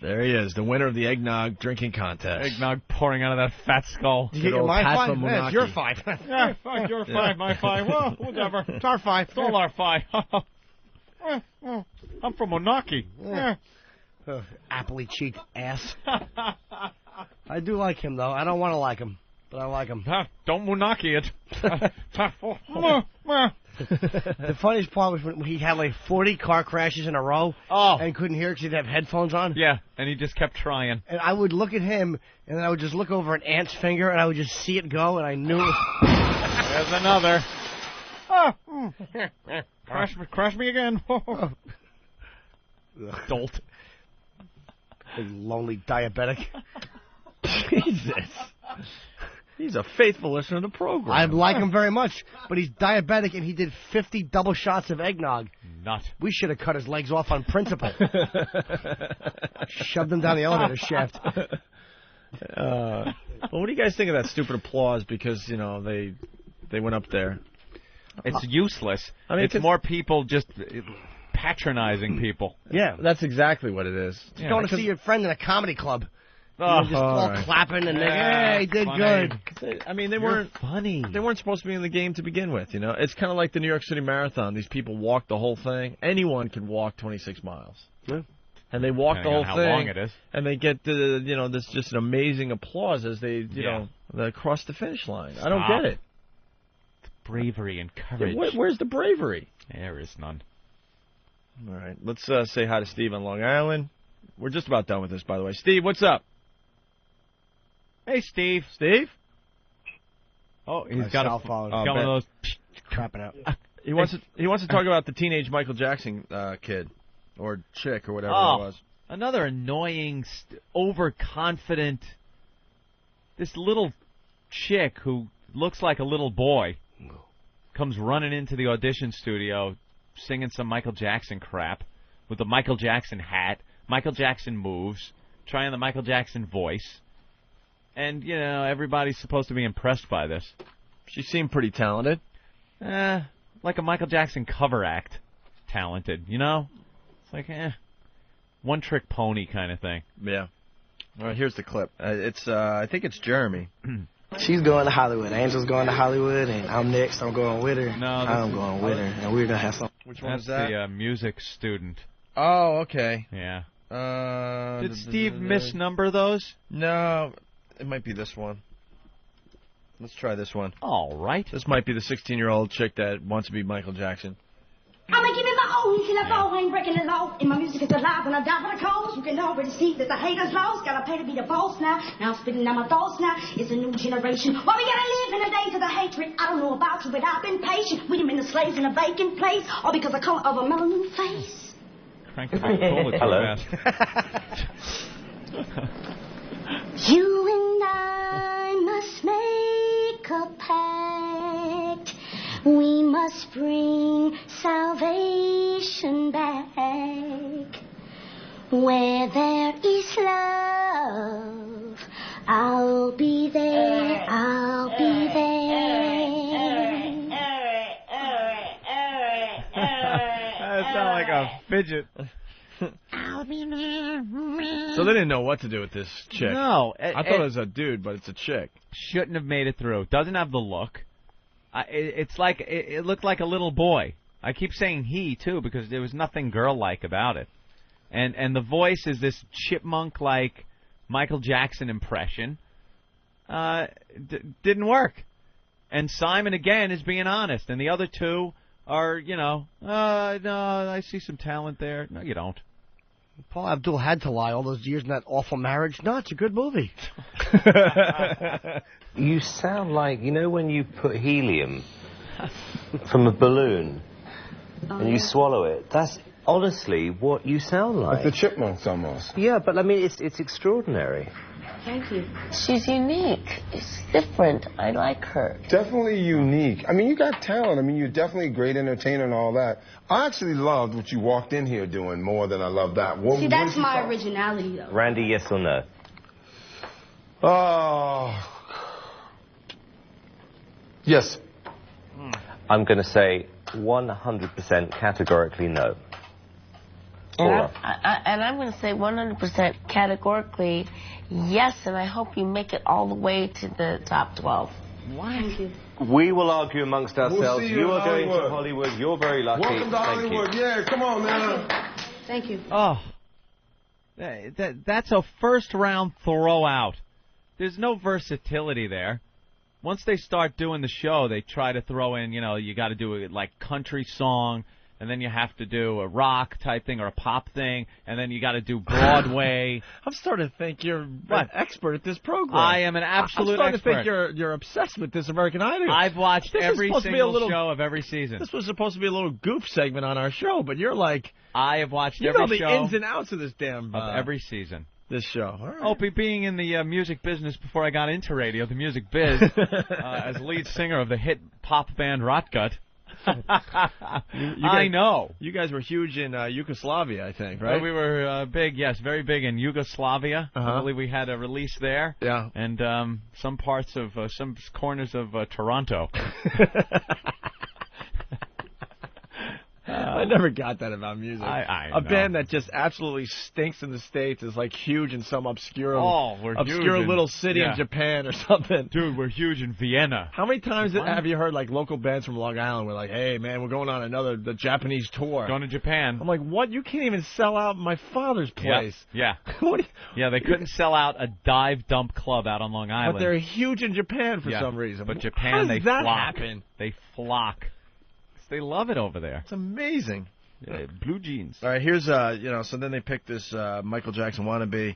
There he is, the winner of the eggnog drinking contest. Eggnog pouring out of that fat skull. Did you get my 5? Yeah, it's your 5. Yeah, fuck your 5, my 5. Well, whatever. It's our 5. It's all our 5. I'm from Monaki. Appley cheeked ass. I do like him though. I don't want to like him, but I like him. Don't Monaki it. The funniest part was when he had like 40 car crashes in a row and couldn't hear because he'd have headphones on. Yeah, and he just kept trying. And I would look at him, and then I would just look over at Ant's finger, and I would just see it go, and I knew it was... There's another. Crash me again. Dolt. Big lonely diabetic. Jesus. He's a faithful listener to the program. I like him very much, but he's diabetic, and he did 50 double shots of eggnog. Nut. We should have cut his legs off on principle. Shoved him down the elevator shaft. Well, what do you guys think of that stupid applause? Because, they went up there. It's useless. I mean, it's more people just patronizing people. Yeah. That's exactly what it is. It's going to see your friend in a comedy club. Just all right. clapping and hey, he did funny. good. I mean, they weren't funny. They weren't supposed to be in the game to begin with. It's kind of like the New York City Marathon. These people walked the whole thing. Anyone can walk 26 miles. Yeah. And they walk the whole how thing. long it is. And they get this just an amazing applause as they they cross the finish line. I don't get it. Bravery and courage. Yeah, where's the bravery? There is none. All right, let's say hi to Steve on Long Island. We're just about done with this, by the way. Steve, what's up? Hey, Steve. Steve? Oh, he's got a phone. He's got one of those. Crapping out. He wants to talk about the teenage Michael Jackson kid or chick or whatever it was. Another annoying, overconfident. This little chick who looks like a little boy comes running into the audition studio singing some Michael Jackson crap with the Michael Jackson hat, Michael Jackson moves, trying the Michael Jackson voice. And, everybody's supposed to be impressed by this. She seemed pretty talented. Like a Michael Jackson cover act. Talented, It's like, one-trick pony kind of thing. Yeah. All right, here's the clip. I think it's Jeremy. She's going to Hollywood. Angel's going to Hollywood, and I'm next. I'm going with her. No, I'm going with her, and we're going to have some. Which one That's is that? the music student. Oh, okay. Yeah. Did Steve misnumber those? No, it might be this one. Let's try this one. All right. This might be the 16-year-old chick that wants to be Michael Jackson. I'ma give it my all, till I fall, ain't breaking the law. And my music is alive when I die for the cause. You can already see that the haters lost. Gotta pay to be the boss now. Now I'm spitting out my thoughts now. It's a new generation. Why we gotta live in the days of the hatred? I don't know about you, but I've been patient. We done been the slaves in a vacant place, all because of the color of a melanin face. Crank the toilet Hello. You and I must make a pact. We must bring salvation back. Where there is love, I'll be there, I'll be there. That sounds like a fidget. I'll be there. So they didn't know what to do with this chick. No. I thought it was a dude, but it's a chick. Shouldn't have made it through. Doesn't have the look. It's like it looked like a little boy. I keep saying he too because there was nothing girl-like about it, and the voice is this chipmunk-like Michael Jackson impression. Didn't work, and Simon again is being honest, and the other two are no, I see some talent there. No, you don't. Paul Abdul had to lie all those years in that awful marriage. No, it's a good movie. You sound like, when you put helium from a balloon and you swallow it, that's honestly what you sound like. Like the chipmunks almost. Yeah, but I mean, it's extraordinary. Thank you. She's unique. It's different. I like her. Definitely unique. I mean, you got talent. I mean, you're definitely a great entertainer and all that. I actually loved what you walked in here doing more than I love that. See, that's my originality, though. Randy, yes or no? Oh. Yes. I'm going to say 100% categorically no. And I'm going to say 100% categorically yes, and I hope you make it all the way to the top 12. Thank you. We will argue amongst ourselves. We'll see you are going Hollywood. to Hollywood. You're very lucky. Welcome to Hollywood. Yeah, come on, man. Thank you. Oh, that's a first-round throw-out. There's no versatility there. Once they start doing the show, they try to throw in, you got to do it like country song, and then you have to do a rock type thing or a pop thing, and then you got to do Broadway. I'm starting to think you're an expert at this program. I am an absolute I'm starting expert. to think you're obsessed with this American Idol. I've watched every single show of every season. This was supposed to be a little goof segment on our show, but you're like... I have watched you every know the show ins and outs of this damn... of every season. This show. All right. Opie, being in the music business before I got into radio, the music biz, as lead singer of the hit pop band Rotgut, I know. You guys were huge in Yugoslavia, I think, right? We were big, yes, very big in Yugoslavia. I believe we had a release there. Yeah. And some parts of, some corners of Toronto. I never got that about music. I a know. band that just absolutely stinks in the States is like huge in some obscure huge little city in Japan or something. Dude, we're huge in Vienna. How many times have you heard like local bands from Long Island were like, hey man, we're going on the Japanese tour. Going to Japan. I'm like, what? You can't even sell out my father's place. Yeah. What do Yeah, they couldn't sell out a dive dump club out on Long Island. But they're huge in Japan for some reason. But How Japan, does they that flock. happen? They flock. They love it over there. It's amazing. Yeah, blue jeans. All right, here's so then they picked this Michael Jackson wannabe,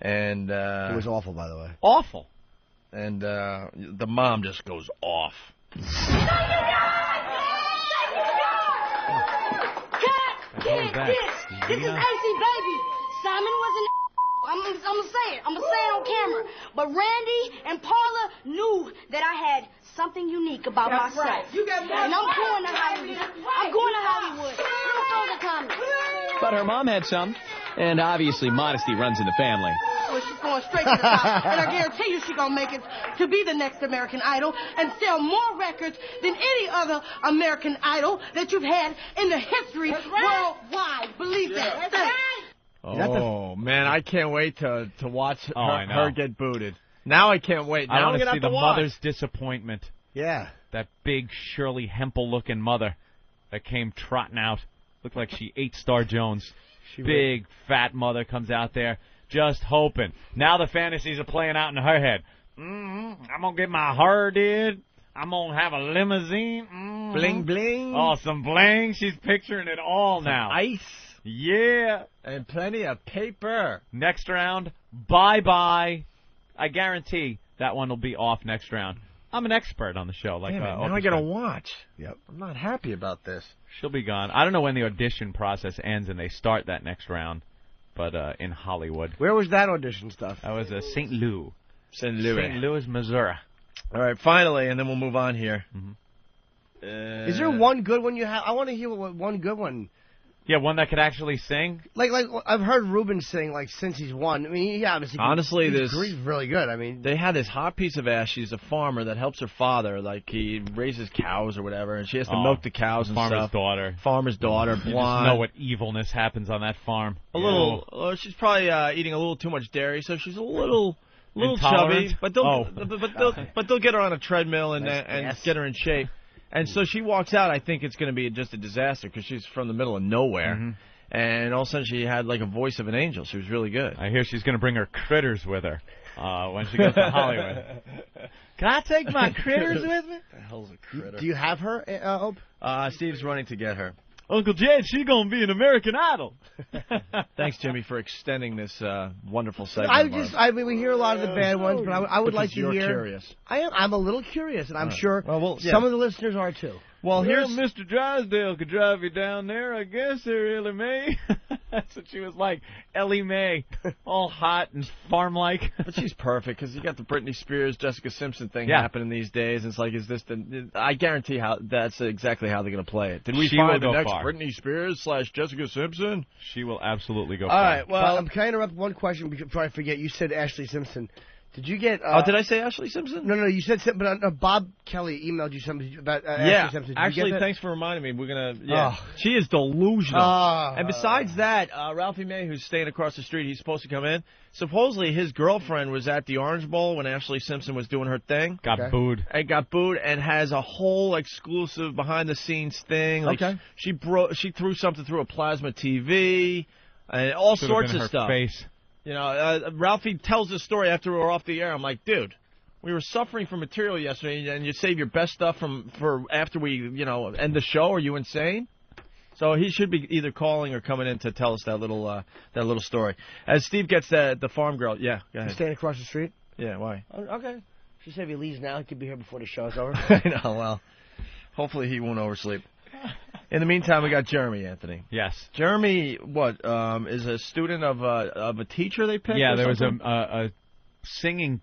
and It was awful, by the way. Awful. And the mom just goes off. Cut! This is AC Baby. Simon was an I'm gonna say it on camera. But Randy and Paula knew that I had something unique about That's myself. right. You got more and I'm right. going to Hollywood. I'm going to Hollywood. But her mom had some, and obviously modesty runs in the family. Well, she's going straight to the top, and I guarantee you she's going to make it to be the next American Idol and sell more records than any other American Idol that you've had in the history worldwide. Believe that. Oh, man, I can't wait to watch I know. her get booted. Now I can't wait. Now I I'm want gonna to see have the to watch. mother's disappointment. Yeah. That big Shirley Hempel-looking mother that came trotting out. Looked like she ate Star Jones. Big, fat mother comes out there just hoping. Now the fantasies are playing out in her head. I'm going to get my hair did. I'm going to have a limousine. Bling, bling. Oh, some bling. She's picturing it all now. Ice. Yeah. And plenty of paper. Next round, bye-bye. I guarantee that one will be off next round. I'm an expert on the show. Like, Damn it, now I got to watch. Yep. I'm not happy about this. She'll be gone. I don't know when the audition process ends and they start that next round, but in Hollywood. Where was that audition stuff? That was St. Louis. St. Louis. St. Louis, Missouri. All right, finally, and then we'll move on here. Is there one good one you have? I want to hear one good one. Yeah, one that could actually sing. Like I've heard Ruben sing since he's won. I mean, yeah, obviously. Honestly, he's really good. I mean, they had this hot piece of ass. She's a farmer that helps her father. Like he raises cows or whatever, and she has to milk the cows and farmer's stuff. daughter. Farmer's daughter. You Blonde. just know what evilness happens on that farm. A little. She's probably eating a little too much dairy, so she's a little intolerant? chubby. But they'll get her on a treadmill and get her in shape. And so she walks out. I think it's going to be just a disaster because she's from the middle of nowhere. And all of a sudden she had like a voice of an angel. She was really good. I hear she's going to bring her critters with her when she goes to Hollywood. Can I take my critters with me? The hell's a critter? Do you have her, Hope? Steve's running to get her. Uncle Jed, she's going to be an American Idol. Thanks, Jimmy, for extending this wonderful segment. I mean, we hear a lot of the bad ones, but I would like to hear. You're curious. I'm a little curious, and I'm sure yeah. some of the listeners are too. Well, here's Mr. Drysdale could drive you down there, I guess, there, Ellie Mae. That's what she was like, Ellie Mae, all hot and farm-like. But she's perfect because you got the Britney Spears, Jessica Simpson thing happening these days. And it's like, is this the? I guarantee that's exactly how they're going to play it. Did we find the next Britney Spears / Jessica Simpson? She will absolutely go far. All right. Well, can I interrupt one question before I forget? You said Ashley Simpson. Did you get? Did I say Ashley Simpson? No, you said something. But Bob Kelly emailed you something about Ashley Simpson. Did actually, you get that? thanks for reminding me. We're gonna. Yeah, she is delusional. And besides that, Ralphie May, who's staying across the street, he's supposed to come in. Supposedly, his girlfriend was at the Orange Bowl when Ashley Simpson was doing her thing. Got booed. And got booed, and has a whole exclusive behind-the-scenes thing. Like she threw something through a plasma TV, and all sorts of stuff. Face. You know, Ralphie tells this story after we were off the air. I'm like, dude, we were suffering for material yesterday, and you save your best stuff for after we, end the show. Are you insane? So he should be either calling or coming in to tell us that little story. As Steve gets the farm girl, go ahead. Staying across the street? Yeah, why? Okay. She said if he leaves now, he could be here before the show's over. I know. Well, hopefully he won't oversleep. In the meantime, we got Jeremy, Anthony. Yes. Jeremy, is a student of a teacher they picked? Yeah, there was a singing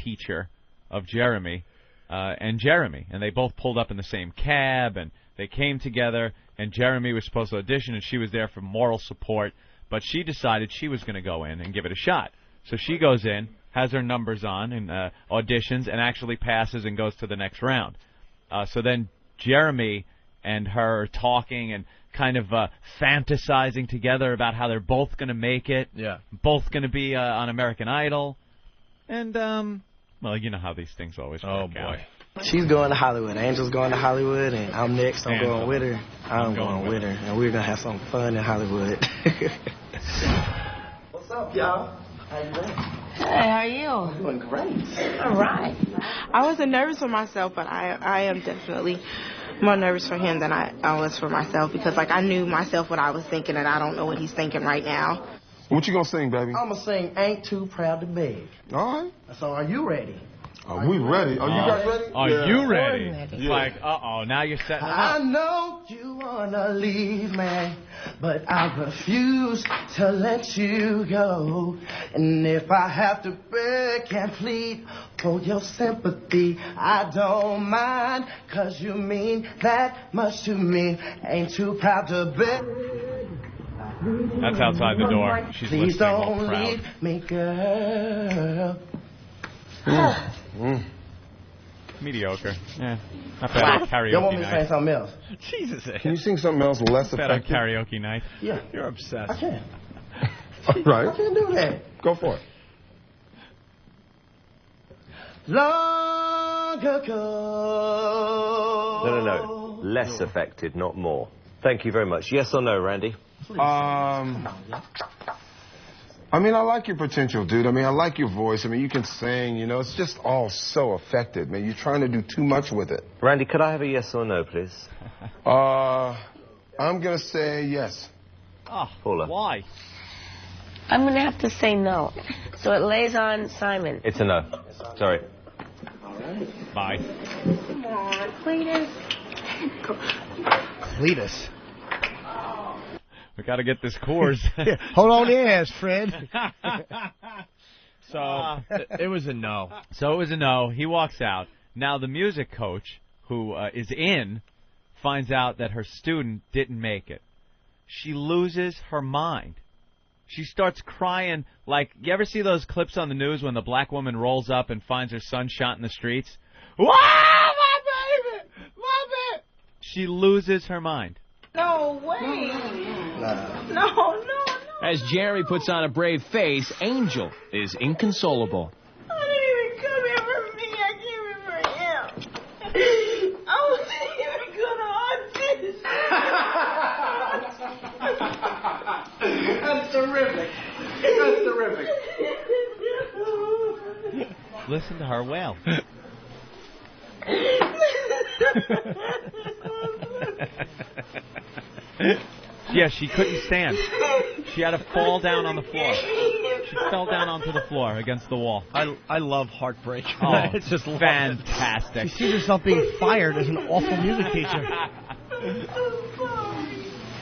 teacher of Jeremy and Jeremy, and they both pulled up in the same cab, and they came together, and Jeremy was supposed to audition, and she was there for moral support, but she decided she was going to go in and give it a shot. So she goes in, has her numbers on, and auditions, and actually passes and goes to the next round. So then Jeremy and her talking and kind of fantasizing together about how they're both going to make it. Yeah. Both going to be on American Idol. And, well, you know how these things always work out. She's going to Hollywood. Angel's going to Hollywood, and I'm next. I'm going with her. I'm going with her, and we're going to have some fun in Hollywood. What's up, y'all? How you doing? Hey, how are you? I'm doing great. All right. I wasn't nervous for myself, but I am definitely more nervous for him than I was for myself because, I knew myself what I was thinking, and I don't know what he's thinking right now. What you gonna sing, baby? I'm gonna sing Ain't Too Proud to Beg. All right. So are you ready? Are we ready? Are you guys ready? Are you ready? It's like, now you're setting it I up. know you wanna leave me, but I refuse to let you go. And if I have to beg and plead for your sympathy, I don't mind, 'cause you mean that much to me. Ain't too proud to beg. That's outside the door. She's Please listening all don't proud. leave me, girl. Mediocre. Yeah. Not bad on karaoke You want me to night. say something else? Jesus. Can you sing something else less Not bad on effective? karaoke night. Yeah. You're obsessed. I can. All right. I can do that. Go for it. Long ago. No. Less affected, not more. Thank you very much. Yes or no, Randy? I mean, I like your potential, dude. I mean, I like your voice. I mean, you can sing, you know. It's just all so affected, man. You're trying to do too much with it. Randy, could I have a yes or no, please? I'm going to say yes. Paula. Why? I'm going to have to say no. So it lays on Simon. It's a no. Sorry. Bye. Come on, Cletus. Cletus. We got to get this Coors. Hold on your ass, Fred. So it was a no. So it was a no. He walks out. Now the music coach, who is in, finds out that her student didn't make it. She loses her mind. She starts crying like, you ever see those clips on the news when the black woman rolls up and finds her son shot in the streets? Wow, my baby! My baby! She loses her mind. No way. No. As Jerry puts on a brave face, Angel is inconsolable. I didn't even come here for me. I came here for him. I wasn't even gonna audition. That's terrific. That's terrific. Listen to her wail. Yeah, she couldn't stand. She had to fall down on the floor. She fell down onto the floor against the wall. I love heartbreak. Oh, it's just fantastic. She sees herself being fired as an awful music teacher.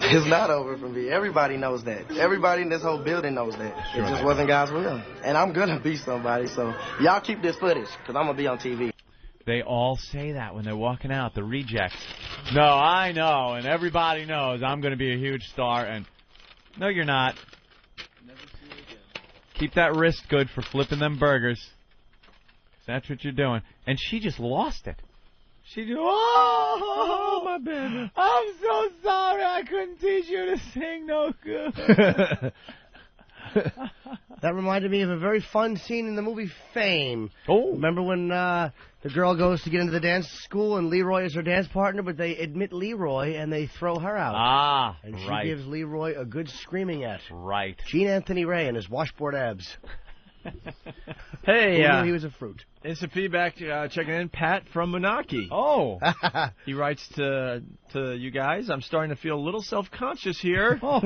It's not over for me. Everybody knows that. Everybody in this whole building knows that. Sure. It just wasn't God's will. And I'm going to be somebody, so y'all keep this footage, because I'm going to be on TV. They all say that when they're walking out, the rejects. No, I know, and everybody knows I'm going to be a huge star, and no, you're not. Keep that wrist good for flipping them burgers. That's what you're doing. And she just lost it. She just, oh, my baby. I'm so sorry I couldn't teach you to sing no good. That reminded me of a very fun scene in the movie Fame. Oh. Remember when the girl goes to get into the dance school and Leroy is her dance partner, but they admit Leroy and they throw her out. Ah, and she right. gives Leroy a good screaming at. Right. Gene Anthony Ray and his washboard abs. Hey, Who knew he was a fruit. Instant feedback checking in. Pat from Moonachie. Oh. He writes to you guys, I'm starting to feel a little self-conscious here. Oh.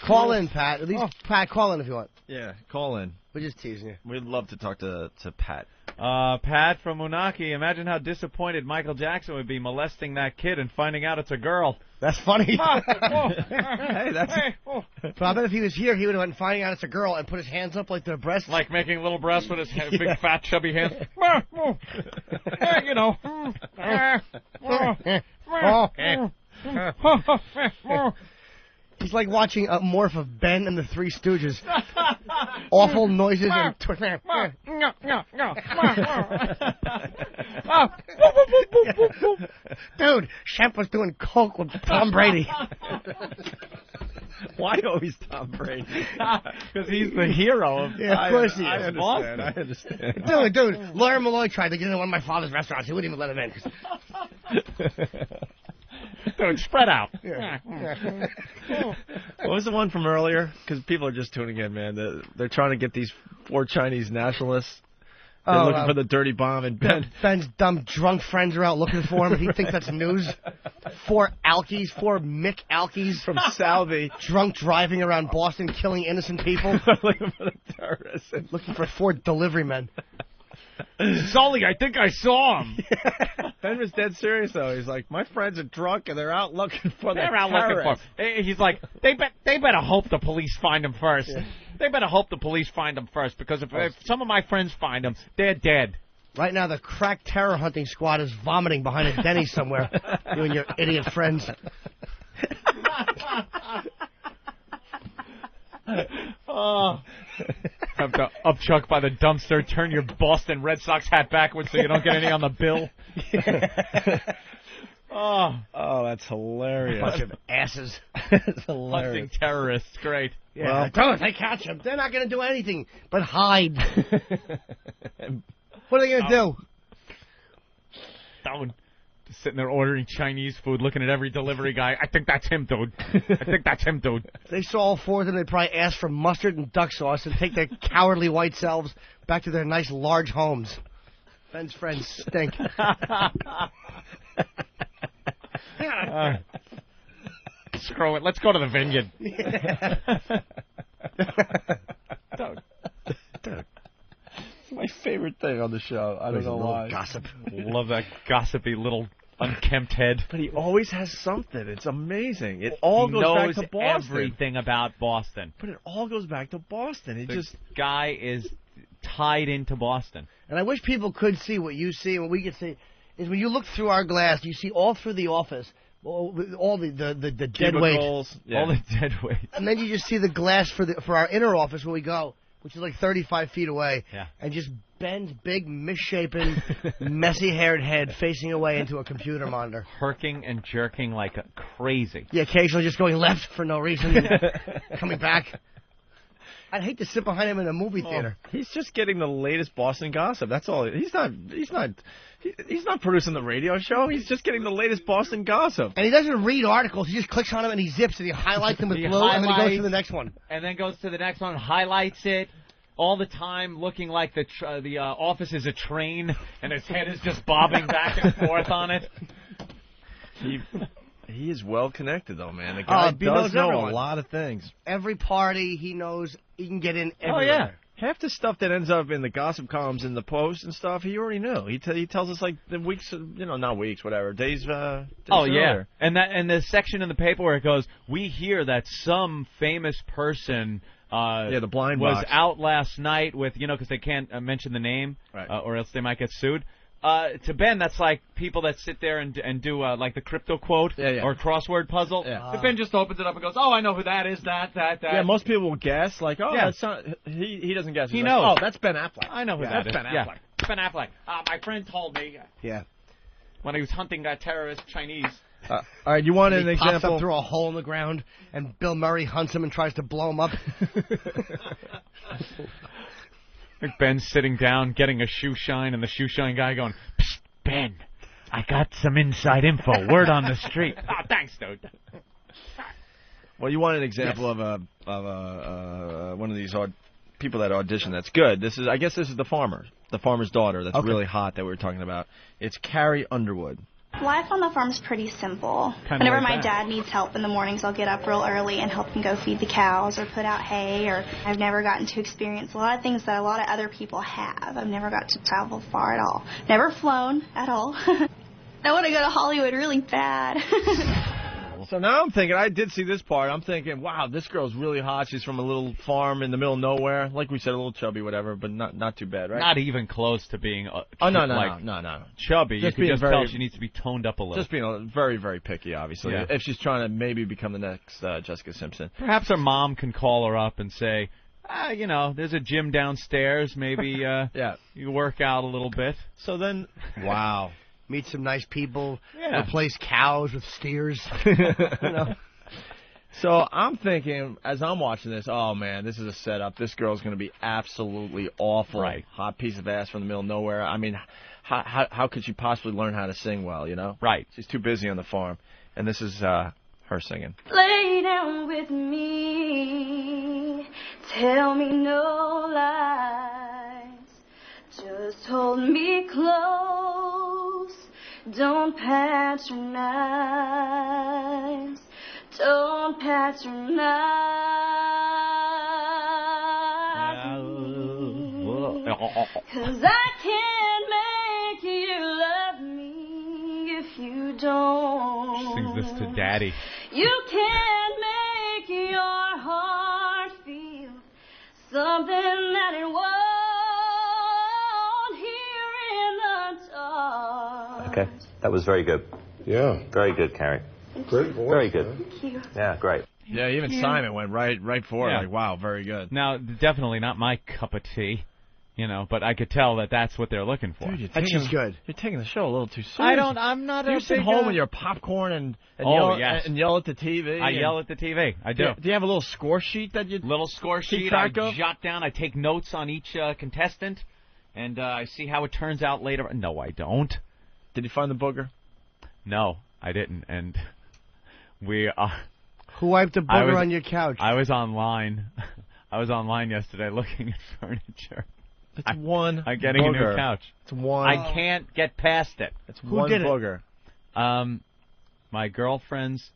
Call in, Pat. At least, Pat, call in if you want. Yeah, call in. We're just teasing you. We'd love to talk to Pat. Pat from Moonachie, imagine how disappointed Michael Jackson would be molesting that kid and finding out it's a girl. That's funny. Hey, that's. But I bet if he was here, he would have been finding out it's a girl and put his hands up like their breasts. Like making little breasts with his big, fat, chubby hands. You know. He's like watching a morph of Ben and the Three Stooges. Awful noises and... Dude, Shemp was doing coke with Tom Brady. Why always Tom Brady? Because he's the hero of... Yeah, of course he is. I understand. Dude, Lawyer Malloy tried to get into one of my father's restaurants. He wouldn't even let him in. Dude, spread out. Yeah. What was the one from earlier? Because people are just tuning in, man. They're trying to get these 4 Chinese nationalists. They're looking for the dirty bomb, and Ben's dumb drunk friends are out looking for him, and he thinks that's news. 4 Alkies, 4 Mick Alkies from Salvi, drunk driving around Boston, killing innocent people. Looking for the terrorists. Looking for 4 delivery men. Sully, I think I saw him. Ben was dead serious, though. He's like, my friends are drunk, and they're out looking for the They're out looking for him. He's like, they better hope the police find him first. Yeah. They better hope the police find him first, because if some of my friends find him, they're dead. Right now, the crack terror hunting squad is vomiting behind a Denny's somewhere. You and your idiot friends. Oh. Have to upchuck by the dumpster, turn your Boston Red Sox hat backwards so you don't get any on the bill. Oh, that's hilarious. Bunch of asses. It's hilarious. Hunting terrorists, great. Yeah, if they catch them, they're not going to do anything but hide. What are they going to do? Down. Just sitting there ordering Chinese food, looking at every delivery guy. I think that's him, dude. I think that's him, dude. If they saw all four of them, they'd probably ask for mustard and duck sauce and take their cowardly white selves back to their nice large homes. Ben's friends stink. Screw it. Let's go to the vineyard. Doug. It's my favorite thing on the show. I don't know why. Gossip. Love that gossipy little unkempt head. But he always has something. It's amazing. It all goes back to Boston. Everything about Boston. But it all goes back to Boston. The guy is tied into Boston. And I wish people could see what you see and what we can see. Is when you look through our glass, you see all through the office, all the dead weight. Yeah. All the dead weight. And then you just see the glass for our inner office where we go, which is like 35 feet away. Yeah. And just Ben's big, misshapen, messy-haired head facing away into a computer monitor. Herking and jerking like crazy. Yeah, occasionally just going left for no reason, coming back. I'd hate to sit behind him in a movie theater. He's just getting the latest Boston gossip. That's all. He's not producing the radio show. He's just getting the latest Boston gossip. And he doesn't read articles. He just clicks on them and he zips and he highlights them with blue and then he goes to the next one. And then goes to the next one, highlights it all the time, looking like the office is a train and his head is just bobbing back and forth on it. He is well connected, though, man. The guy does know a lot of things. Every party, he knows he can get in everywhere. Oh, yeah. Half the stuff that ends up in the gossip columns in the Post and stuff, he already knew. He tells us, like, the weeks, not weeks, whatever, days earlier. And the section in the paper where it goes, we hear that some famous person the blind was box. out last night with, because they can't mention the name, right. Or else they might get sued. To Ben, that's like people that sit there and do like the crypto quote or crossword puzzle. Yeah. If Ben just opens it up and goes, "Oh, I know who that is." That. Yeah, most people will guess. Like, that's not. He doesn't guess. He knows. Like, oh, that's Ben Affleck. I know who that is. Ben Affleck. Yeah, Ben Affleck. My friend told me. Yeah. When he was hunting terrorist Chinese. All right, you want an example? Pops up through a hole in the ground, and Bill Murray hunts him and tries to blow him up. Like Ben's sitting down, getting a shoe shine, and the shoe shine guy going, "Psst, Ben, I got some inside info. Word on the street." Oh, thanks, dude. Well, you want an example of one of these people that audition that's good. I guess this is the farmer's daughter that's really hot that we were talking about. It's Carrie Underwood. Life on the farm's pretty simple. Whenever my dad needs help in the mornings, I'll get up real early and help him go feed the cows or put out hay. Or I've never gotten to experience a lot of things that a lot of other people have. I've never got to travel far at all. Never flown at all. I want to go to Hollywood really bad. So now I'm thinking, I did see this part. I'm thinking, wow, this girl's really hot. She's from a little farm in the middle of nowhere. Like we said, a little chubby, whatever, but not too bad, right? Not even close to being no. Chubby. Just you can just tell she needs to be toned up a little. Just being very, very picky, obviously. Yeah. If she's trying to maybe become the next Jessica Simpson. Perhaps her mom can call her up and say, there's a gym downstairs. Maybe you work out a little bit. So then, wow. Meet some nice people. Yeah. Replace cows with steers. So I'm thinking, as I'm watching this, oh, man, this is a setup. This girl's going to be absolutely awful. Right. Hot piece of ass from the middle of nowhere. I mean, how could she possibly learn how to sing well, Right. She's too busy on the farm. And this is her singing. Lay down with me. Tell me no lies. Just hold me close. Don't patronize. Don't patronize me. 'Cause I can't don't. Sings this to Daddy. You can't make your heart feel something that it won't hear in the dark. Okay, that was very good. Yeah. Very good, Carrie. Great voice. Very good. Thank you. Yeah, great. Yeah, even Simon went right for it. Yeah. Like, wow, very good. Now, definitely not my cup of tea, but I could tell that that's what they're looking for. Dude, She's good. You're taking the show a little too serious. I'm not a You sit big, home with your popcorn and yes. yell at the TV. I yell at the TV. I do. Do you have a little score sheet that you Little score keep sheet track I of? jot down. I take notes on each contestant, and I see how it turns out later. No, I don't. Did you find the booger? No, I didn't. And we Who wiped the booger on your couch? I was online. I was online yesterday looking at furniture. It's one I'm getting booger. a new couch. It's one. I can't get past it. It's Who one did it? booger. My girlfriend's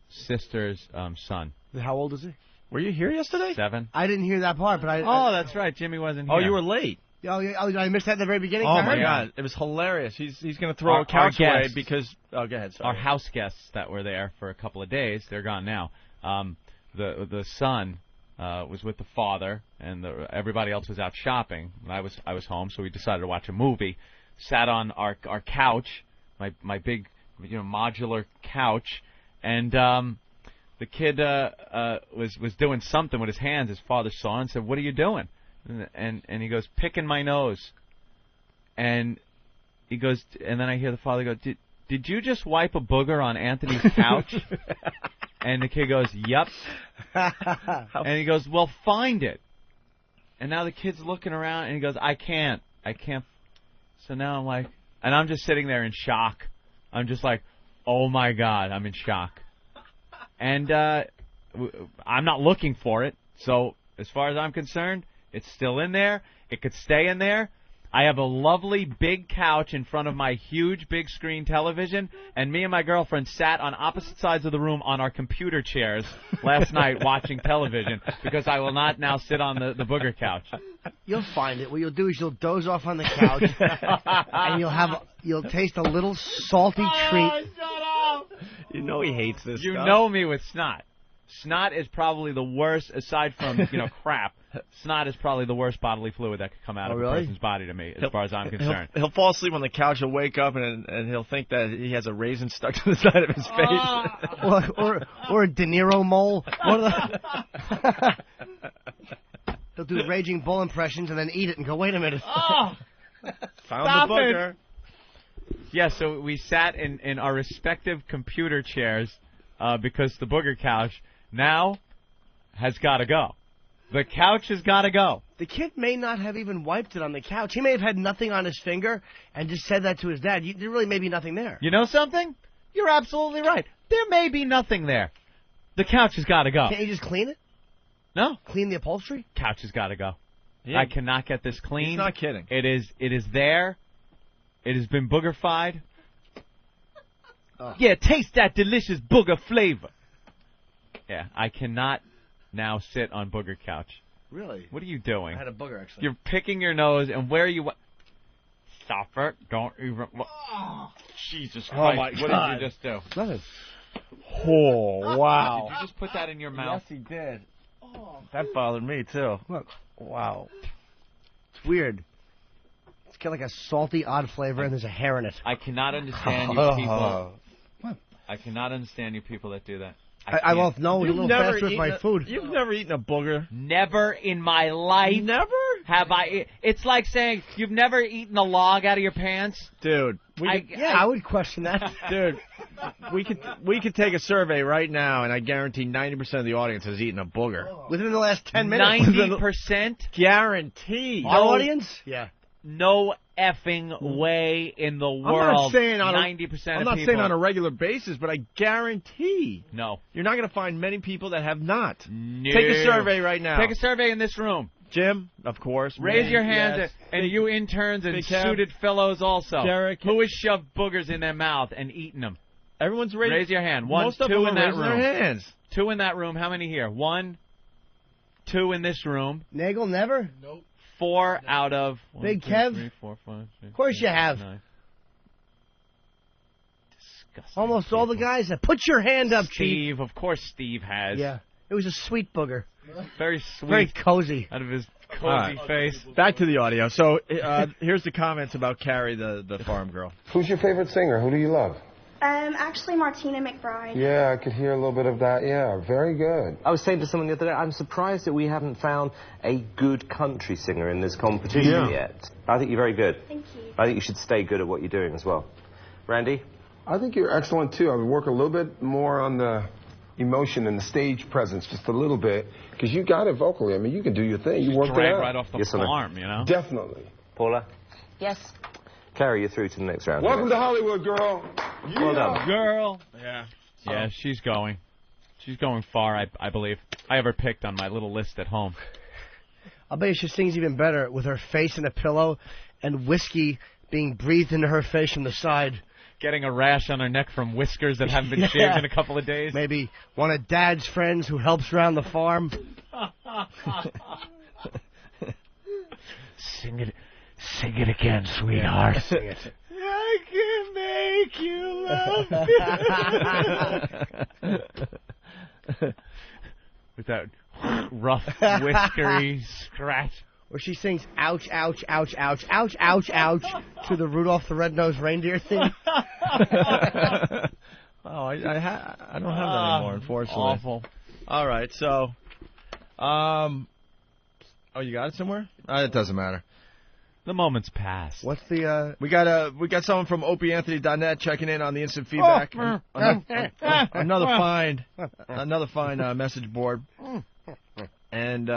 sister's son. How old is he? Were you here yesterday? 7. I didn't hear that part, but Oh, that's right. Jimmy wasn't here. Oh, you were late. Oh, I missed that at the very beginning. Oh I my heard God, it was hilarious. He's going to throw Our a couch away guests. because. Oh, go ahead. Sorry. Our house guests that were there for a couple of days, they're gone now. The son was with the father, and everybody else was out shopping. And I was home, so we decided to watch a movie. Sat on our couch, my big modular couch, and the kid was doing something with his hands. His father saw and said, "What are you doing?" And he goes, "Picking my nose." And he goes, and then I hear the father go, Did you just wipe a booger on Anthony's couch? And the kid goes, "Yep." And he goes, "Well, find it." And now the kid's looking around, and he goes, I can't. So now I'm like, and I'm just sitting there in shock. I'm just like, oh my God, I'm in shock. And I'm not looking for it. So as far as I'm concerned, it's still in there. It could stay in there. I have a lovely big couch in front of my huge big screen television, and me and my girlfriend sat on opposite sides of the room on our computer chairs last night watching television because I will not now sit on the booger couch. You'll find it. What you'll do is you'll doze off on the couch, and you'll taste a little salty treat. Shut up! You know he hates this You stuff. know me with snot. Snot is probably the worst, aside from crap. Snot is probably the worst bodily fluid that could come out of a person's body to me, as far as I'm concerned. He'll fall asleep on the couch. He'll wake up and he'll think that he has a raisin stuck to the side of his face. or a De Niro mole. He'll do Raging Bull impressions and then eat it and go, wait a minute. Oh, Found the booger. Yeah, so we sat in our respective computer chairs because the booger couch now has got to go. The couch has got to go. The kid may not have even wiped it on the couch. He may have had nothing on his finger and just said that to his dad. There really may be nothing there. You know something? You're absolutely right. There may be nothing there. The couch has got to go. Can't you just clean it? No. Clean the upholstery? Couch has got to go. Yeah. I cannot get this clean. He's not kidding. It is there. It has been boogerfied. Oh. Yeah, taste that delicious booger flavor. Yeah, I cannot now sit on booger couch. Really? What are you doing? I had a booger, actually. You're picking your nose, and where are you... Stop it. Don't even... Oh, Jesus Oh, Christ. my What God. did you just do? Nothing. Oh, wow. Did you just put that in your mouth? Yes, he did. That bothered me, too. Look. Wow. It's weird. It's got like a salty, odd flavor, and there's a hair in it. I cannot understand you people. What? I cannot understand you people that do that. I won't know. You're a little faster with my food. You've never eaten a booger? Never in my life. Never? Have I? It's like saying you've never eaten a log out of your pants. Dude. I would question that. Dude, we could take a survey right now, and I guarantee 90% of the audience has eaten a booger. Within the last 10 minutes. 90%? Guarantee. Our audience? Yeah. No effing way in the world. I'm not saying 90% I'm of not people. saying on a regular basis, but I guarantee No. you're not going to find many people that have not. No. Take a survey right now. Take a survey in this room. Jim, of course. Raise me, your hands, yes. and you interns and Big Kev. suited fellows also. Derek. Who has shoved boogers in their mouth and eaten them? Everyone's raised. Raise your hand. One, Most of two them in are that raising room. their hands. 2 in that room. How many here? 1, 2 in this room. Nagel, never? Nope. 4 out of 1, Big 2, Kev? 3, 4, 5, 6, Of course you 7, have. 9. Almost all the guys that put your hand up, Chief. Steve, of course Steve has. Yeah. It was a sweet booger. Very sweet. Very cozy. Out of his cozy face. Back to the audio. So here's the comments about Carrie, the farm girl. Who's your favorite singer? Who do you love? Actually, Martina McBride. Yeah, I could hear a little bit of that. Yeah, very good. I was saying to someone the other day, I'm surprised that we haven't found a good country singer in this competition yet. I think you're very good. Thank you. I think you should stay good at what you're doing as well. Randy? I think you're excellent, too. I would work a little bit more on the emotion and the stage presence, just a little bit, because you got it vocally. I mean, you can do your thing. You worked it out. Right off the farm, you know? Definitely. Paula? Yes. Carrie, you're through to the next round. Welcome to Hollywood, girl. Well done. Girl. Yeah. Yeah, she's going. She's going far, I believe. I have her picked on my little list at home. I'll bet you she sings even better with her face in a pillow and whiskey being breathed into her face from the side. Getting a rash on her neck from whiskers that haven't been shaved in a couple of days. Maybe one of Dad's friends who helps around the farm. Sing it again, sweetheart. Sing it. I can make you love. With that rough, whiskery scratch. Where she sings ouch, ouch, ouch, ouch, ouch, ouch, ouch to the Rudolph the Red-Nosed Reindeer thing. I don't have that anymore, unfortunately. Awful. All right, so, oh, you got it somewhere? It doesn't matter. The moment's passed. What's the, We got someone from OpieAnthony.net checking in on the instant feedback. Another fine message board. And,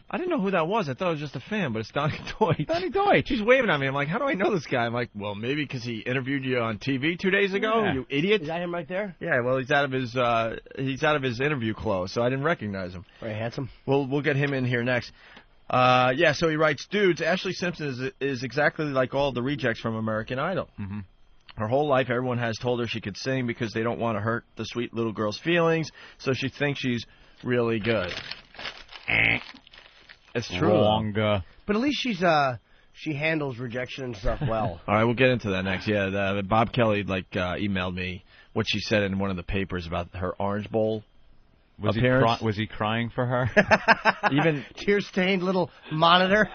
I didn't know who that was. I thought it was just a fan, but it's Donnie Deutsch. Donnie Deutsch. She's waving at me. I'm like, how do I know this guy? I'm like, well, maybe because he interviewed you on TV 2 days ago, you idiot. Is that him right there? Yeah, well, he's out of his interview clothes, so I didn't recognize him. Very handsome. We'll get him in here next. So he writes, dudes, Ashley Simpson is exactly like all the rejects from American Idol. Mm-hmm. Her whole life, everyone has told her she could sing because they don't want to hurt the sweet little girl's feelings, so she thinks she's really good. It's true. But at least she handles rejection and stuff well. All right, we'll get into that next. Yeah, Bob Kelly emailed me what she said in one of the papers about her Orange Bowl appearance. Was he crying for her? Even tear-stained little monitor.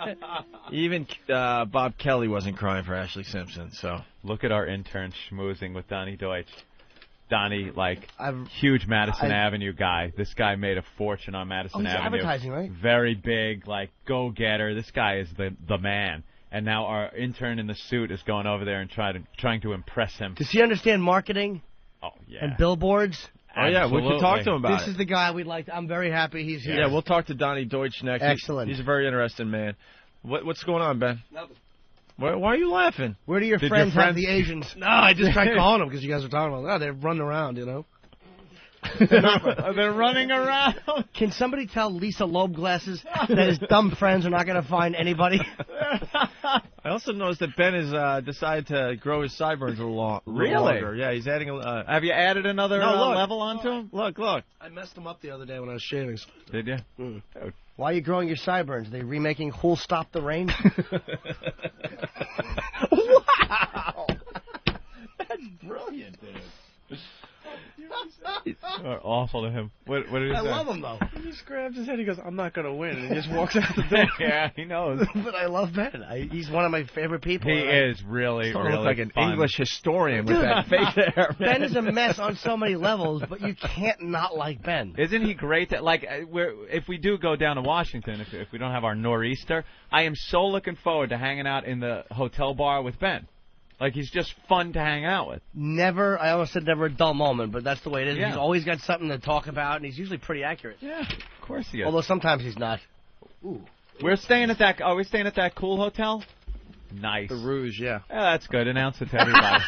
Even Bob Kelly wasn't crying for Ashley Simpson. So look at our intern schmoozing with Donnie Deutsch. Donnie, huge Madison Avenue guy. This guy made a fortune on Madison Avenue. Advertising, right? Very big, go-getter. This guy is the man. And now our intern in the suit is going over there and trying to impress him. Does he understand marketing? Oh, yeah. And billboards? Oh, yeah, we can talk to him about it. This is the guy we'd like to... I'm very happy he's here. Yeah, we'll talk to Donnie Deutsch next. Excellent. He's a very interesting man. What's going on, Ben? Nothing. Why are you laughing? Where do your friends have the Asians? No, I just tried calling them because you guys were talking about they're running around, you know. They're running around. Can somebody tell Lisa Loeb Glasses that his dumb friends are not going to find anybody? I also noticed that Ben has decided to grow his sideburns a little longer. Yeah, he's adding a... Have you added another level onto him? Look. I messed them up the other day when I was shaving. Did you? Mm. Why are you growing your sideburns? Are they remaking Who'll Stop the Rain? Wow! That's brilliant, dude. Are awful to him. What did he say? I love him, though. He just grabs his head. He goes, I'm not going to win. And he just walks out the door. Yeah, he knows. But I love Ben. He's one of my favorite people. He is really look like an fun. English historian with that fake hair. Ben is a mess on so many levels, but you can't not like Ben. Isn't he great? If we do go down to Washington, if we don't have our nor'easter, I am so looking forward to hanging out in the hotel bar with Ben. He's just fun to hang out with. I almost said never a dull moment, but that's the way it is. Yeah. He's always got something to talk about, and he's usually pretty accurate. Yeah, of course he is. Although sometimes he's not. Ooh. Are we staying at that cool hotel? Nice. The Rouge, yeah. Yeah, that's good. Announce it to everybody.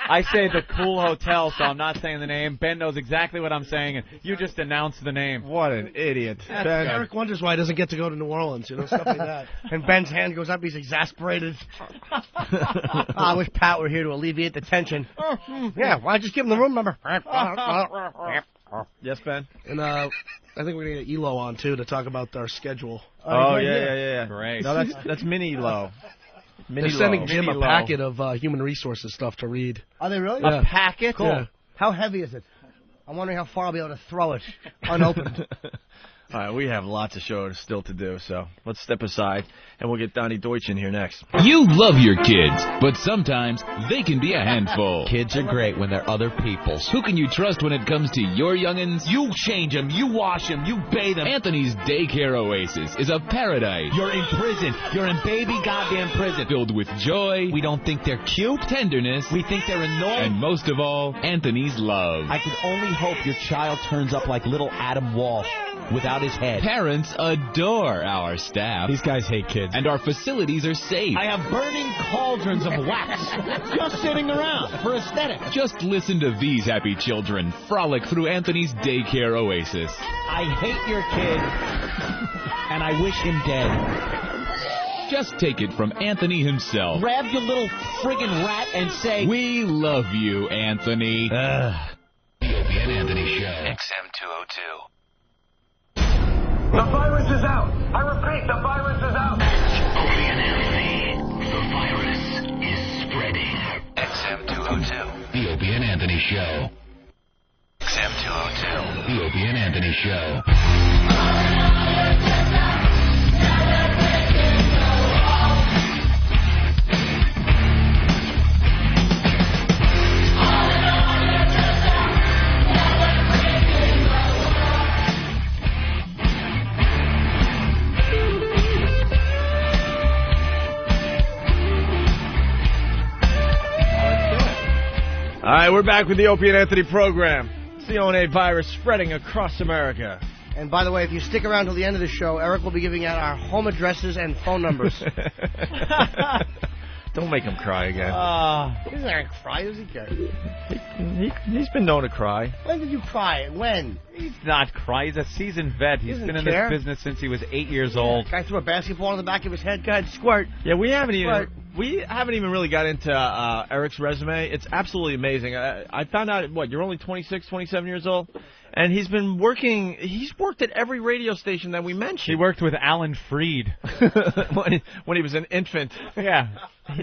I say the cool hotel, so I'm not saying the name. Ben knows exactly what I'm saying, and you just announce the name. What an idiot. Eric wonders why he doesn't get to go to New Orleans, stuff like that. And Ben's hand goes up, he's exasperated. I wish Pat were here to alleviate the tension. Yeah, why just give him the room number? Yes, Ben? And I think we're going to get Elo on, too, to talk about our schedule. Yeah. Great. No, that's Mini Elo. They're sending Jim a packet of human resources stuff to read. Are they really? Yeah. A packet? Cool. Yeah. How heavy is it? I'm wondering how far I'll be able to throw it unopened. All right, we have lots of shows still to do, so let's step aside, and we'll get Donnie Deutsch in here next. You love your kids, but sometimes they can be a handful. Kids are great when they're other people's. Who can you trust when it comes to your youngins? You change them, you wash them, you bathe them. Anthony's Daycare Oasis is a paradise. You're in prison. You're in baby goddamn prison. Filled with joy. We don't think they're cute. Tenderness. We think they're annoying. And most of all, Anthony's love. I can only hope your child turns up like little Adam Walsh without his head. Parents adore our staff. These guys hate kids. And our facilities are safe. I have burning cauldrons of wax just sitting around for aesthetics. Just listen to these happy children frolic through Anthony's Daycare Oasis. I hate your kid, and I wish him dead. Just take it from Anthony himself. Grab your little friggin' rat and say, "We love you, Anthony." The Opie and Anthony Show. XM 202. The virus is out. I repeat, the virus is out. Opie and Anthony. The virus is spreading. XM 202. The Opie and Anthony Show. XM 202. The Opie and Anthony Show. All right, we're back with the Opie and Anthony program. It's the O&A virus spreading across America. And by the way, if you stick around till the end of the show, Eric will be giving out our home addresses and phone numbers. Don't make him cry again. He's not going to cry, does he care? He's been known to cry. When did you cry? When? He's not crying. He's a seasoned vet. He's been in this business since he was 8 years old. Guy threw a basketball in the back of his head. God, squirt. Yeah, we haven't even really got into Eric's resume. It's absolutely amazing. I found out, you're only 26, 27 years old? And he's been working, he's worked at every radio station that we mentioned. He worked with Alan Freed. when he was an infant. Yeah.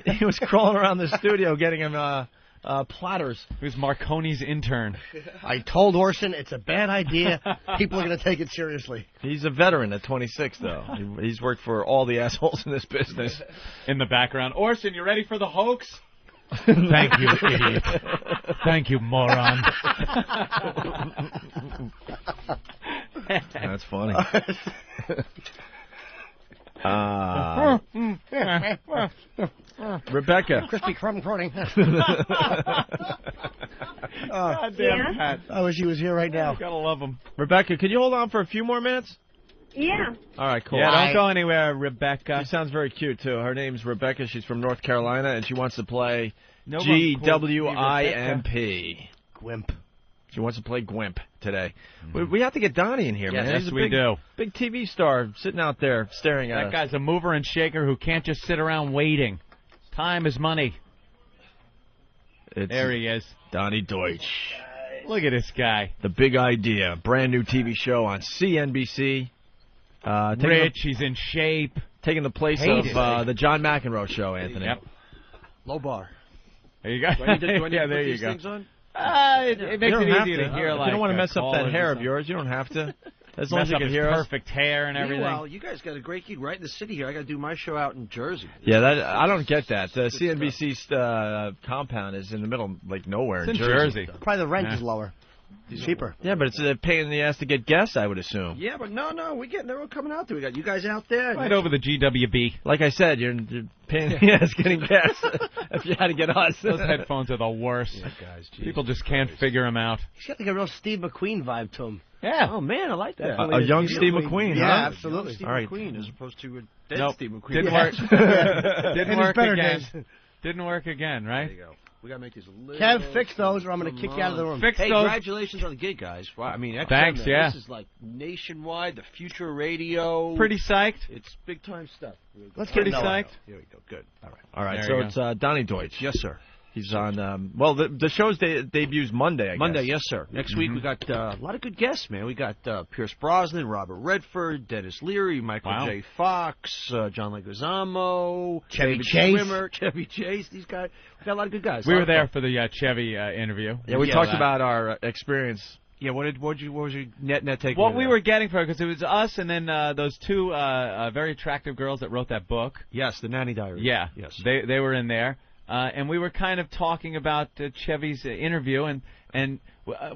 He was crawling around the studio getting him platters. He was Marconi's intern. I told Orson it's a bad idea. People are going to take it seriously. He's a veteran at 26, though. He's worked for all the assholes in this business. In the background. Orson, you ready for the hoax? Thank you, idiot. Thank you, moron. That's funny. Rebecca. Crispy crumb crowing. Goddamn Pat. I wish he was here right now. Gotta love him. Rebecca, could you hold on for a few more minutes? Yeah. All right, cool. Yeah, don't go anywhere, Rebecca. She sounds very cute, too. Her name's Rebecca. She's from North Carolina, and she wants to play GWIMP. Gwimp. She wants to play Gwimp today. We have to get Donnie in here, man. Yes, He's a we do. Big TV star sitting out there staring at us. That guy's a mover and shaker who can't just sit around waiting. Time is money. There he is. Donnie Deutsch. Look at this guy. The Big Idea. Brand new TV show on CNBC. Rich, he's in shape. Taking the place of the John McEnroe show, Anthony. Yep. Low bar. There you go. Do I need to yeah, put there you these go. things on? It makes it easier to hear. If you don't want to mess up that hair of yours, you don't have to. As long as you can hear us. Perfect hair and everything. Well, you guys got a great gig right in the city here. I got to do my show out in Jersey. Yeah, I don't get that. The CNBC compound is in the middle, like nowhere in Jersey. Probably the rent is lower. Cheaper. Yeah, but it's a pain in the ass to get guests, I would assume. Yeah, but no, they're all coming out there. We got you guys out there. Right over the GWB. Like I said, you're pain in the ass getting guests if you had to get us. Those headphones are the worst. Yeah, guys, people just can't figure them out. He's got like a real Steve McQueen vibe to him. Yeah. Oh, man, I like that. A young Steve McQueen, yeah, huh? absolutely. Steve All right. McQueen as opposed to a dead Nope. Steve McQueen. Didn't work. Didn't work again. Didn't work again, right? There you go. We got to make these a little... Kev, fix those or I'm going to kick you out of the room. Fix hey, those. Congratulations on the gig, guys. Wow, I mean, XM, thanks, yeah. This is like nationwide, the future of radio. Pretty psyched. It's big time stuff. Let's Pretty get psyched. Here we go. Good. All right. All right, There so you it's Donnie Deutsch. Yes, sir. He's on. The show's debuts Monday. I guess. Monday, yes, sir. Next week we got a lot of good guests, man. We got Pierce Brosnan, Robert Redford, Dennis Leary, Michael J. Fox, John Leguizamo, Chevy Chase. Swimmer, Chevy Chase. These guys. We got a lot of good guys. We were there for the Chevy interview. Yeah, we talked about our experience. Yeah, what was your net take? What we were getting for it, because it was us and then those two very attractive girls that wrote that book. Yes, the Nanny Diaries. Yeah, yes, they were in there. And we were kind of talking about Chevy's interview, and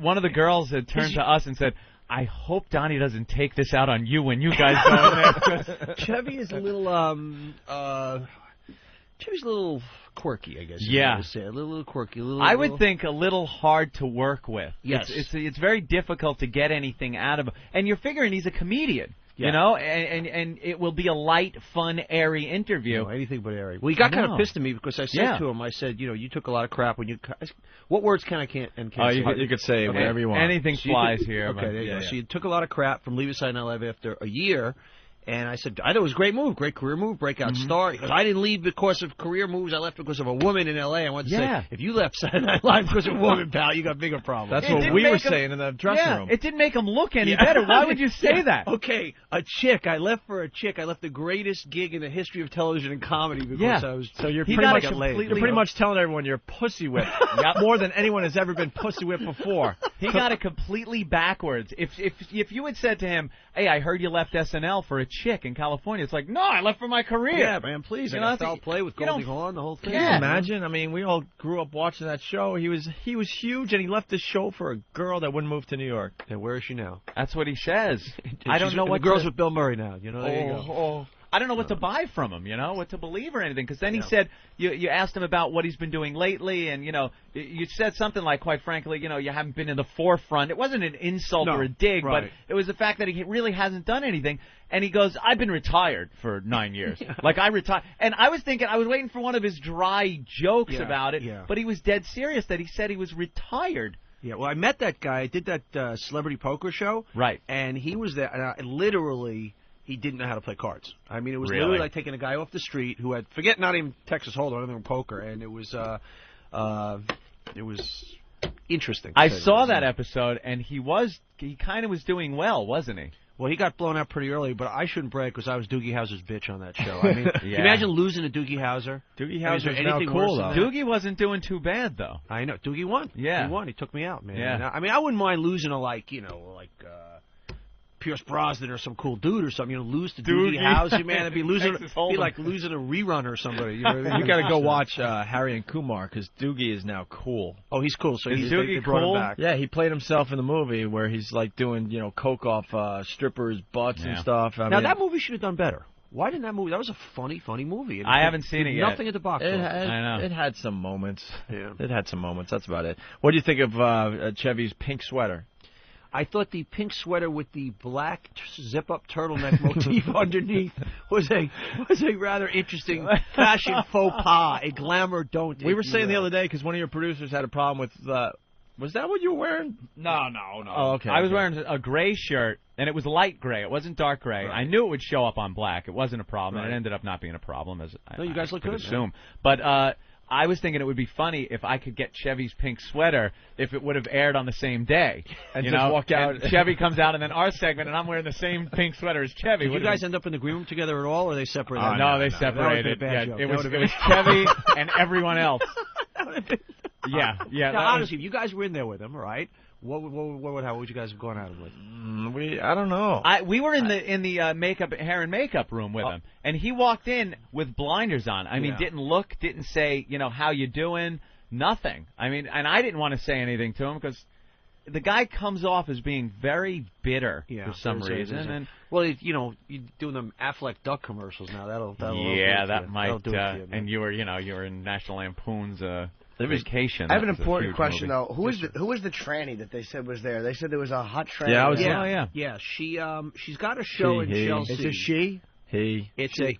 one of the girls had turned to us and said, I hope Donnie doesn't take this out on you when you guys go in there. Chevy is a little, Chevy's a little quirky, I guess. Yeah. A little quirky. I would think a little hard to work with. Yes. It's very difficult to get anything out of him. And you're figuring he's a comedian. Yeah. You know, and it will be a light, fun, airy interview. No, anything but airy. Well, he got kind of pissed at me because I said to him, I said, you took a lot of crap when you. What words can I can't and can't say? You could say whatever you want. Anything flies here. Okay, there you go. So you took a lot of crap from Leave It Side Night Live after a year. And I said, I thought it was a great move, great career move, breakout star. Because I didn't leave because of career moves. I left because of a woman in L.A. I wanted to say, if you left Saturday Night Live because of a woman, pal, you got bigger problems. That's what we were saying in the dressing room. It didn't make him look any better. Why would you say that? Okay, a chick. I left for a chick. I left the greatest gig in the history of television and comedy because I was. So you're pretty much telling everyone you're pussy whipped more than anyone has ever been pussy whipped before. He got it completely backwards. If you had said to him, hey, I heard you left SNL for a chick in California, it's like, no, I left for my career. Yeah, man, please. I got foul play with Goldie Hawn, the whole thing. Can you imagine? I mean, we all grew up watching that show. He was huge, and he left the show for a girl that wouldn't move to New York. And where is she now? That's what he says. I don't know what the girl's with Bill Murray now. There you go. I don't know what to buy from him, what to believe or anything. Because then he said, you asked him about what he's been doing lately, and, you said something like, quite frankly, you haven't been in the forefront. It wasn't an insult or a dig, but it was the fact that he really hasn't done anything. And he goes, I've been retired for 9 years. Like, I retired. And I was thinking, I was waiting for one of his dry jokes about it, but he was dead serious that he said he was retired. Yeah, well, I met that guy. I did that celebrity poker show. Right. And he was there, and literally... He didn't know how to play cards. I mean, it was literally like taking a guy off the street who had not even Texas Hold'em, anything poker, and it was interesting. I saw that episode, and he kind of was doing well, wasn't he? Well, he got blown out pretty early, but I shouldn't brag because I was Doogie Howser's bitch on that show. I mean, can you imagine losing to Doogie Howser? Doogie Howser's now cool, though. Doogie wasn't doing too bad, though. I know. Doogie won. Yeah. He won. He took me out, man. Yeah. I mean, I wouldn't mind losing to, Pierce Brosnan or some cool dude or something, lose to Doogie Howser, man. It'd be like losing a rerun or somebody. You know what I mean? You got to go watch Harry and Kumar because Doogie is now cool. Oh, he's cool. So Doogie they brought him back. Yeah, he played himself in the movie where he's like doing coke off strippers' butts and stuff. I mean, that movie should have done better. Why didn't that movie? That was a funny movie. I haven't seen it yet. Nothing at the box office. I know. It had some moments. Yeah. It had some moments. That's about it. What do you think of Chevy's pink sweater? I thought the pink sweater with the black zip-up turtleneck motif underneath was a rather interesting fashion faux pas, a glamour don't. We were saying the other day because one of your producers had a problem with. Was that what you were wearing? No. Oh, okay. I was wearing a gray shirt, and it was light gray. It wasn't dark gray. Right. I knew it would show up on black. It wasn't a problem, and it ended up not being a problem, as you guys look could good. assume. But I was thinking it would be funny if I could get Chevy's pink sweater if it would have aired on the same day. And just walk out. And Chevy comes out, and then our segment, and I'm wearing the same pink sweater as Chevy. Did you guys end up in the green room together at all, or they separated? No, they separated. That would it was Chevy and everyone else. Yeah. Now, honestly, if you guys were in there with him, all right, what would you guys have gone at him with? I don't know. We were in the hair and makeup room with him, and he walked in with blinders on. I mean, didn't say, how you doing, nothing. I mean, and I didn't want to say anything to him because the guy comes off as being very bitter for some reason. And you're doing them Affleck Duck commercials now. That'll that might. Do it for you, and you were in National Lampoon's. Vacation. I have an important question though. Who was the tranny that they said was there? They said there was a hot tranny. Yeah. She's got a show in Chelsea. Is it she? He.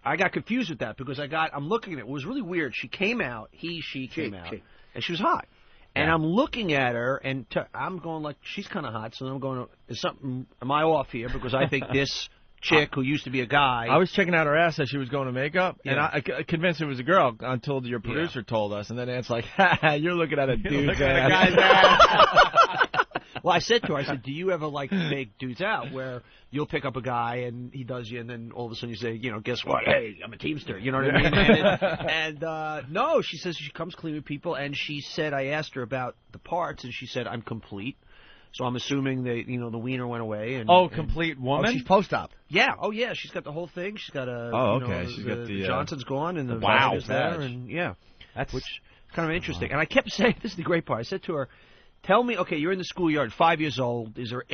I got confused with that because I'm looking at it. It was really weird. She came out. She came out, and she was hot. And I'm looking at her, and I'm going like she's kind of hot. So I'm going, am I off here? Because I think this chick who used to be a guy. I was checking out her ass as she was going to makeup, and I convinced it was a girl until your producer told us, and then Ant's like, ha, you're looking at a dude's ass. Well, I said to her, I said, do you ever, like, make dudes out where you'll pick up a guy and he does you, and then all of a sudden you say, you know, guess what? Hey, I'm a Teamster. You know what I mean? No, she says she comes clean with people, and she said, I asked her about the parts, and she said, I'm complete. So I'm assuming that, you know, the wiener went away. And, complete woman? Oh, she's post-op. Yeah. Oh, yeah. She's got the whole thing. She's got a. Oh, you okay. know, She's got the Johnson's gone and the wow is there, and which kind of interesting. And I kept saying, this is the great part. I said to her, tell me, okay, you're in the schoolyard, 5 years old. Is there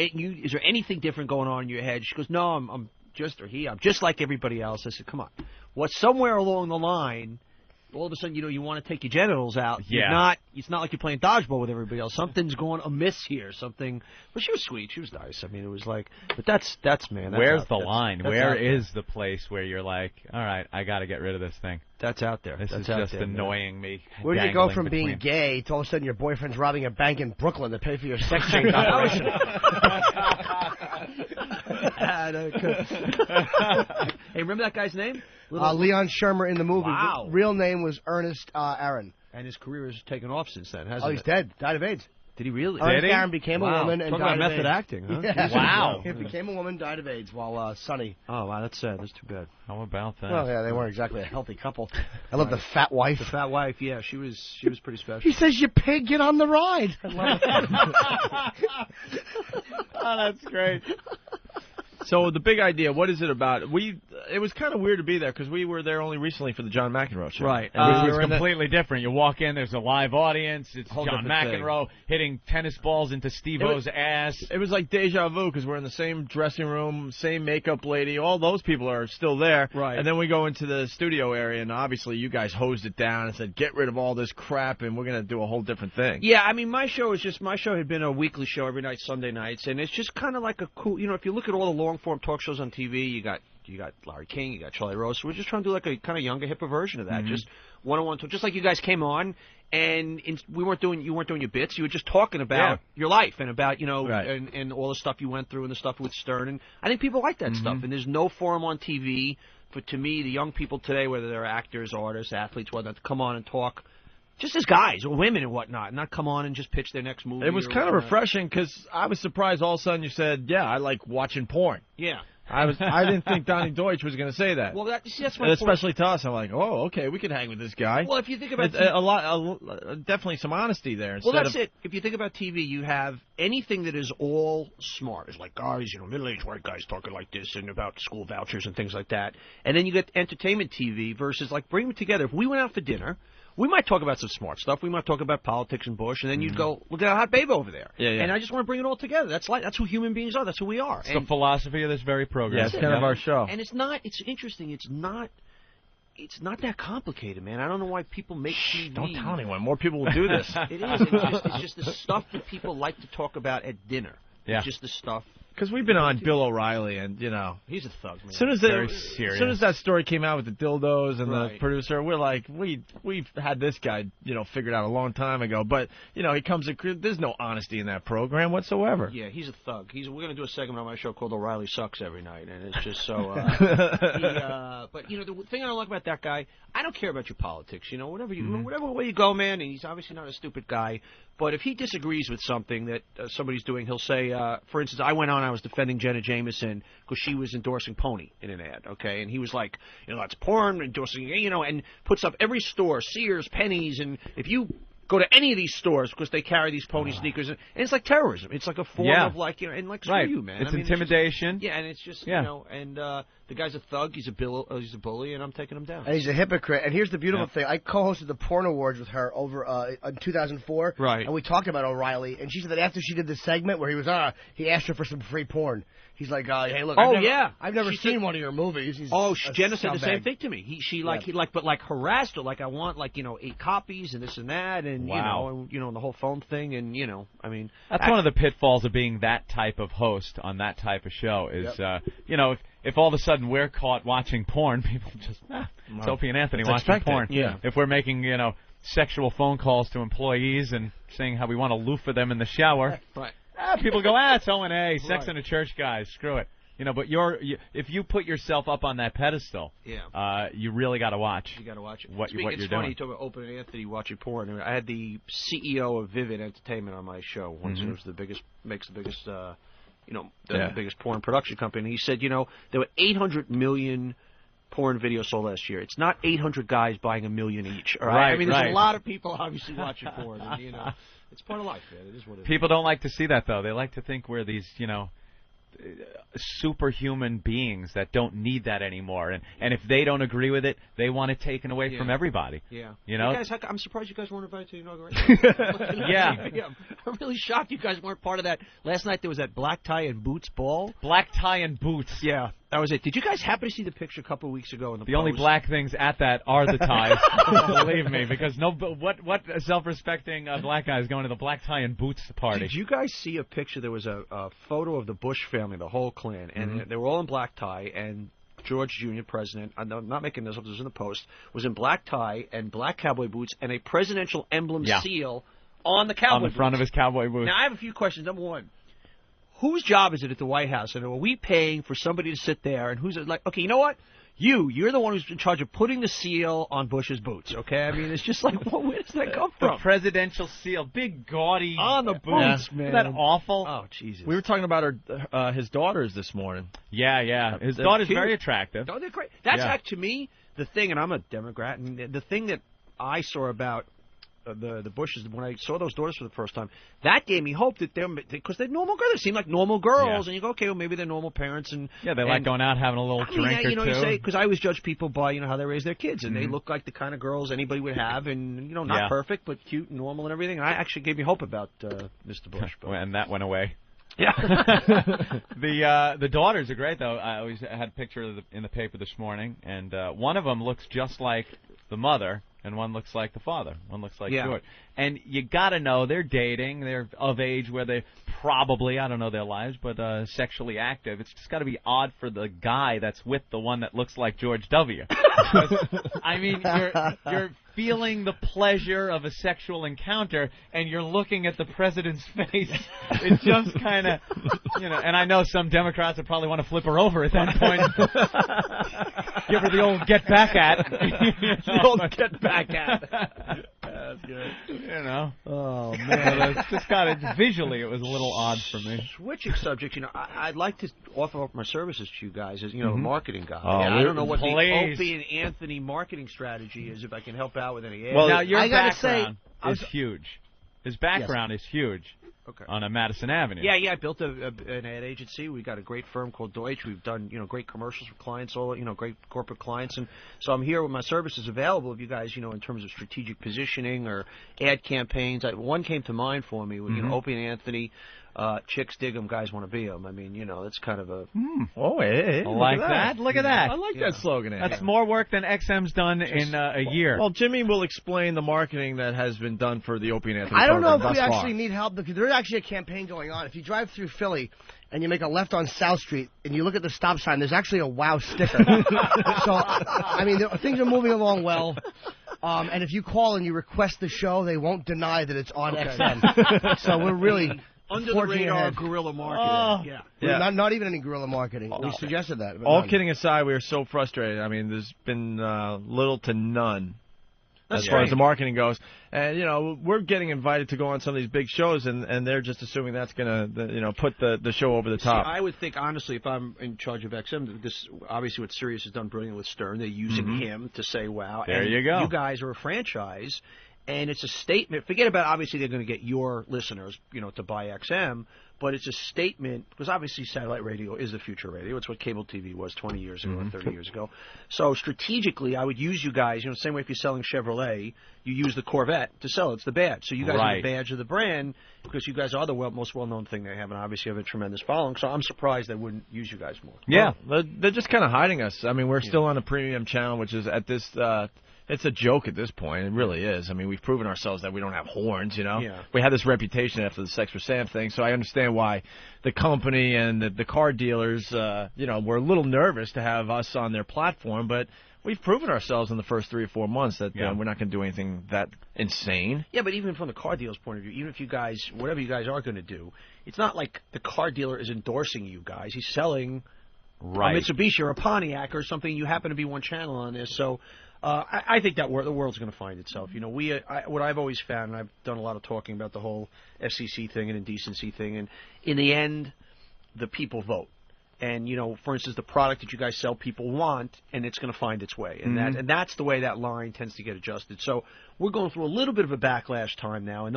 anything different going on in your head? She goes, no, I'm just like everybody else. I said, come on. What's somewhere along the line? All of a sudden, you know, you want to take your genitals out. Yeah. It's not like you're playing dodgeball with everybody else. Something's going amiss here. Something. But she was sweet. She was nice. I mean, it was like. But that's man. Where's the line? Where is the place where you're like, all right, I got to get rid of this thing? That's out there. This is just annoying me. Where do you go from being gay to all of a sudden your boyfriend's robbing a bank in Brooklyn to pay for your sex change operation? Hey, remember that guy's name? Leon Shermer in the movie. Wow. Real name was Ernest Aaron. And his career has taken off since then, hasn't it? Oh, he's dead. Died of AIDS. Did he really? Ernest Aaron became a woman and Talk died about of method AIDS. acting, huh? Yeah. Wow. He became a woman, died of AIDS while Sonny. Oh, wow, that's sad. That's too bad. How about that? Well, yeah, they weren't exactly a healthy couple. I love the fat wife. The fat wife, yeah, she was pretty special. He says, "You pig, get on the ride." I love it. Oh, that's great. So the big idea, what is it about? It was kind of weird to be there because we were there only recently for the John McEnroe show. Right. And It was completely different. You walk in, there's a live audience. It's Whole John different McEnroe hitting tennis balls into Steve-O's ass. It was like deja vu because we're in the same dressing room, same makeup lady. All those people are still there. Right. And then we go into the studio area, and obviously you guys hosed it down and said, get rid of all this crap, and we're going to do a whole different thing. Yeah, I mean, my show had been a weekly show every night, Sunday nights, and it's just kind of like a cool, you know, if you look at all the long-form talk shows on TV, you got Larry King, you got Charlie Rose. So we're just trying to do like a kind of younger, hipper version of that. Just one-on-one talk, just like you guys came on, and you weren't doing your bits. You were just talking about your life and about, you know, and all the stuff you went through and the stuff with Stern. And I think people like that stuff. And there's no forum on TV for, to me, the young people today, whether they're actors, artists, athletes, whatnot, to come on and talk just as guys or women and whatnot, and not come on and just pitch their next movie. It was kind of refreshing because I was surprised all of a sudden you said, yeah, I like watching porn. Yeah. I didn't think Donnie Deutsch was going to say that. Well, that's my and especially to us. I'm like, oh, okay, we can hang with this guy. Well, if you think about definitely some honesty there. Well, that's it. If you think about TV, you have anything that is all smart. It's like guys, you know, middle-aged white guys talking like this and about school vouchers and things like that. And then you get entertainment TV versus like bring them together. If we went out for dinner, we might talk about some smart stuff. We might talk about politics and Bush, and then you'd go, look at that hot babe over there. Yeah. And I just want to bring it all together. That's who human beings are. That's who we are. It's the philosophy of this very program. Yeah, it's kind of our show. And it's interesting. It's not that complicated, man. I don't know why people make TV. Don't tell anyone. More people will do this. It is. It's just the stuff that people like to talk about at dinner. Yeah. It's just the stuff. Because we've been on Bill O'Reilly, and, you know. He's a thug, man. As soon as that story came out with the dildos and the producer, we're like, we've had this guy, you know, figured out a long time ago. But, you know, there's no honesty in that program whatsoever. Yeah, he's a thug. We're going to do a segment on my show called O'Reilly Sucks every night, and it's just so... but, you know, the thing I don't like about that guy, I don't care about your politics, you know, whatever way you go, man, and he's obviously not a stupid guy. But if he disagrees with something that somebody's doing, he'll say, for instance, I was defending Jenna Jameson because she was endorsing Pony in an ad, okay? And he was like, you know, that's porn, endorsing, you know, and puts up every store, Sears, Penny's, and if you go to any of these stores because they carry these Pony sneakers, and it's like terrorism. It's like a form of like, you know, and like, screw you, man. It's intimidation. It's just, and it's just, you know, and the guy's a thug, he's a bully, and I'm taking him down. And he's a hypocrite. And here's the beautiful thing. I co-hosted the Porn Awards with her over in 2004. Right. And we talked about O'Reilly, and she said that after she did this segment where he asked her for some free porn. He's like, hey, look. I've never seen one of your movies. Jenna said the same thing to me. He harassed her, like I want 8 copies and this and that, and you know, the whole phone thing, and you know, I mean, that's one of the pitfalls of being that type of host on that type of show is, you know, if all of a sudden we're caught watching porn, people just it's Opie and Anthony watching porn. Yeah. If we're making, you know, sexual phone calls to employees and saying how we want to loofah them in the shower. Right. People go, it's O&A, Sex in the Church guys, screw it. But if you put yourself up on that pedestal, you really got to watch. You got to watch it. What you're funny, doing. You talk about Open and Anthony watching porn. I had the CEO of Vivid Entertainment on my show once. It was the biggest porn production company. And he said, there were 800 million porn videos sold last year. It's not 800 guys buying $1 million each. All right? I mean, there's a lot of people obviously watching porn. And, it's part of life, man. It is what it is. People don't like to see that, though. They like to think we're these, superhuman beings that don't need that anymore, and if they don't agree with it, they want it taken away from everybody. Yeah, Guys, I'm surprised you guys weren't invited to the inauguration. Yeah, I'm really shocked you guys weren't part of that. Last night there was that black tie and boots ball. Black tie and boots. Yeah, that was it. Did you guys happen to see the picture a couple of weeks ago in the Post? Only black things at that are the ties. Believe me, because what self-respecting black guy is going to the black tie and boots party? Did you guys see a picture? There was a photo of the Bush family, the whole clan, and they were all in black tie, and George Jr., president, I'm not making this up, this was in the Post, was in black tie and black cowboy boots and a presidential emblem seal on the cowboy boots. On the front of his cowboy boots. Now, I have a few questions. Number one, whose job is it at the White House? And are we paying for somebody to sit there? And who's like, okay, you know what? You're the one who's in charge of putting the seal on Bush's boots, okay? I mean, it's just like, where does that come from? The presidential seal, big gaudy on the boots, man. Isn't that awful? Oh, Jesus. We were talking about his daughters this morning. Yeah. His daughter's very attractive. Oh, they're great. That's to me the thing, and I'm a Democrat, and the thing that I saw about the Bushes, when I saw those daughters for the first time, that gave me hope that because they're normal girls. They seem like normal girls, and you go, okay, well, maybe they're normal parents. And they like going out having a little drink or two. You say, because I always judge people by how they raise their kids, and they look like the kind of girls anybody would have, and not perfect, but cute and normal and everything. And I actually gave me hope about Mr. Bush. And that went away. Yeah. The daughters are great, though. I always had a picture in the paper this morning, and one of them looks just like the mother, and one looks like the father. One looks like George. And you got to know they're dating. They're of age where they probably, I don't know their lives, but sexually active. It's just got to be odd for the guy that's with the one that looks like George W. I mean, you're feeling the pleasure of a sexual encounter, and you're looking at the president's face. It just kind of, and I know some Democrats would probably want to flip her over at that point. Give her the old get back at. The old get back at. That's good. Oh, man. It's just visually, it was a little odd for me. Switching subjects, I'd like to offer up my services to you guys as, a marketing guy. I don't know what the Opie and Anthony marketing strategy is, if I can help out with any ads. Well, now, your background is huge. His background is huge. Okay. On a Madison Avenue. Yeah. I built an ad agency. We got a great firm called Deutsch. We've done, great commercials for clients, great corporate clients, and so I'm here with my services available. If you guys, in terms of strategic positioning or ad campaigns, one came to mind for me with Opie and Anthony. Chicks dig 'em, guys want to be 'em. I mean, that's kind of a... Oh, hey, I like that. Look at that. I like that slogan. That's more work than XM's done in a year. Well, Jimmy will explain the marketing that has been done for the Opie and Anthony I don't know if we far. actually need help, because there's actually a campaign going on. If you drive through Philly and you make a left on South Street and you look at the stop sign, there's actually a WOW sticker. So, I mean, things are moving along well. And if you call and you request the show, they won't deny that it's on XM. So we're really... Under the radar guerrilla marketing. Not even any guerrilla marketing. We suggested that. All kidding aside, we are so frustrated. I mean, there's been little to none as far as the marketing goes. And, we're getting invited to go on some of these big shows, and they're just assuming that's going to, put the show over the top. See, I would think, honestly, if I'm in charge of XM, this obviously what Sirius has done brilliant with Stern, they're using him to say, wow. There you go. You guys are a franchise. And it's a statement. Forget about, obviously, they're going to get your listeners, to buy XM, but it's a statement, because obviously satellite radio is the future radio. It's what cable TV was 20 years ago or 30 years ago. So strategically, I would use you guys, the same way if you're selling Chevrolet, you use the Corvette to sell it. It's the badge. So you guys are the badge of the brand, because you guys are the most well-known thing they have, and obviously have a tremendous following. So I'm surprised they wouldn't use you guys more. Yeah, they're just kind of hiding us. I mean, we're still on a premium channel, which is at this... it's a joke at this point. It really is. I mean, we've proven ourselves that we don't have horns, Yeah. We had this reputation after the Sex for Sam thing, so I understand why the company and the car dealers, were a little nervous to have us on their platform, but we've proven ourselves in the first 3 or 4 months that we're not going to do anything that insane. Yeah, but even from the car dealer's point of view, even if you guys, whatever you guys are going to do, it's not like the car dealer is endorsing you guys. He's selling Right. a Mitsubishi or a Pontiac or something. You happen to be one channel on this, so I think that the world's going to find itself. You know, what I've always found, and I've done a lot of talking about the whole FCC thing and indecency thing, and in the end, the people vote. And, you know, for instance, the product that you guys sell, people want, and it's going to find its way. And that's the way that line tends to get adjusted. So we're going through a little bit of a backlash time now, and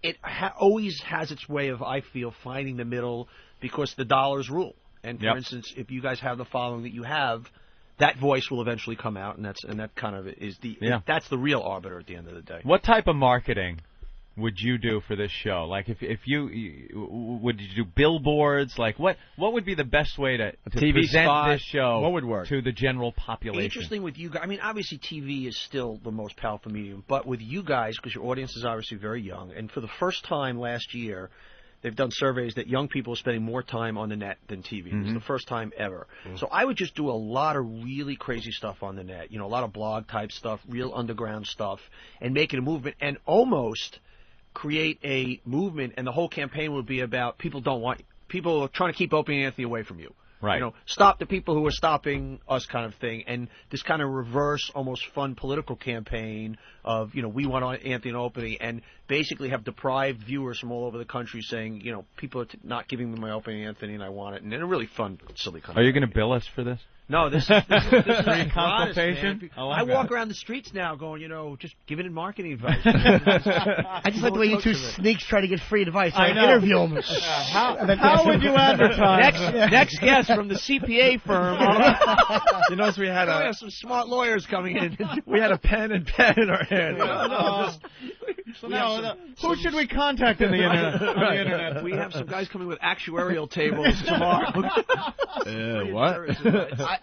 it always has its way of, I feel, finding the middle because the dollars rule. And, for instance, if you guys have the following that you have, that voice will eventually come out, and that kind of is that's the real arbiter at the end of the day. What type of marketing would you do for this show? Like, if you would you do billboards? Like, what would be the best way to TV present spot, this show what would work? to the general population? Interesting with you guys. I mean, obviously TV is still the most powerful medium, but with you guys, because your audience is obviously very young, and for the first time last year, they've done surveys that young people are spending more time on the net than TV. It's the first time ever. So I would just do a lot of really crazy stuff on the net. You know, a lot of blog type stuff, real underground stuff, and make it a movement, and almost create a movement, and the whole campaign would be about people are trying to keep Opie and Anthony away from you. Right. You know, stop the people who are stopping us kind of thing. And this kind of reverse, almost fun political campaign of, you know, we want Anthony and Opie, and basically have deprived viewers from all over the country saying, you know, people are not giving me my Opie and Anthony and I want it. And a really fun, silly kind of Are you going to bill us for this? No, this is free consultation. I walk around the streets now going, you know, just giving it marketing advice. I just like the way you two sneaks try to get free advice. I interview them. How would you advertise? Next guest from the CPA firm. You notice we had have some smart lawyers coming in. We had a pen in our hand. Who should we contact on the internet? We have some guys coming with actuarial tables tomorrow. What?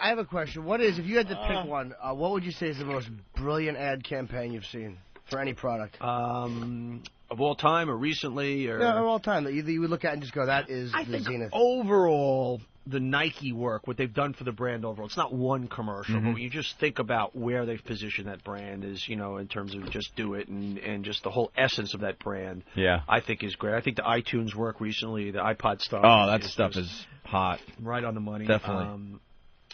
I have a question. What is, if you had to pick one, what would you say is the most brilliant ad campaign you've seen for any product? Of all time or recently? Or... Yeah, of all time. That you would look at and just go, that is I the think zenith. Overall, the Nike work, what they've done for the brand overall, it's not one commercial, but when you just think about where they've positioned that brand is, you know, in terms of just do it and just the whole essence of that brand, I think is great. I think the iTunes work recently, the iPod stuff. Oh, that stuff is hot. Right on the money. Definitely.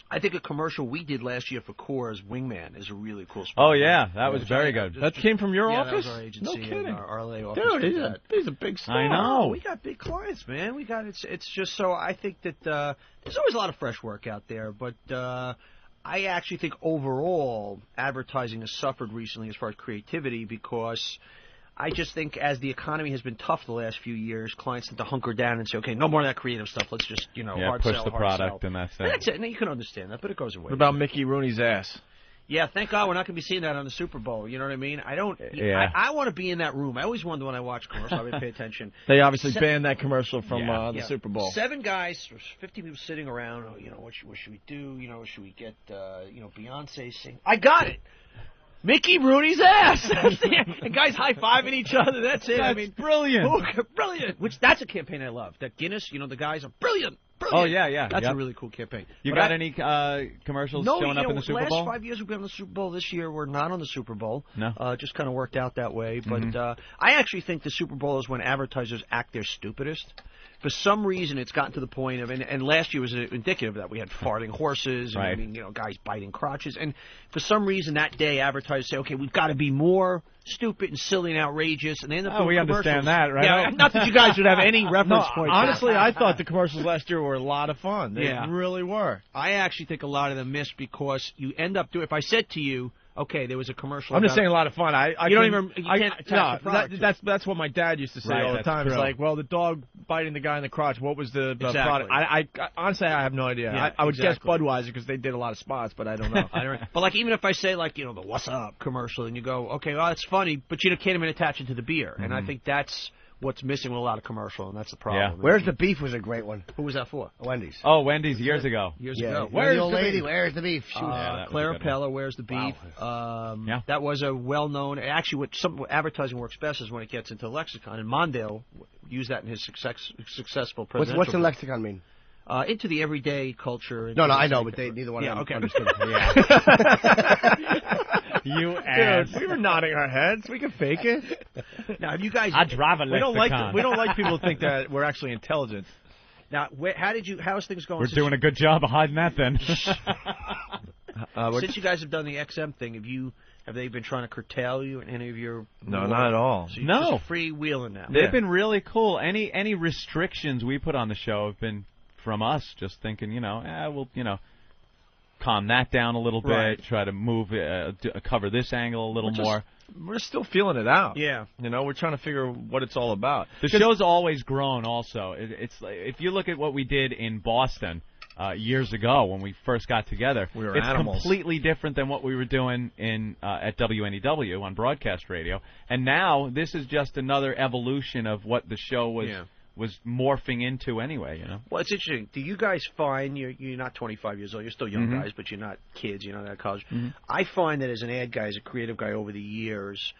I think a commercial we did last year for Coors, Wingman, is a really cool spot. Oh, yeah, that was very good. That came from your office? That was our agency. No kidding. Our LA office. Dude, he's a big star. I know. We got big clients, man. We got it's just so I think that there's always a lot of fresh work out there, but I actually think overall advertising has suffered recently as far as creativity because I just think as the economy has been tough the last few years, clients tend to hunker down and say, okay, no more of that creative stuff. Let's just, you know, hard push sell, the hard product sell. and that's it. And that's it. And you can understand that, but it goes away. What about Mickey Rooney's ass? Yeah, thank God we're not going to be seeing that on the Super Bowl. You know what I mean? I want to be in that room. I always wonder when I watch commercials, I would pay attention. They obviously banned that commercial from the Super Bowl. 7 guys, 50 people sitting around. Oh, you know, what should we do? You know, should we get, Beyonce sing? I got it. Mickey Rooney's ass. And guys high-fiving each other. That's it. That's brilliant. Brilliant. That's a campaign I love. That Guinness, you know, the guys are brilliant. Oh, yeah. That's a really cool campaigin. You got any commercials showing up in the Super Bowl? The last 5 years we've been on the Super Bowl. This year we're not on the Super Bowl. No. Just kind of worked out that way. But I actually think the Super Bowl is when advertisers act their stupidest. For some reason, it's gotten to the point of, and last year was indicative of that. We had farting horses, and right. Guys biting crotches. And for some reason, that day, advertisers say, okay, we've got to be more stupid and silly and outrageous. And they end up doing we understand that, right? Yeah, not that you guys would have any reference point. Honestly, I thought the commercials last year were a lot of fun. They really were. I actually think a lot of them missed because you end up doing. If I said to you, okay, there was a commercial. I'm just saying a lot of fun. You can't attach the product. That's what my dad used to say all the time. True. It's like, well, the dog biting the guy in the crotch. What was the product? I honestly, I have no idea. Yeah, I would guess Budweiser because they did a lot of spots, but I don't know. But like, even if I say like, the "What's Up" commercial, and you go, okay, well, it's funny, but you can't even attach it to the beer, and I think that's what's missing with a lot of commercial, and that's the problem. Yeah. Where's the Beef was a great one. Who was that for? Wendy's. Oh, Wendy's years ago. Years ago. Where's the old lady? Where's the beef? Clara Pella, Where's the Beef? Wow. That was a well-known. Actually, what advertising works best is when it gets into lexicon. And Mondale used that in his successful presidential. What's the lexicon mean? Into the everyday culture. No, I know, but neither one of them understood. You ass. Dude, we were nodding our heads. We can fake it. Now, you guys, I drive a we don't like people to think that we're actually intelligent. Now, how's things going? We're doing a good job of hiding that then. Since you guys have done the XM thing, have they been trying to curtail you in any of your? No, not at all. So you're just freewheeling now. They've been really cool. Any restrictions we put on the show have been from us, just thinking, we'll, calm that down a little bit, try to move, cover this angle a little more. We're still feeling it out. Yeah. We're trying to figure what it's all about. The show's always grown also. It's like, if you look at what we did in Boston years ago when we first got together, it's animals. Completely different than what we were doing at WNEW on broadcast radio. And now this is just another evolution of what the show was morphing into anyway, Well, it's interesting. Do you guys find you're not 25 years old? You're still young guys, but you're not kids. You're not out of college. I find that as an ad guy, as a creative guy over the years,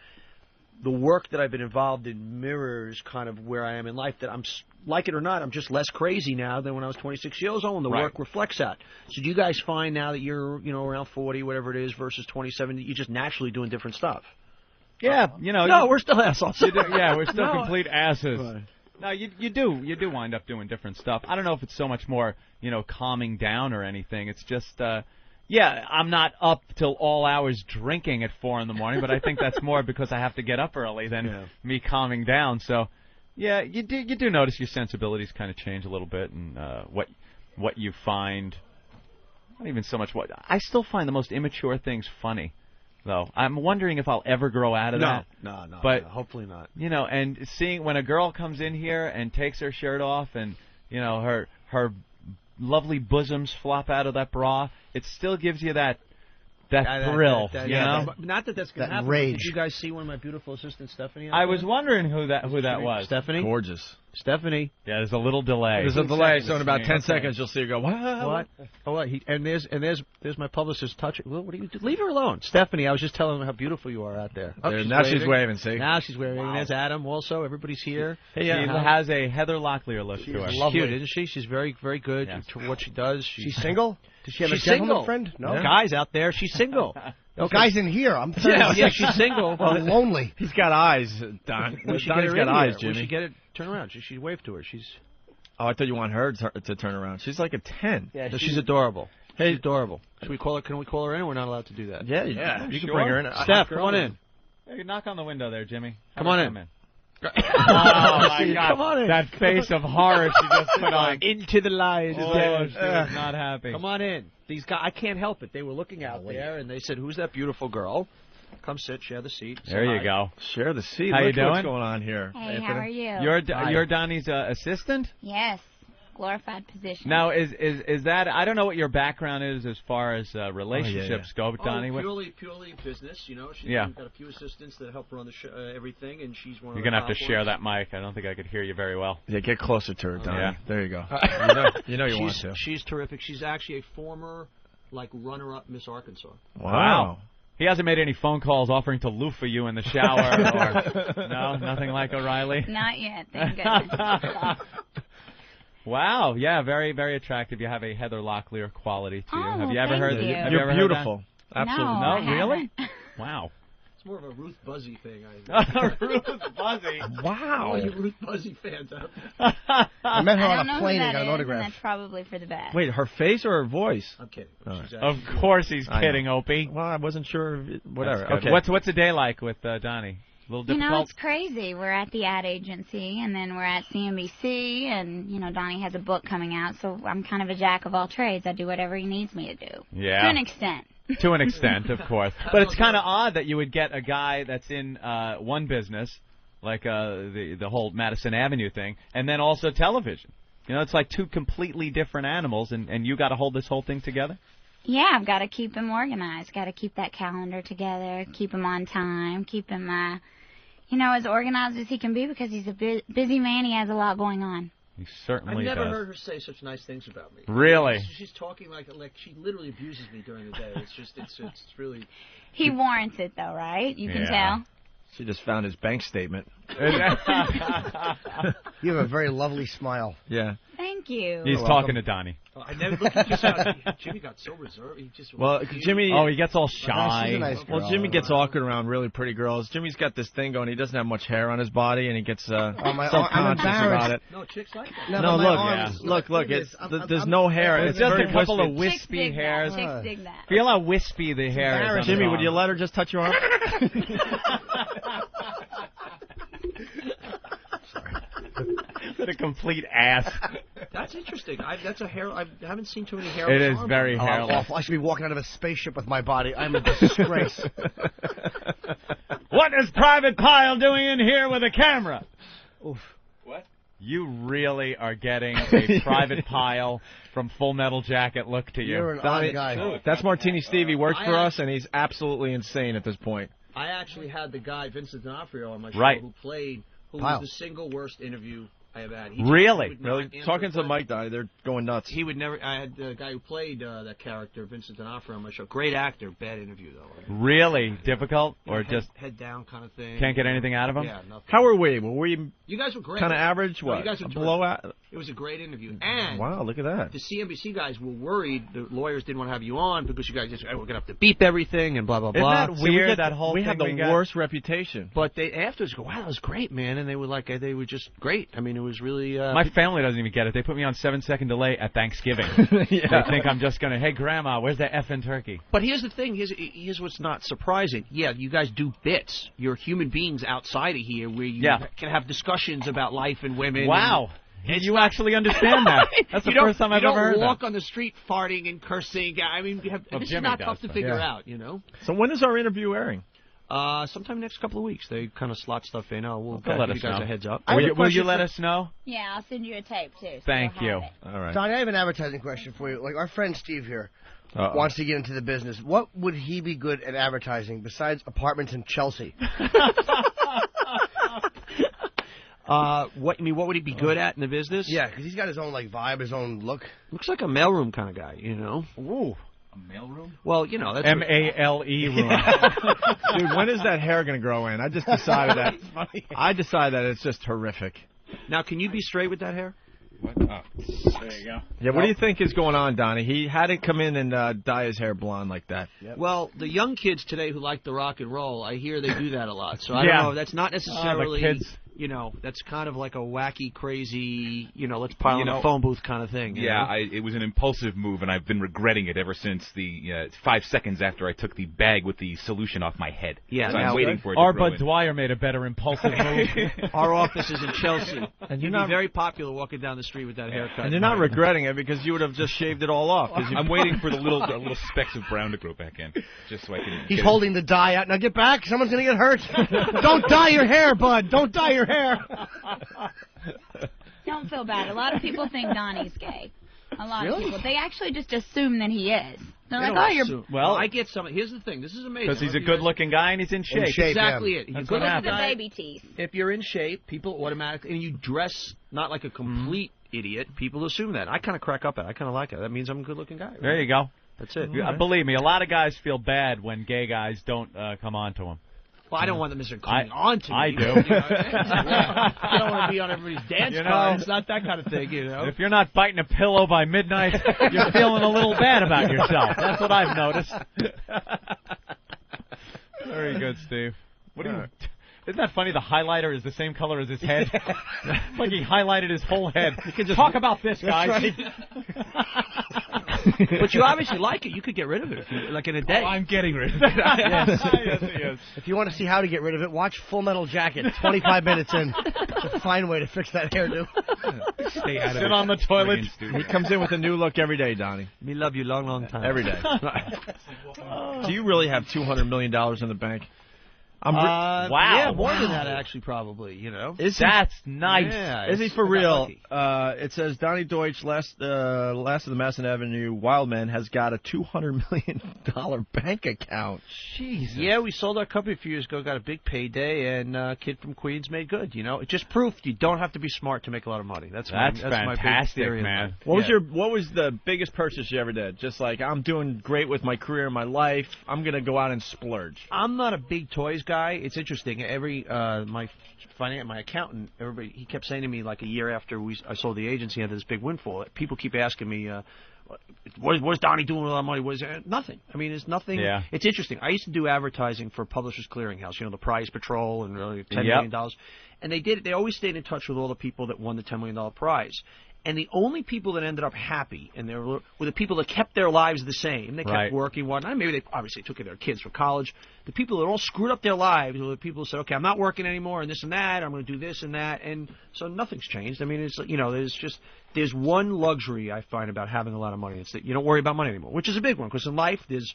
the work that I've been involved in mirrors kind of where I am in life. That I'm, like it or not, I'm just less crazy now than when I was 26 years old, and the work reflects that. So do you guys find now that you're around 40, whatever it is, versus 27, that you're just naturally doing different stuff? Yeah, No, we're still assholes. We're still complete asses. Right. No, you do wind up doing different stuff. I don't know if it's so much more, calming down or anything. It's just, I'm not up till all hours drinking at 4 in the morning, but I think that's more because I have to get up early than me calming down. So, yeah, you do notice your sensibilities kind of change a little bit, and what you find. Not even so much what I still find the most immature things funny. Though I'm wondering if I'll ever grow out of that. No, but hopefully not. And seeing when a girl comes in here and takes her shirt off, and her lovely bosoms flop out of that bra, it still gives you that thrill. Not that that's going to happen. Rage. Did you guys see one of my beautiful assistants, Stephanie? I was wondering who that was. Stephanie. Gorgeous. Stephanie. Yeah, there's a little delay. There's a delay, so in about 10 seconds you'll see her go, what? Oh, there's my publicist touching. Well, what do you do? Leave her alone. Stephanie, I was just telling her how beautiful you are out there. She's waving, see? Now she's waving. Wow. There's Adam also. Everybody's here. She has a Heather Locklear look to her. She's cute, isn't she? She's very, very good for what she does. She's single? Does she have a gentleman single friend? No. Guys out there, she's single. No, guys in here. I'm she's single. I'm lonely. He's got eyes, Don. Donnie's got eyes, Jimmy. We should get it. Turn around. She waved to her. She's. Oh, I thought you want her to turn around. She's like a 10. Yeah, she's adorable. Hey, she's adorable. Should we call her? Can we call her in? Or we're not allowed to do that. Yeah, you can bring her in. Steph, come on in. Hey, knock on the window there, Jimmy. Come on in. Oh my God! Come on in. That face of horror she just put on. Into the lies. Oh, she was not happy. Come on in. These guys, I can't help it. They were looking out there, and they said, "Who's that beautiful girl? Come sit, share the seat." There you go. Share the seat. How you doing? What's going on here? Hey, how are you? You're Donnie's assistant? Yes. Glorified position. Now, is that, I don't know what your background is as far as relationships go, but Donnie, purely business. She's got a few assistants that help her on the show, everything, and she's one. You're gonna have to share that mic. I don't think I could hear you very well. Yeah, get closer to her, Donnie. Yeah. There you go. you want to. She's terrific. She's actually a former runner-up Miss Arkansas. Wow. He hasn't made any phone calls offering to loofah you in the shower or no, nothing like O'Reilly. Not yet. Thank goodness. Wow, yeah, very, very attractive. You have a Heather Locklear quality to you. Oh, have you ever heard you. that? You're beautiful. Absolutely. No, really? Wow. It's more of a Ruth Buzzy thing. Ruth Buzzy. Wow. All you Ruth Buzzy fans out there. I met her on a plane and got an autograph. That's probably for the best. Wait, her face or her voice? I'm kidding. Of course he's kidding, Opie. Well, I wasn't sure. Whatever. Okay. What's a day like with Donnie? A little difficult? It's crazy. We're at the ad agency, and then we're at CNBC, and, Donnie has a book coming out, so I'm kind of a jack of all trades. I do whatever he needs me to do. Yeah. To an extent. To an extent, of course. But it's kind of odd that you would get a guy that's in one business, like the whole Madison Avenue thing, and then also television. It's like two completely different animals, and you got to hold this whole thing together? Yeah, I've got to keep him organized. Got to keep that calendar together, keep him on time, keep him, as organized as he can be because he's a busy man. He has a lot going on. He certainly does. I've never heard her say such nice things about me. Really? She's talking like she literally abuses me during the day. It's really. He warrants it though, right? You can tell. She just found his bank statement. You have a very lovely smile. Yeah. Thank Thank you. He's talking to Donnie. I never look at Jimmy got so reserved. He just Jimmy. Oh, he gets all shy. She's a nice girl. Well, Jimmy gets awkward around really pretty girls. Jimmy's got this thing going. He doesn't have much hair on his body, and he gets self-conscious about it. No, chicks like that. No, look. There's no hair. It's just a couple of wispy hairs. Chicks dig that. Feel how wispy the hair is. Jimmy, would you let her just touch your arm? What a complete ass. That's interesting. That's a hair. I haven't seen too many hair. It is very hairless. I should be walking out of a spaceship with my body. I'm a disgrace. What is Private Pile doing in here with a camera? Oof. What? You really are getting a Private Pile from Full Metal Jacket look to you. You're an odd guy. That's Martini Steve. He works for us, and he's absolutely insane at this point. I actually had the guy Vincent D'Onofrio on my show who was the single worst interview I have had. Really? Talking to Mike, they're going nuts. He would never. I had the guy who played that character, Vincent D'Onofrio, on my show. Great actor, bad interview though. Really difficult, or just head down kind of thing. Can't get anything out of him. Yeah, nothing. How were we? Were we? You guys were great. Kind of average. What? You guys were below. It was a great interview. And wow, look at that. The CNBC guys were worried. The lawyers didn't want to have you on because you guys just we're gonna have to beep everything and blah blah blah. Isn't that weird? That whole we thing have the worst reputation. But they afterwards go, wow, that was great, man. And they were like, they were just great. I mean, it was really. My family doesn't even get it. They put me on 7-second delay at Thanksgiving. They think I'm just gonna, hey Grandma, where's that effing turkey? But here's the thing. Here's what's not surprising. Yeah, you guys do bits. You're human beings outside of here where you can have discussions about life and women. Wow. You actually understand that. That's the first time I've ever heard that. You don't walk on the street farting and cursing. I mean, this is not tough to figure out, you know? So when is our interview airing? Sometime next couple of weeks. They kind of slot stuff in. We'll let give you guys a heads up. Will you let us know? Yeah, I'll send you a tape, too. So Thank you. All right. Donnie, I have an advertising question for you. Like, our friend Steve here wants to get into the business. What would he be good at advertising besides apartments in Chelsea? What would he be good at in the business? Yeah, because he's got his own vibe, his own look. Looks like a mailroom kind of guy, you know. Ooh. A mailroom? Well, you know, that's M-A-L-E room. Dude, when is that hair going to grow in? I just decided that. I decided that it's just horrific. Now, can you be straight with that hair? What? Oh, there you go. Yeah, what do you think is going on, Donnie? He had to come in and dye his hair blonde like that. Yep. Well, the young kids today who like the rock and roll, I hear they do that a lot. So I don't know. That's not necessarily, you know, that's kind of like a wacky, crazy, you know, let's pile in a phone booth kind of thing. Yeah, it was an impulsive move, and I've been regretting it ever since the 5 seconds after I took the bag with the solution off my head. Yeah, so I'm waiting for it to Our grow Bud in. Dwyer made a better impulsive move. Our office is in Chelsea. And you'd be very popular walking down the street with that haircut. And you're not regretting it because you would have just shaved it all off. I'm waiting for the little specks of brown to grow back in, just so I can. He's holding the dye out. Now get back. Someone's going to get hurt. Don't dye your hair, Bud. Don't dye your hair. Don't feel bad. A lot of people think Donnie's gay. A lot of people. They actually just assume that he is. They're like, oh, you're... Well, I get some... Here's the thing. This is amazing. Because he's a good-looking guy and he's in shape. Exactly it. That's what happens. The baby teeth. If you're in shape, people automatically... And you dress not like a complete idiot, people assume that. I kind of crack up at it. I kind of like it. That means I'm a good-looking guy. Right? There you go. That's it. Believe me, a lot of guys feel bad when gay guys don't come on to them. Well, I don't want them to coming on to me. I do. You know, I don't want to be on everybody's dance card. It's not that kind of thing, you know. If you're not biting a pillow by midnight, you're feeling a little bad about yourself. That's what I've noticed. Very good, Steve. What do you... Isn't that funny? The highlighter is the same color as his head. It's like he highlighted his whole head. You can just talk about this, guys. Right. But you obviously like it. You could get rid of it, like in a day. Oh, I'm getting rid of it. Yes, he is. If you want to see how to get rid of it, watch Full Metal Jacket. 25 minutes in. It's a fine way to fix that hairdo. Stay out of Sit on the toilet. He comes in with a new look every day, Donnie. Me love you long, long time. Every day. Do you really have $200 million in the bank? Wow. Yeah, more than that, actually, probably, you know. That's nice. Yeah, Is he for real? It says Donnie Deutsch, last of the Madison Avenue Wildmen, has got a $200 million bank account. Jesus. Yeah, we sold our company a few years ago, got a big payday, and kid from Queens made good, you know. It just proof you don't have to be smart to make a lot of money. That's fantastic, my big theory, man. What was the biggest purchase you ever did? Just like, I'm doing great with my career and my life, I'm going to go out and splurge. I'm not a big toys guy, it's interesting. My accountant, everybody, he kept saying to me like a year after I sold the agency, I had this big windfall. People keep asking me, what's Donnie doing with all that money? Nothing. I mean, it's nothing. Yeah. It's interesting. I used to do advertising for Publishers Clearinghouse, the Prize Patrol and really $10 million. And they always stayed in touch with all the people that won the $10 million prize. And the only people that ended up happy were the people that kept their lives the same. They kept working, whatnot. Maybe they obviously took care of their kids for college. The people that all screwed up their lives were the people who said, okay, I'm not working anymore and this and that. I'm going to do this and that. And so nothing's changed. I mean, it's there's one luxury I find about having a lot of money. It's that you don't worry about money anymore, which is a big one. Because in life, there's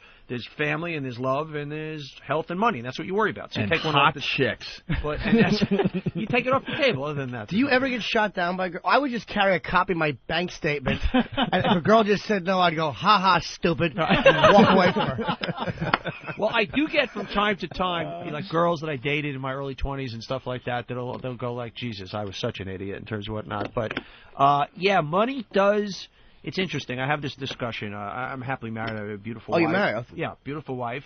family and there's love and there's health and money. And that's what you worry about. So you take one hot off chicks. But you take it off the table. Other than that, do you ever get shot down by a girl? I would just carry a copy of my bank statement, and if a girl just said no, I'd go, ha ha, stupid, and walk away from her. Well, I do get from time to time, like girls that I dated in my early 20s and stuff like that, they'll go like, Jesus, I was such an idiot in terms of whatnot. But, yeah, money does. It's interesting. I have this discussion. I'm happily married. I have a beautiful wife. Oh, you're married? Yeah, beautiful wife.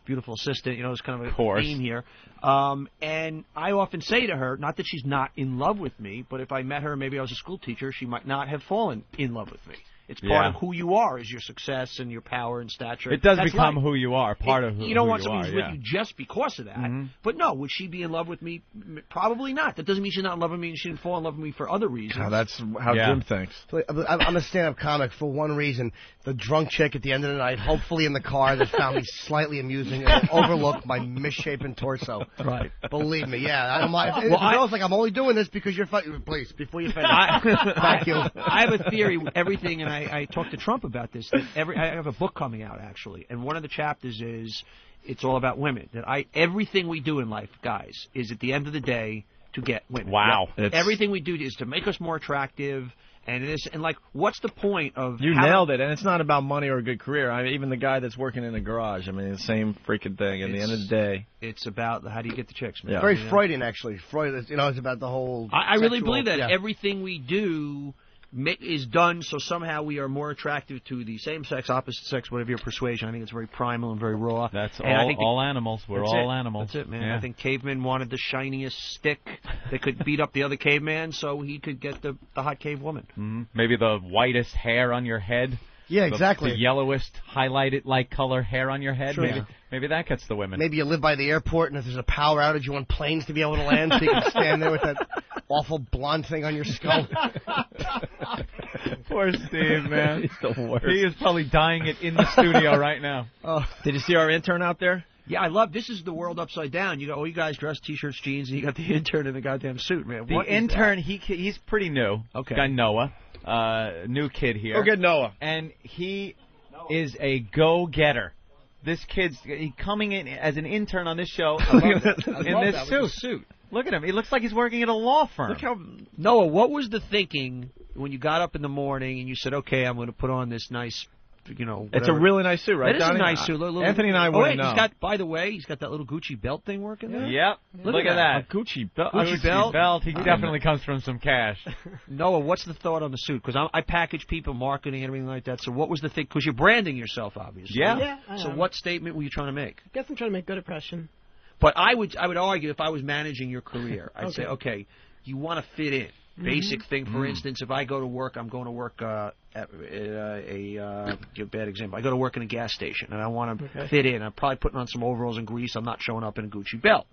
Beautiful assistant, it's kind of a theme here. And I often say to her, not that she's not in love with me, but if I met her, maybe I was a school teacher, she might not have fallen in love with me. It's part of who you are, is your success and your power and stature. It does become who you are, part of who you are. You don't want somebody who's with you just because of that. Mm-hmm. But no, would she be in love with me? Probably not. That doesn't mean she's not in love with me and she didn't fall in love with me for other reasons. Oh, that's how Jim thinks. So, I'm a stand-up comic for one reason. The drunk chick at the end of the night, hopefully in the car, that found me slightly amusing and overlooked my misshapen torso. Right. Believe me, yeah. If the girl's like, I'm only doing this because you're funny. Please, before you finish. Thank you. I have a theory with everything, and I talked to Trump about this. That I have a book coming out, actually, and one of the chapters is it's all about women. That everything we do in life, guys, is at the end of the day to get women. Wow. Everything we do is to make us more attractive. And like, what's the point of... You nailed it, and it's not about money or a good career. I mean, even the guy that's working in a garage, I mean, it's the same freaking thing. At the end of the day... It's about how do you get the chicks, man. Yeah. Very Freudian, actually. Freud, it's about the whole... I really believe that. Yeah. Everything we do is done so somehow we are more attractive to the same sex, opposite sex, whatever your persuasion. I think it's very primal and very raw. That's all animals. We're all animals. That's it, man. Yeah. I think caveman wanted the shiniest stick that could beat up the other caveman so he could get the hot cave woman. Mm-hmm. Maybe the whitest hair on your head. Yeah, exactly. The yellowest, highlighted like color hair on your head. Sure, maybe that gets the women. Maybe you live by the airport, and if there's a power outage, you want planes to be able to land, so you can stand there with that awful blonde thing on your skull. Poor Steve, man. He's the worst. He is probably dying it in the studio right now. Oh, did you see our intern out there? Yeah, I love. This is the world upside down. You got all you guys dressed t-shirts, jeans, and you got the intern in the goddamn suit, man. The intern, he's pretty new. Okay. Guy Noah. New kid here. Go get Noah. And he is a go-getter. This kid's coming in as an intern on this show in this suit. Look at him. He looks like he's working at a law firm. Look how Noah, what was the thinking when you got up in the morning and you said, okay, I'm going to put on this nice, whatever. It's a really nice suit, right, It is Donnie? a nice suit. Anthony and I wouldn't know. By the way, he's got that little Gucci belt thing working there. Yep. Look at that. A Gucci belt. Gucci belt. He definitely comes from some cash. Noah, what's the thought on the suit? Because I package people, marketing, and everything like that. So what was the thing? Because you're branding yourself, obviously. Yeah. So what statement were you trying to make? I guess I'm trying to make good impression. But I would argue if I was managing your career, I'd say, okay, you want to fit in. Basic thing, for instance, if I go to work, I'm going to work give a bad example. I go to work in a gas station, and I want to fit in. I'm probably putting on some overalls and grease. I'm not showing up in a Gucci belt.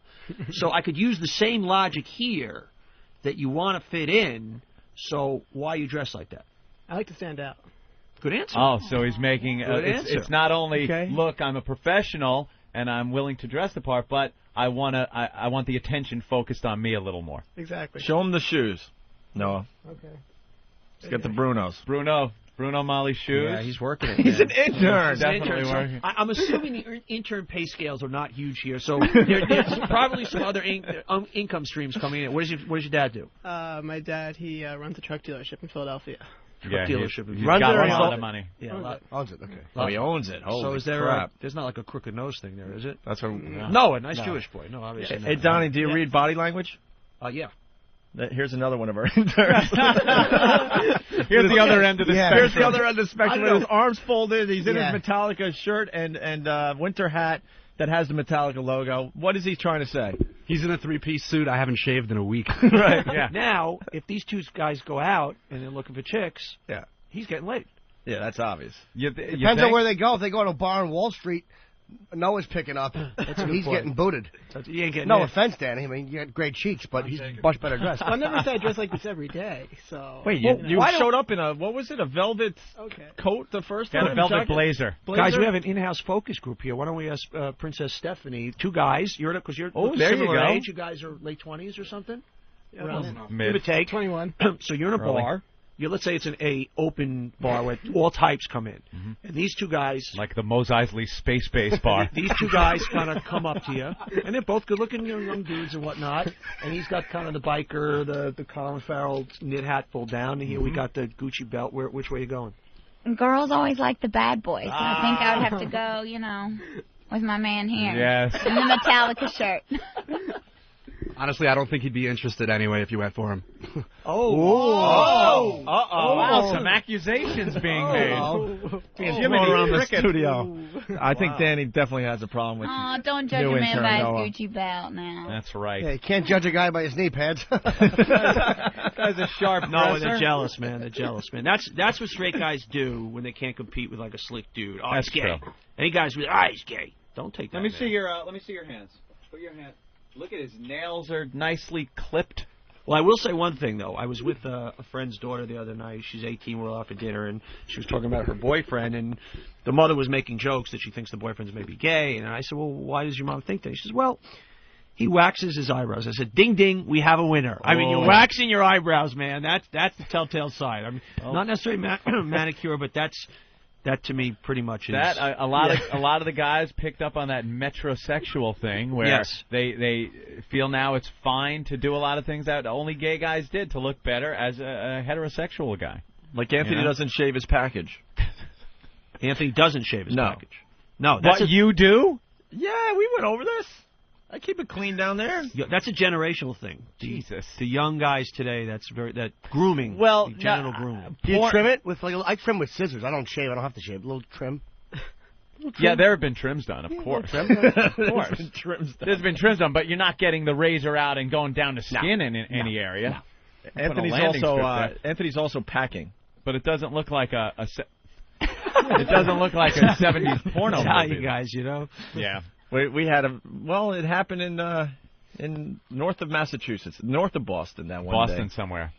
So I could use the same logic here that you want to fit in, so why you dress like that? I like to stand out. Good answer. Oh, so he's making it's not only, look, I'm a professional, and I'm willing to dress the part, but I want the attention focused on me a little more. Exactly. Show him the shoes, Noah. Okay. Let's get the Brunos. Bruno Mali's shoes. Yeah, he's working it. He's an intern. He's definitely working. I'm assuming the intern pay scales are not huge here, so there's probably some other income streams coming in. What does your dad do? My dad, he runs a truck dealership in Philadelphia. Dealership. He's got a lot of money. Yeah, owns it. Okay. Oh, he owns it. Holy so is there crap. There's not like a crooked nose thing there, is it? That's what. No, a nice Jewish boy. No, obviously. Hey, Donnie, do you read body language? Yeah. Here's another one of our interns. Here's the other end of the spectrum. Here's the other end of the spectrum. With his arms folded, he's in his Metallica shirt and winter hat. that has the Metallica logo. What is he trying to say? He's in a three-piece suit. I haven't shaved in a week. Right. Yeah. Now, if these two guys go out and they're looking for chicks, he's getting laid. Yeah, that's obvious. Depends on where they go. If they go to a bar on Wall Street, Noah's picking up. He's getting booted. You ain't getting no in. offense, Danny. I mean, you got great cheeks, but he's much better dressed. I never say I dress like this every day. So wait, you showed up in a a velvet coat the first time? A velvet blazer. Guys, we have an in-house focus group here. Why don't we ask Princess Stephanie? Two guys. Because you're there similar you go. age. You guys are late 20s or something. Mid. Give or take 21. So you're in a bar. Let's say it's an open bar where all types come in. And these two guys... Like the Mos Eisley Space Base bar. These two guys kind of come up to you, and they're both good-looking young dudes and whatnot. And he's got kind of the biker, the Colin Farrell knit hat pulled down. And here we got the Gucci belt. Which way are you going? Girls always like the bad boys. So I think I would have to go, with my man here. Yes. In the Metallica shirt. Honestly, I don't think he'd be interested anyway if you went for him. Wow, some accusations being made. Jimmy around the studio. I think Danny definitely has a problem with don't judge a man by his Gucci belt now. That's right. Yeah, you can't judge a guy by his knee pads. Guy's a sharp No, they're jealous, man. They're jealous, man. That's what straight guys do when they can't compete with like a slick dude. Oh, That's he's gay. true. Any guys with he's gay. Don't take that. Let me see your hands. Put your hand. Look at his nails are nicely clipped. Well, I will say one thing, though. I was with a friend's daughter the other night. She's 18. We're out for dinner, and she was talking about her boyfriend, and the mother was making jokes that she thinks the boyfriend's maybe gay. And I said, well, why does your mom think that? She says, well, he waxes his eyebrows. I said, ding, ding, we have a winner. I mean, you're waxing your eyebrows, man. That's the telltale sign. I mean, not necessarily manicure, but that to me pretty much is that a lot of the guys picked up on that metrosexual thing where they feel now it's fine to do a lot of things that only gay guys did to look better as a heterosexual guy. Like Anthony doesn't shave his package. Anthony doesn't shave his package. No, what you do? Yeah, we went over this. I keep it clean down there. Yeah, that's a generational thing. Jesus. The young guys today, that grooming. Well, genital grooming. Do you trim it with I trim with scissors. I don't shave. I don't have to shave. A little trim. Yeah, there have been trims done, of course. Of course. There's been trims done, but you're not getting the razor out and going down to skin in any area. No. Anthony's also packing, but it doesn't look like it doesn't look like a 70s porno movie. You guys, Yeah. We had it happened in north of Massachusetts, north of Boston that one day. Boston somewhere.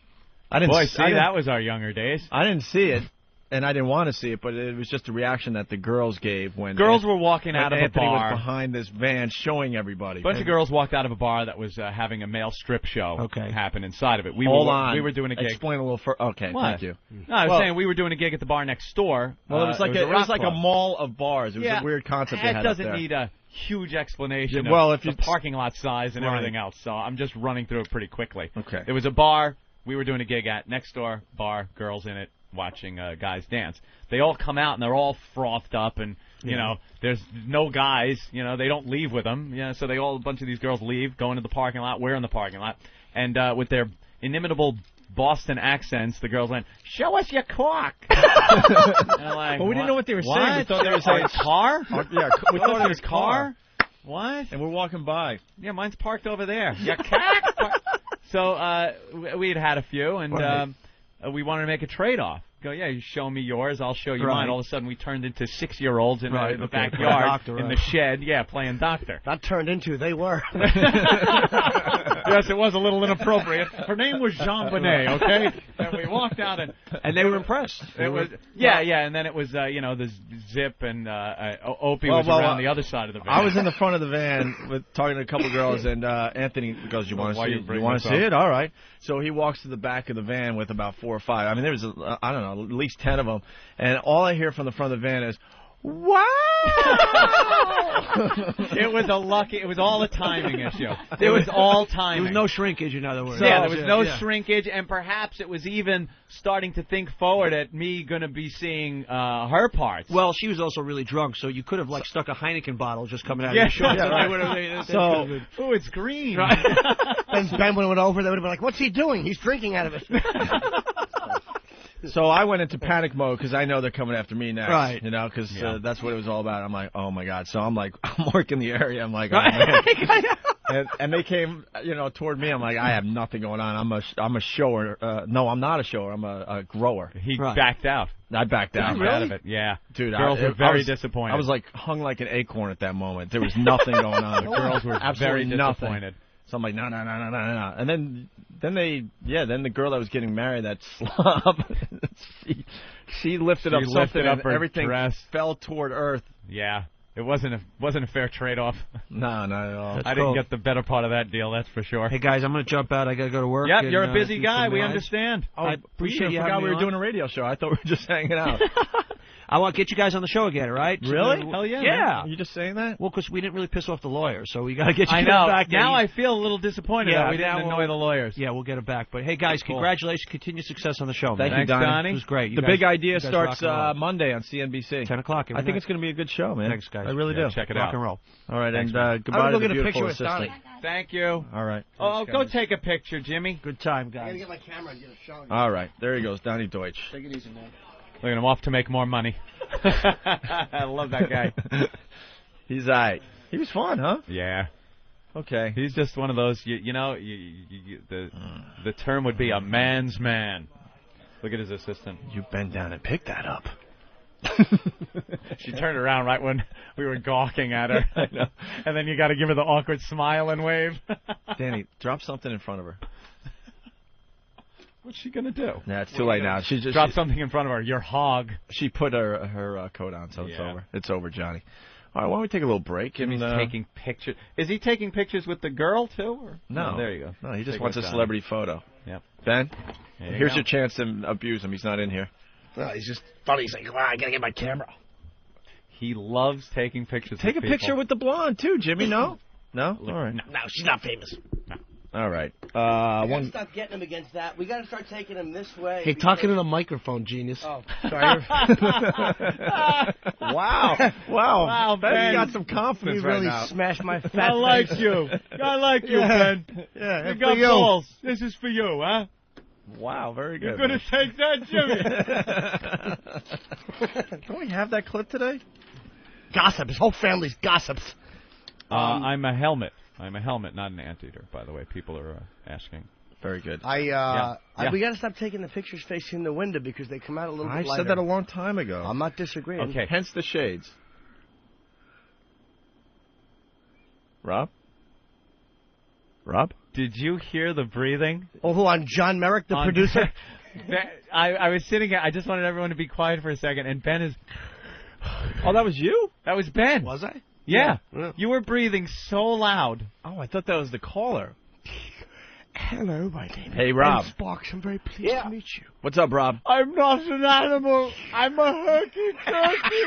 I didn't see that was our younger days. I didn't see it, and I didn't want to see it, but it was just a reaction that the girls gave when girls were walking out of Anthony a bar. was behind this van showing everybody. A bunch of girls walked out of a bar that was having a male strip show happen inside of it. We were doing a gig. Explain a little further. Okay, thank you. No, I was saying we were doing a gig at the bar next door. Well, it was like a mall of bars. It was a weird concept they had up there. It doesn't need a huge explanation if the parking lot size and everything else, so I'm just running through it pretty quickly. Okay. There was a bar we were doing a gig at, next door, bar, girls in it, watching guys dance. They all come out and they're all frothed up and, you know, there's no guys, they don't leave with them. So a bunch of these girls leave, go into the parking lot, we're in the parking lot, and with their inimitable Boston accents, the girls went, "Show us your cock." Well, we didn't know what they were saying. We thought they were saying car. Yeah, we thought it was car. What? And we're walking by. Yeah, mine's parked over there. Your cock. So we'd had a few, and we wanted to make a trade-off. Go, yeah, you show me yours, I'll show you mine. All of a sudden, we turned into 6-year-olds in the backyard, in the shed, playing doctor. Not turned into, they were. Yes, it was a little inappropriate. Her name was Jean Bonnet, okay? And we walked out, and they were impressed. It was, and then it was, the zip and Opie was around the other side of the van. I was in the front of the van talking to a couple girls, and Anthony goes, "You want to see it? You want to see it? All right." So he walks to the back of the van with about 4 or 5. I mean, there was, I don't know, at least 10 of them. And all I hear from the front of the van is, "Wow!" It was all a timing issue. It was all timing. There was no shrinkage, in other words. There was no shrinkage, and perhaps it was even starting to think forward at me going to be seeing her parts. Well, she was also really drunk, so you could have stuck a Heineken bottle just coming out of your shorts. Ooh, it's green. Right. And Ben went over, they would have been like, "What's he doing? He's drinking out of it." So I went into panic mode because I know they're coming after me next. Right. You know, because that's what it was all about. I'm like, oh my God. So I'm like, I'm working the area. I'm like, oh, man. and they came, toward me. I'm like, I have nothing going on. I'm a shower. No, I'm not a shower. I'm a grower. He backed out. I backed out. Really? Out of it. Yeah. Dude, girls were very disappointed. I was like hung like an acorn at that moment. There was nothing going on. The girls were very disappointed. So I'm like, no. And then the girl that was getting married, that slob, she lifted up something up her everything dress. Fell toward earth. Yeah. It wasn't a fair trade-off. No, not at all. I didn't get the better part of that deal, that's for sure. Hey, guys, I'm going to jump out. I got to go to work. Yep, you're a busy guy. We understand. I appreciate you having me we were on. doing a radio show. I thought we were just hanging out. I want to get you guys on the show again, right? Really? Hell yeah. Yeah. You just saying that? Well, because we didn't really piss off the lawyers, so we got to get you I know. back. Now I feel a little disappointed that we didn't annoy the lawyers. Yeah, we'll get it back. But, hey, guys, congratulations. Continued success on the show. Thank man. you, Donnie. It was great. The Big Idea starts Monday on CNBC. 10 o'clock. I think it's going to be a good show, man. Thanks, guys. I really do. Check it Rock out. and roll. All right, Thanks, and goodbye to the beautiful assistant. Thank you. All right. Oh, go take a picture, Jimmy. Good time, guys. I gotta get my camera and get a shot. All right, there he goes, Donnie Deutsch. Take it easy, man. Look at him, off to make more money. I love that guy. He's all right. He was fun, huh? Yeah. Okay. He's just one of those, the term would be a man's man. Look at his assistant. You bend down and pick that up. She turned around right when we were gawking at her. I know. And then you got to give her the awkward smile and wave. Danny, drop something in front of her. What's she gonna do? Nah, it's too late now. She just drop something in front of her. Your hog. She put her coat on, so it's over. It's over, Johnny. All right, why don't we take a little break? Jimmy's taking pictures. Is he taking pictures with the girl too? Or? No. There you go. No, he just wants a celebrity photo. Yep. Ben, here's go. your chance to abuse him. He's not in here. No, he's just funny. He's like, wow, I gotta get my camera. He loves taking pictures. Take with a picture with the blonde too, Jimmy. No. No. Look, all right. No, she's not famous. No. All right. We gotta stop getting him against that. We gotta start taking him this way. Hey, talking to the microphone, genius. Oh, sorry. Wow, Ben, you got some confidence You really right now. smashed my fat I like face. you. I like you, Ben. Yeah, You got balls. This is for you, huh? Wow, very good. You're gonna take that, Jimmy. Don't we have that clip today? Gossip. His whole family's gossips. I'm a helmet. I'm a helmet, not an anteater, by the way. People are asking. Very good. We gotta stop taking the pictures facing the window because they come out a little bit I lighter. said that a long time ago. I'm not disagreeing. Okay. Hence the shades. Rob? Did you hear the breathing? Oh, who, on John Merrick, the producer? I was sitting here. I just wanted everyone to be quiet for a second, and Ben is... Oh, that was you? That was Ben. Was I? Yeah. Yeah. You were breathing so loud. Oh, I thought that was the caller. Hello, my name Hey, is Rob. Ben Sparks. I'm very pleased to meet you. What's up, Rob? I'm not an animal. I'm a herky-jerky.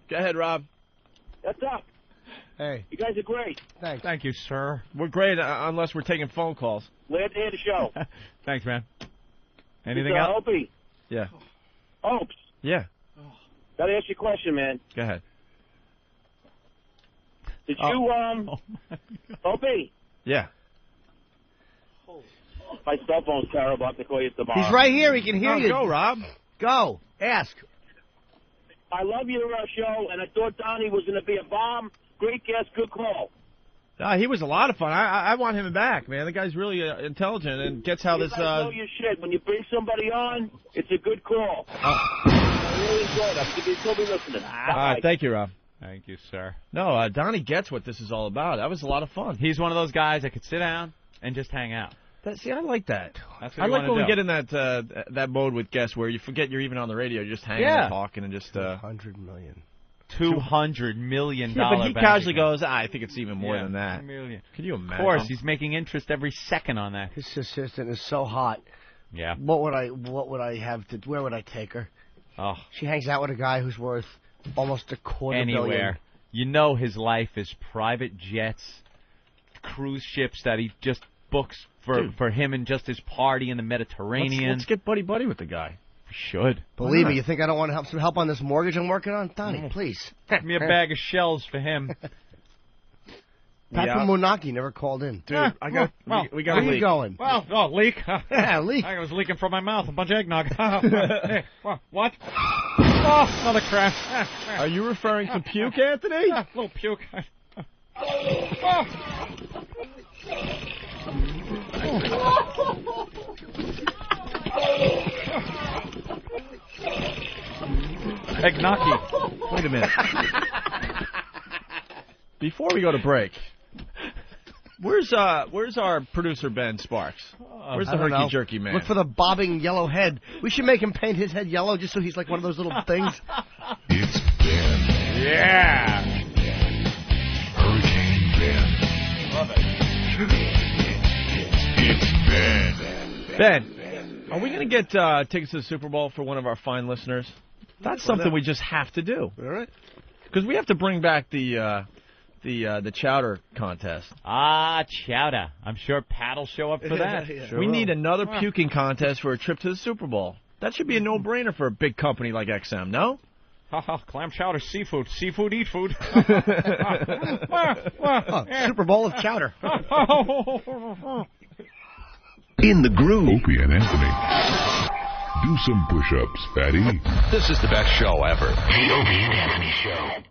Go ahead, Rob. What's up? Hey. You guys are great. Thanks. Thank you, sir. We're great unless we're taking phone calls. Glad to hear the show. Thanks, man. Anything It's, else? Opie. Yeah. Opes. Yeah. Gotta ask you a question, man. Go ahead. Did you, Opie? Yeah. My cell phone's terrible. I have to call you tomorrow. He's right here. He can hear you. Go, Rob. Go. Ask. I love your show, and I thought Donnie was going to be a bomb. Great guest, good call. He was a lot of fun. I want him back, man. The guy's really intelligent and gets how this... You guys know your shit. When you bring somebody on, it's a good call. I really enjoyed it. You'll still be listening. All right, thank you, Rob. Thank you, sir. No, Donnie gets what this is all about. That was a lot of fun. He's one of those guys that could sit down and just hang out. See, I like that. That's what I you like wanna when we do. get in that mode with guests where you forget you're even on the radio. You're just hanging Yeah. and talking and just... $100 million. $200 million. Yeah, but he bank casually account. goes, I think it's even more Yeah, than that. $1 million. Can you imagine? Of course, he's making interest every second on that. His assistant is so hot. Yeah. What would I have to? Where would I take her? Oh, She hangs out with a guy who's worth almost $250 million. anywhere. You know his life is private jets, cruise ships that he just books for him and just his party in the Mediterranean. Let's get buddy with the guy. We should. Believe me, you think I don't want some help on this mortgage I'm working on? Donnie, please. Give me a bag of shells for him. Pat from Monaki never called in. Dude, I got. We got a Where leak. you going? Well, leak. Yeah, leak. I was leaking from my mouth. A bunch of eggnog. Hey, what? Oh, another crash. Are you referring to puke, Anthony? A little puke. Eggnocchi. Wait a minute. Before we go to break, where's our producer Ben Sparks? Where's the herky jerky man? Look for the bobbing yellow head. We should make him paint his head yellow just so he's like one of those little things. It's Ben. Yeah. Hurricane Ben. Love it. It's Ben. Ben, are we going to get tickets to the Super Bowl for one of our fine listeners? That's something we just have to do. All right. Because we have to bring back the chowder contest. Ah, chowder. I'm sure Pat will show up for that. Sure we need another puking contest for a trip to the Super Bowl. That should be a no-brainer for a big company like XM, no? Clam chowder, seafood. Seafood, eat food. Super Bowl of chowder. In the groove. Opie and Anthony. Do some push-ups, fatty. This is the best show ever. The Opie and Anthony Show.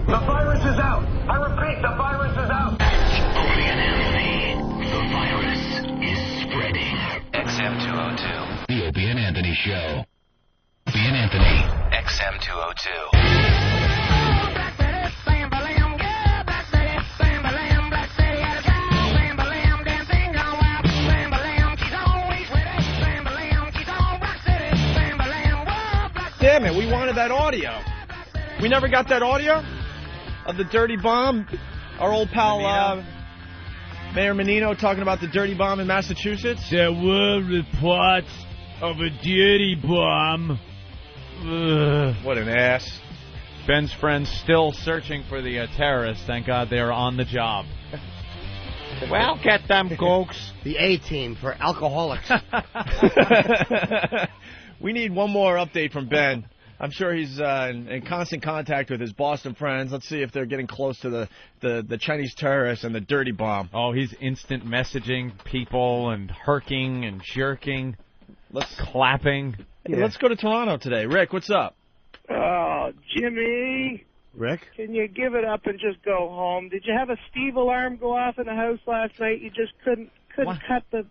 The virus is out. I repeat, the virus is out. Opie and Anthony. The virus is spreading. XM 202. The Opie and Anthony Show. Opie and Anthony. XM 202. Damn it, we wanted that audio. We never got that audio of the dirty bomb. Our old pal, Mayor Menino, talking about the dirty bomb in Massachusetts. There were reports of a dirty bomb. What an ass. Ben's friends still searching for the terrorists. Thank God they are on the job. Well, get them, folks. The A-team for alcoholics. We need one more update from Ben. I'm sure he's in constant contact with his Boston friends. Let's see if they're getting close to the Chinese terrorists and the dirty bomb. Oh, he's instant messaging people and herking and jerking. Clapping. Yeah. Let's go to Toronto today. Rick, what's up? Oh, Jimmy. Rick? Can you give it up and just go home? Did you have a Steve alarm go off in the house last night? You just couldn't cut the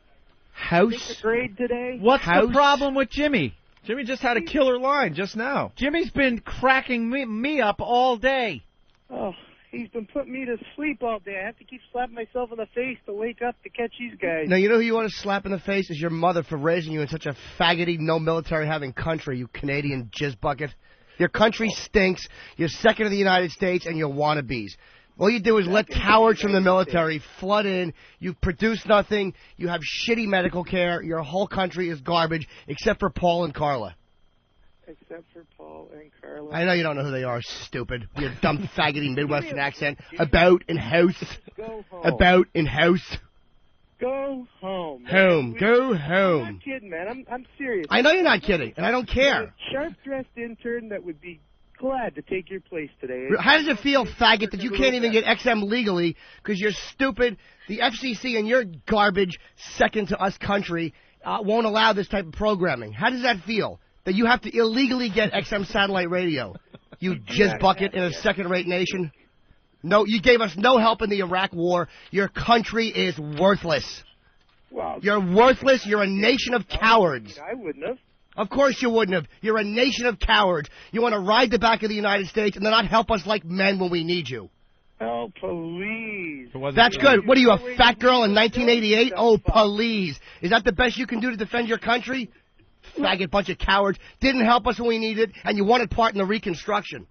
house grade today? What's the problem with Jimmy? Jimmy just had a killer line just now. Jimmy's been cracking me up all day. Oh, he's been putting me to sleep all day. I have to keep slapping myself in the face to wake up to catch these guys. Now, you know who you want to slap in the face is your mother for raising you in such a faggoty, no military-having country, you Canadian jizz bucket. Your country stinks, you're second in the United States, and you're wannabes. All you do is let cowards from the military flood in. You produce nothing. You have shitty medical care. Your whole country is garbage, except for Paul and Carla. Except for Paul and Carla. I know you don't know who they are, stupid. Your dumb, faggoty Midwestern accent. About in house. Go home. About in house. Go home. Home. Go home. I'm not kidding, man. I'm serious. I know you're not kidding, and I don't care. A sharp-dressed intern that would be glad to take your place today. How does it feel, faggot, that you can't even get XM legally because you're stupid? The FCC and your garbage, second to us country, won't allow this type of programming. How does that feel? That you have to illegally get XM satellite radio? You jizz bucket in a second-rate nation? No, you gave us no help in the Iraq war. Your country is worthless. Well, you're worthless. You're a nation of cowards. I wouldn't have. Of course you wouldn't have. You're a nation of cowards. You want to ride the back of the United States and then not help us like men when we need you. Oh, please. That's good. What are you, a fat girl in 1988? Oh, please. Is that the best you can do to defend your country? Faggot bunch of cowards. Didn't help us when we needed, and you wanted part in the Reconstruction.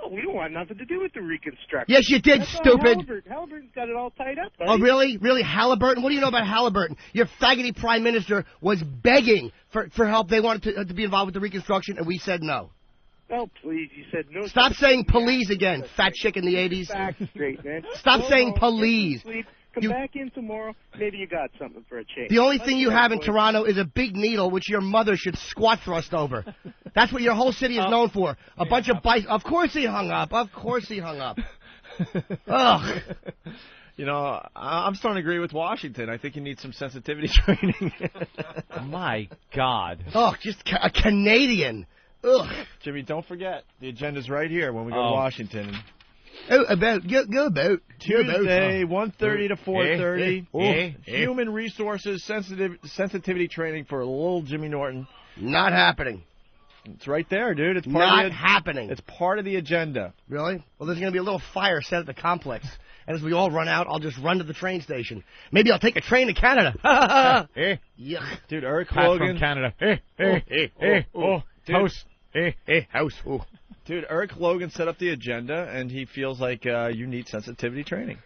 Oh, we don't want nothing to do with the Reconstruction. Yes, you did, stupid. Halliburton's got it all tied up, buddy. Oh, really? Really? Halliburton? What do you know about Halliburton? Your faggoty prime minister was begging for help. They wanted to be involved with the Reconstruction, and we said no. Oh, please. You said no. Stop saying police again, fat chick in the 80s. Back straight, man. Stop saying police. Come back in tomorrow. Maybe you got something for a change. The only thing you have in Toronto is a big needle, which your mother should squat thrust over. That's what your whole city is known for. A bunch of bikes. Of course he hung up. Of course he hung up. Ugh. You know, I'm starting to agree with Washington. I think you need some sensitivity training. My God. Oh, just a Canadian. Ugh. Jimmy, don't forget, the agenda's right here when we go to Washington. Oh, about Tuesday, 1:30 to 4:30. Human resources sensitivity training for little Jimmy Norton. Not happening. It's right there, dude. It's not happening. It's part of the agenda. Really? Well, there's going to be a little fire set at the complex. And as we all run out, I'll just run to the train station. Maybe I'll take a train to Canada. Yuck. Dude, Eric Pat Logan. from Canada. House. House. Dude, Eric Logan set up the agenda, and he feels like you need sensitivity training.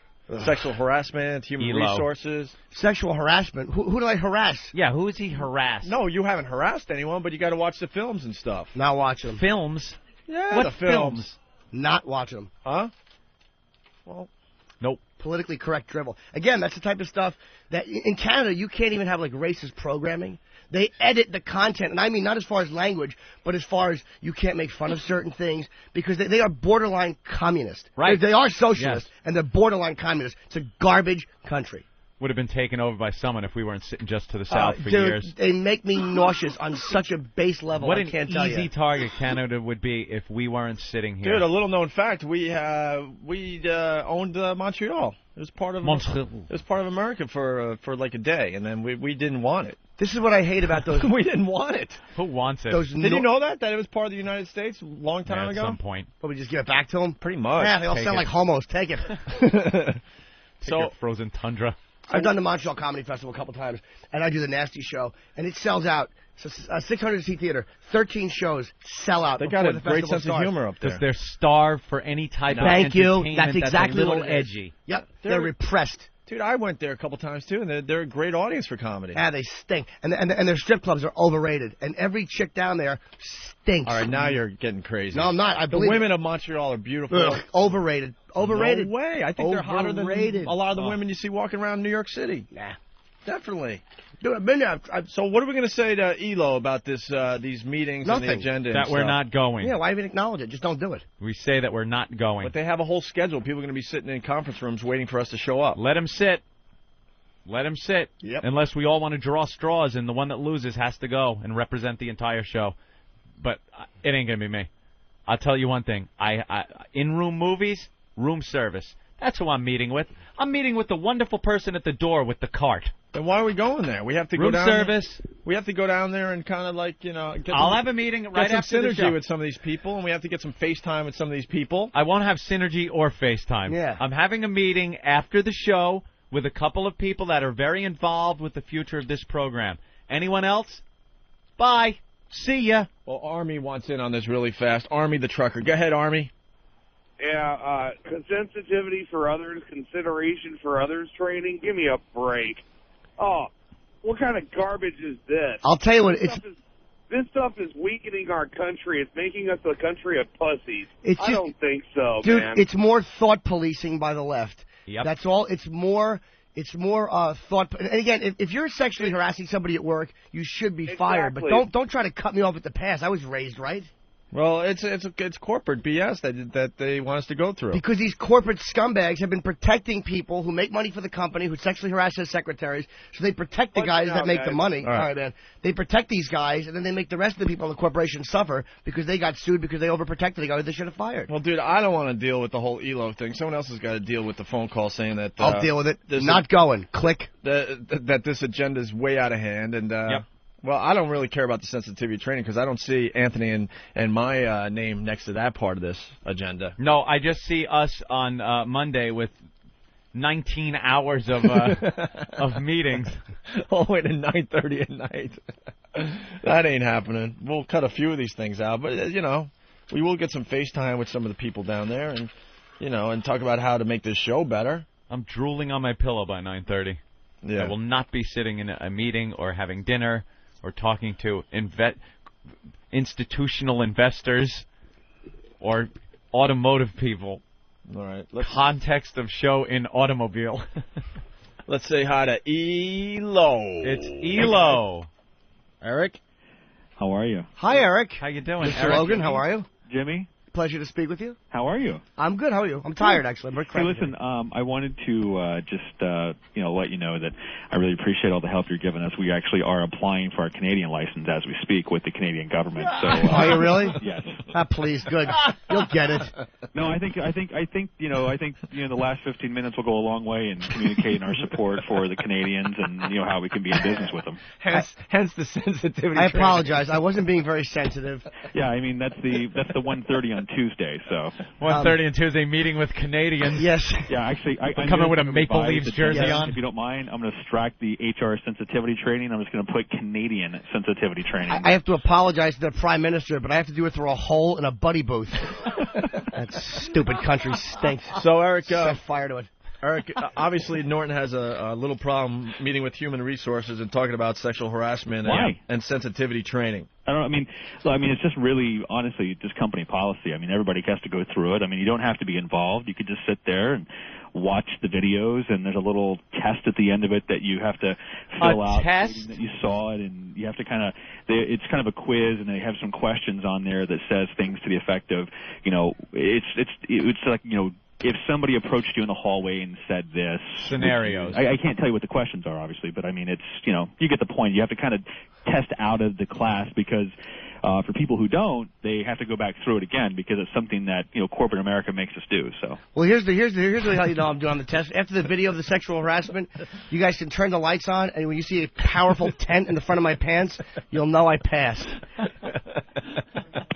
Sexual harassment, human resources. Sexual harassment? Who do I harass? Yeah, who is he harassed? No, you haven't harassed anyone, but you got to watch the films and stuff. Not watch them. Films? Yeah, what the films? Not watch them. Huh? Well, nope. Politically correct drivel. Again, that's the type of stuff that in Canada you can't even have like racist programming. They edit the content, and I mean not as far as language, but as far as you can't make fun of certain things because they are borderline communist. Right. They are socialist, and they're borderline communist. It's a garbage country. Would have been taken over by someone if we weren't sitting just to the south for dude, years. They make me nauseous on such a base level. What I can't tell an easy you. target Canada would be if we weren't sitting here. Dude, a little known fact: we owned Montreal. It was part of Montreal. It was part of America for like a day, and then we didn't want it. This is what I hate about those. We didn't want it. Who wants it? Did you know that it was part of the United States a long time ago? At some point. But we just give it back to them? Pretty much. Yeah, they all sound like homos. Take it. So frozen tundra. I've done the Montreal Comedy Festival a couple times, and I do the Nasty Show, and it sells out. So 600-seat theater, 13 shows sell out. They got a great sense of humor up there. Because they're starved for any type of Thank you. entertainment That's exactly a little what it is. edgy. Yep, they're repressed. Dude, I went there a couple times too, and they're a great audience for comedy. Yeah, they stink, and their strip clubs are overrated, and every chick down there stinks. All right, now you're getting crazy. No, I'm not. I the believe women of Montreal are beautiful. Ugh, overrated. Overrated. No way. I think they're hotter than Overrated. a lot of the women you see walking around New York City. Nah. Definitely. Dude, I've been there. So what are we going to say to ELO about this these meetings Nothing. and the agenda That and we're stuff? not going. Yeah, why even acknowledge it? Just don't do it. We say that we're not going. But they have a whole schedule. People are going to be sitting in conference rooms waiting for us to show up. Let them sit. Let them sit. Yep. Unless we all want to draw straws, and the one that loses has to go and represent the entire show. But it ain't going to be me. I'll tell you one thing. In-room movies, room service. That's who I'm meeting with. I'm meeting with the wonderful person at the door with the cart. Then why are we going there? We have to Room go down service. There. We have to go down there and kind of like, get I'll have a meeting right get after some the synergy show. with some of these people, and we have to get some FaceTime with some of these people. I won't have synergy or FaceTime. Yeah. I'm having a meeting after the show with a couple of people that are very involved with the future of this program. Anyone else? Bye. See ya. Well, Army wants in on this really fast. Army the trucker. Go ahead, Army. Yeah, sensitivity for others, consideration for others training. Give me a break. Oh, what kind of garbage is this? I'll tell you what, This stuff is weakening our country. It's making us a country of pussies. I don't think so, dude, man. it's more thought policing by the left. Yep. That's all. It's more thought. And again, if you're sexually harassing somebody at work, you should be fired. But don't try to cut me off at the pass. I was raised right. Well, it's corporate BS that they want us to go through. Because these corporate scumbags have been protecting people who make money for the company, who sexually harass their secretaries, so they protect the guys that make the money. All right, man. They protect these guys, and then they make the rest of the people in the corporation suffer because they got sued because they overprotected the guy they should have fired. Well, dude, I don't want to deal with the whole ELO thing. Someone else has got to deal with the phone call saying that... I'll deal with it. Not going. Click. That this agenda is way out of hand, and... Yep. Well, I don't really care about the sensitivity training because I don't see Anthony and my name next to that part of this agenda. No, I just see us on Monday with 19 hours of of meetings. All the way to 9:30 at night. That ain't happening. We'll cut a few of these things out, but we will get some FaceTime with some of the people down there, and and talk about how to make this show better. I'm drooling on my pillow by 9:30. Yeah. I will not be sitting in a meeting or having dinner or talking to institutional investors or automotive people. All right. Context of show in automobile. Let's say hi to ELO. It's ELO. Eric? How are you? Hi, Eric. How you doing, Mr. Eric? Logan, how are you? Jimmy? pleasure to speak with you. How are you? I'm good. How are you? I'm tired, actually. I'm very Hey, listen, I wanted to just let you know that I really appreciate all the help you're giving us. We actually are applying for our Canadian license as we speak with the Canadian government. So, are you really? Yes. Please, good. You'll get it. No, I think the last 15 minutes will go a long way in communicating our support for the Canadians and how we can be in business with them. Hence the sensitivity. I apologize. I wasn't being very sensitive. Yeah, I mean that's the 1:30 on Tuesday. So 1:30 on Tuesday, meeting with Canadians. Yes. Yeah, actually, I'm coming with a Maple Leafs jersey on. If you don't mind, I'm going to strike the HR sensitivity training. I'm just going to put Canadian sensitivity training. I have to apologize to the Prime Minister, but I have to do it through a hole in a buddy booth. That stupid country stinks. So, Eric, set fire to it. Eric, obviously Norton has a little problem meeting with Human Resources and talking about sexual harassment and sensitivity training. I mean, it's just really, honestly, just company policy. I mean, everybody has to go through it. I mean, you don't have to be involved. You could just sit there and watch the videos, and there's a little test at the end of it that you have to fill out. Test? That you saw it, and you have to it's kind of a quiz, and they have some questions on there that says things to the effect of, it's like, if somebody approached you in the hallway and said this. Scenarios. I can't tell you what the questions are, obviously, but I mean, it's, you get the point. You have to kind of test out of the class because for people who don't, they have to go back through it again because it's something that, corporate America makes us do. So. Well, here's how you know I'm doing the test. After the video of the sexual harassment, you guys can turn the lights on, and when you see a powerful tent in the front of my pants, you'll know I passed.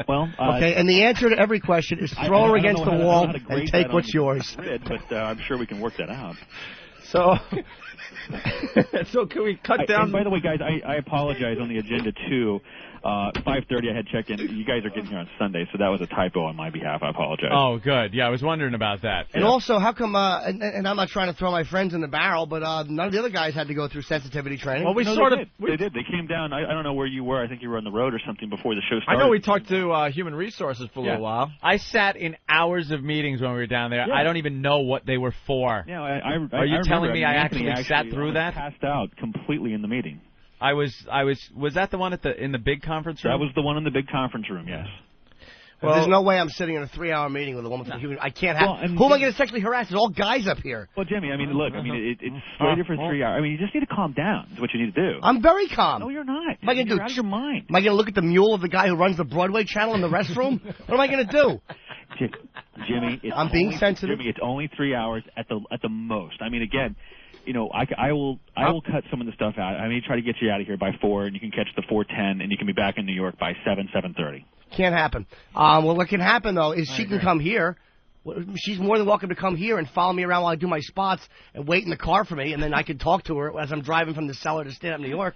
Well, okay, and the answer to every question is throw her against the wall and take what's yours. Grid, but I'm sure we can work that out. So, can we cut down? And by the way, guys, I apologize on the agenda too. 5:30 I had checked in. You guys are getting here on Sunday, so that was a typo on my behalf. I apologize. Oh, good. Yeah, I was wondering about that. And also, how come, and I'm not trying to throw my friends in the barrel, but none of the other guys had to go through sensitivity training. Well, they did. They came down. I don't know where you were. I think you were on the road or something before the show started. I know we talked to Human Resources for a little while. I sat in hours of meetings when we were down there. Yeah. I don't even know what they were for. Yeah, Are you telling me I actually sat through that? Passed out completely in the meeting. Was that the one in the big conference room? That was the one in the big conference room, yes. Well, there's no way I'm sitting in a 3-hour meeting with a woman from human. I can't have. Who am I going to sexually harass? There's all guys up here. Well, Jimmy, I mean, look, it's slated for 3 hours. I mean, you just need to calm down. Is what you need to do. I'm very calm. No, you're not. What am I going to do? You're out of your mind. Am I going to look at the mule of the guy who runs the Broadway channel in the restroom? What am I going to do? Jimmy, I'm being sensitive. Jimmy, it's only 3 hours at the most. I mean, again. I will cut some of the stuff out. I may try to get you out of here by 4, and you can catch the 4:10, and you can be back in New York by 7:30. Can't happen. Well, what can happen though is she can come here. She's more than welcome to come here and follow me around while I do my spots and wait in the car for me, and then I can talk to her as I'm driving from the cellar to stand up New York.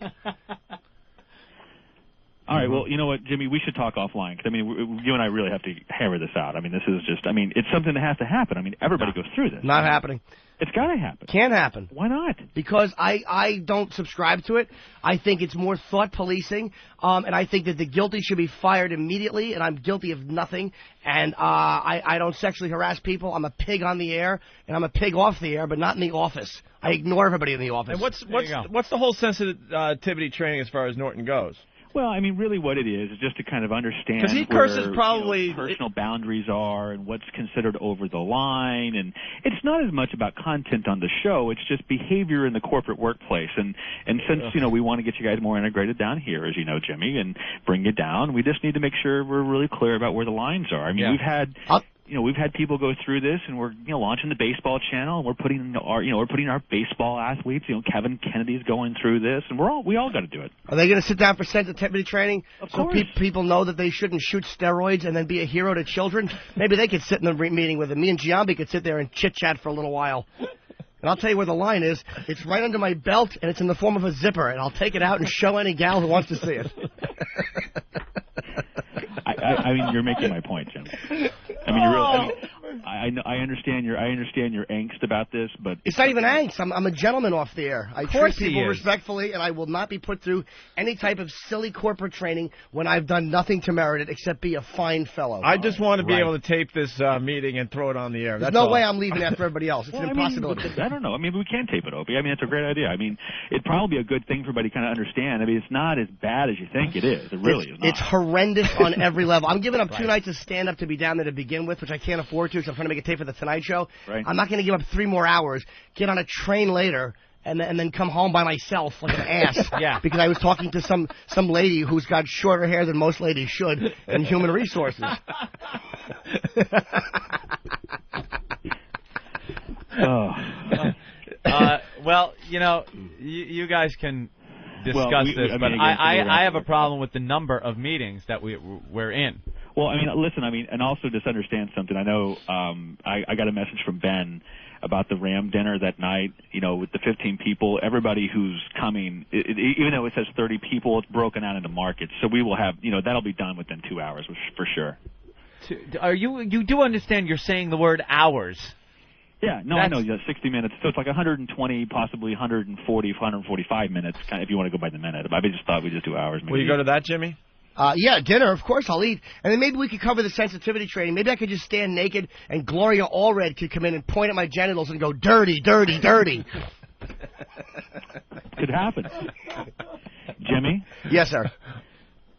All right, well, you know what, Jimmy, we should talk offline, because, I mean, you and I really have to hammer this out. I mean, this is just, it's something that has to happen. I mean, everybody goes through this. Not happening. It's got to happen. Can't happen. Why not? Because I don't subscribe to it. I think it's more thought policing, and I think that the guilty should be fired immediately, and I'm guilty of nothing, and I don't sexually harass people. I'm a pig on the air, and I'm a pig off the air, but not in the office. I ignore everybody in the office. And what's the whole sensitivity training as far as Norton goes? Well, I mean, really what it is just to kind of understand because he curses probably personal boundaries are and what's considered over the line. And it's not as much about content on the show. It's just behavior in the corporate workplace. And since, we want to get you guys more integrated down here, as you know, Jimmy, and bring you down, we just need to make sure we're really clear about where the lines are. I mean, we've had people go through this, and we're launching the baseball channel, and we're putting our baseball athletes. Kevin Kennedy's going through this, and we all got to do it. Are they going to sit down for sensitivity training of so people know that they shouldn't shoot steroids and then be a hero to children? Maybe they could sit in the meeting with them. Me and Giambi could sit there and chit chat for a little while. And I'll tell you where the line is. It's right under my belt, and it's in the form of a zipper, and I'll take it out and show any gal who wants to see it. I mean, you're making my point, Jim. I mean, I understand your angst about this, but it's not even angst. I'm a gentleman off the air. I treat people respectfully, and I will not be put through any type of silly corporate training when I've done nothing to merit it except be a fine fellow. I just want to be able to tape this meeting and throw it on the air. There's no way I'm leaving after everybody else. It's an impossibility. I don't know. I mean, we can tape it, Opie. I mean, it's a great idea. I mean, it'd probably be a good thing for everybody to kind of understand. I mean, it's not as bad as you think it is. It really is not. It's horrendous on every level. I'm giving up 2 nights of stand-up to be down there to begin with, which I can't afford to, so I'm trying to make a tape for the Tonight Show. Right. I'm not going to give up 3 more hours, get on a train later, and then come home by myself like an ass. Yeah. Because I was talking to some lady who's got shorter hair than most ladies should in human resources. Well, you guys can discuss this, but I have a problem with the number of meetings that we're in. Well, I mean, listen, and also just understand something. I know I got a message from Ben about the Ram dinner that night, with the 15 people. Everybody who's coming, even though it says 30 people, it's broken out into markets. So we will have, that'll be done within 2 hours for sure. You do understand you're saying the word hours? Yeah, no, I know. 60 minutes. So it's like 120, possibly 140, 145 minutes, if you want to go by the minute. I just thought we'd just do hours. Maybe. Will you go to that, Jimmy? Yeah, dinner, of course I'll eat. And then maybe we could cover the sensitivity training. Maybe I could just stand naked and Gloria Allred could come in and point at my genitals and go, dirty, dirty, dirty. Could happen. Jimmy? Yes, sir.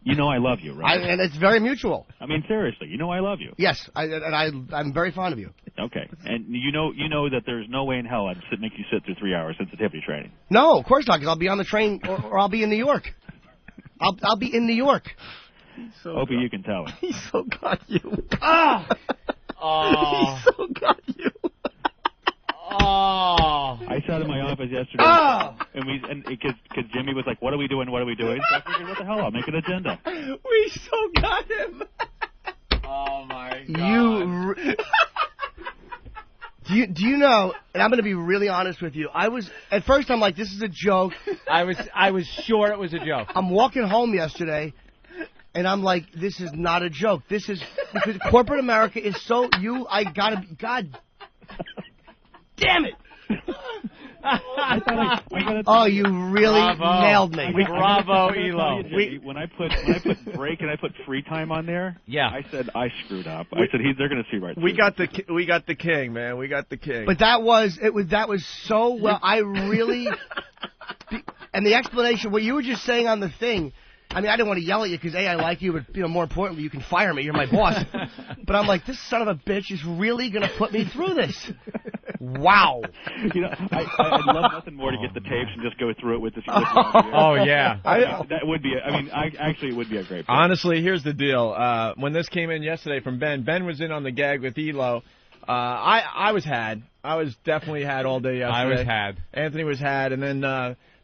I love you, right? And it's very mutual. I mean, seriously, I love you. Yes, I'm very fond of you. Okay, and you know that there's no way in hell I'd make you sit through 3 hours sensitivity training. No, of course not, because I'll be on the train or I'll be in New York. I'll be in New York. Opie, you can tell him. He so got you. Oh. He so got you. Oh. I sat in my office yesterday, and because Jimmy was like, "What are we doing? What are we doing?" So I figured, what the hell? I'll make an agenda. We so got him. Oh my God. Do you know? And I'm going to be really honest with you. At first I'm like, this is a joke. I was sure it was a joke. I'm walking home yesterday, and I'm like, this is not a joke. This is because corporate America is so God damn it. You really nailed me. Bravo, Elo. When I put break and I put free time on there, I said I screwed up. I said they're going to see right through. We got the king, man. We got the king. But that was so well. I really and the explanation, what you were just saying on the thing. I mean, I didn't want to yell at you because I like you, but more importantly, you can fire me. You're my boss. But I'm like, this son of a bitch is really going to put me through this. Wow. I'd love nothing more to get the tapes and just go through it with this. Oh, yeah. That would be, actually, it would be a great plan. Honestly, here's the deal. When this came in yesterday from Ben was in on the gag with Elo. I was definitely had all day yesterday. I was had. Anthony was had, and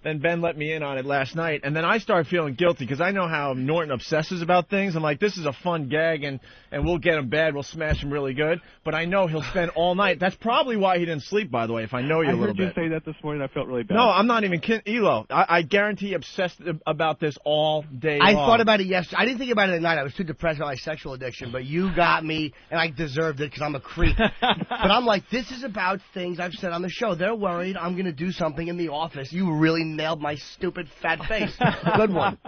then Ben let me in on it last night, and then I started feeling guilty because I know how Norton obsesses about things. I'm like, this is a fun gag, and we'll get him bad, we'll smash him really good, but I know he'll spend all night. That's probably why he didn't sleep, by the way, if I know you a little bit. I heard you say that this morning. I felt really bad. No, I'm not even kidding. Elo, I guarantee he obsessed about this all day long. I thought about it yesterday. I didn't think about it at night. I was too depressed about my sexual addiction, but you got me, and I deserved it because I'm a creep. But I'm like, this is about things I've said on the show. They're worried I'm going to do something in the office. You really nailed my stupid fat face. Good one.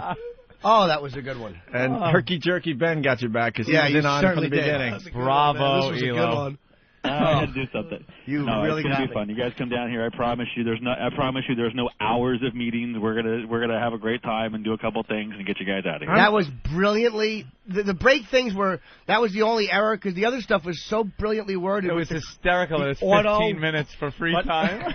Oh, that was a good one. And Herky Jerky Ben got your back because he was in on it from the beginning. Bravo, this was a good Elo. one. I had to do something. Really it's gonna be fun. You guys come down here. I promise you. There's no hours of meetings. We're gonna have a great time and do a couple things and get you guys out of here. That was brilliantly. The break things that was the only error because the other stuff was so brilliantly worded. It was hysterical. It was 15 minutes for free time.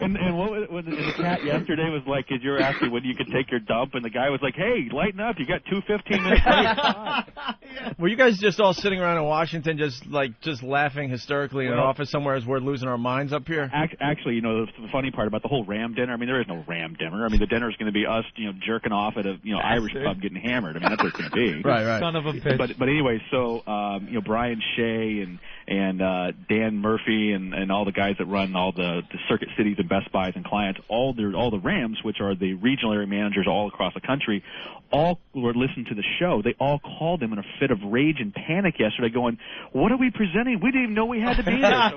and what was the chat yesterday was like, because you were asking when you could take your dump, and the guy was like, "Hey, lighten up! You got 2 15-minute breaks." Were you guys just all sitting around in Washington, just laughing hysterically in an office somewhere as we're losing our minds up here? Actually, the funny part about the whole Ram dinner. I mean, there is no Ram dinner. I mean, the dinner is going to be us, jerking off at a Irish pub getting hammered. I mean, that's what it's going to be. Right. Son of a bitch. But anyway, so Brian Shea and and Dan Murphy and all the guys that run all the Circuit Cities and Best Buys and clients, all the Rams, which are the regional area managers all across the country, all were listening to the show. They all called him in a fit of rage and panic yesterday, going, "What are we presenting? We didn't even know we had to be there."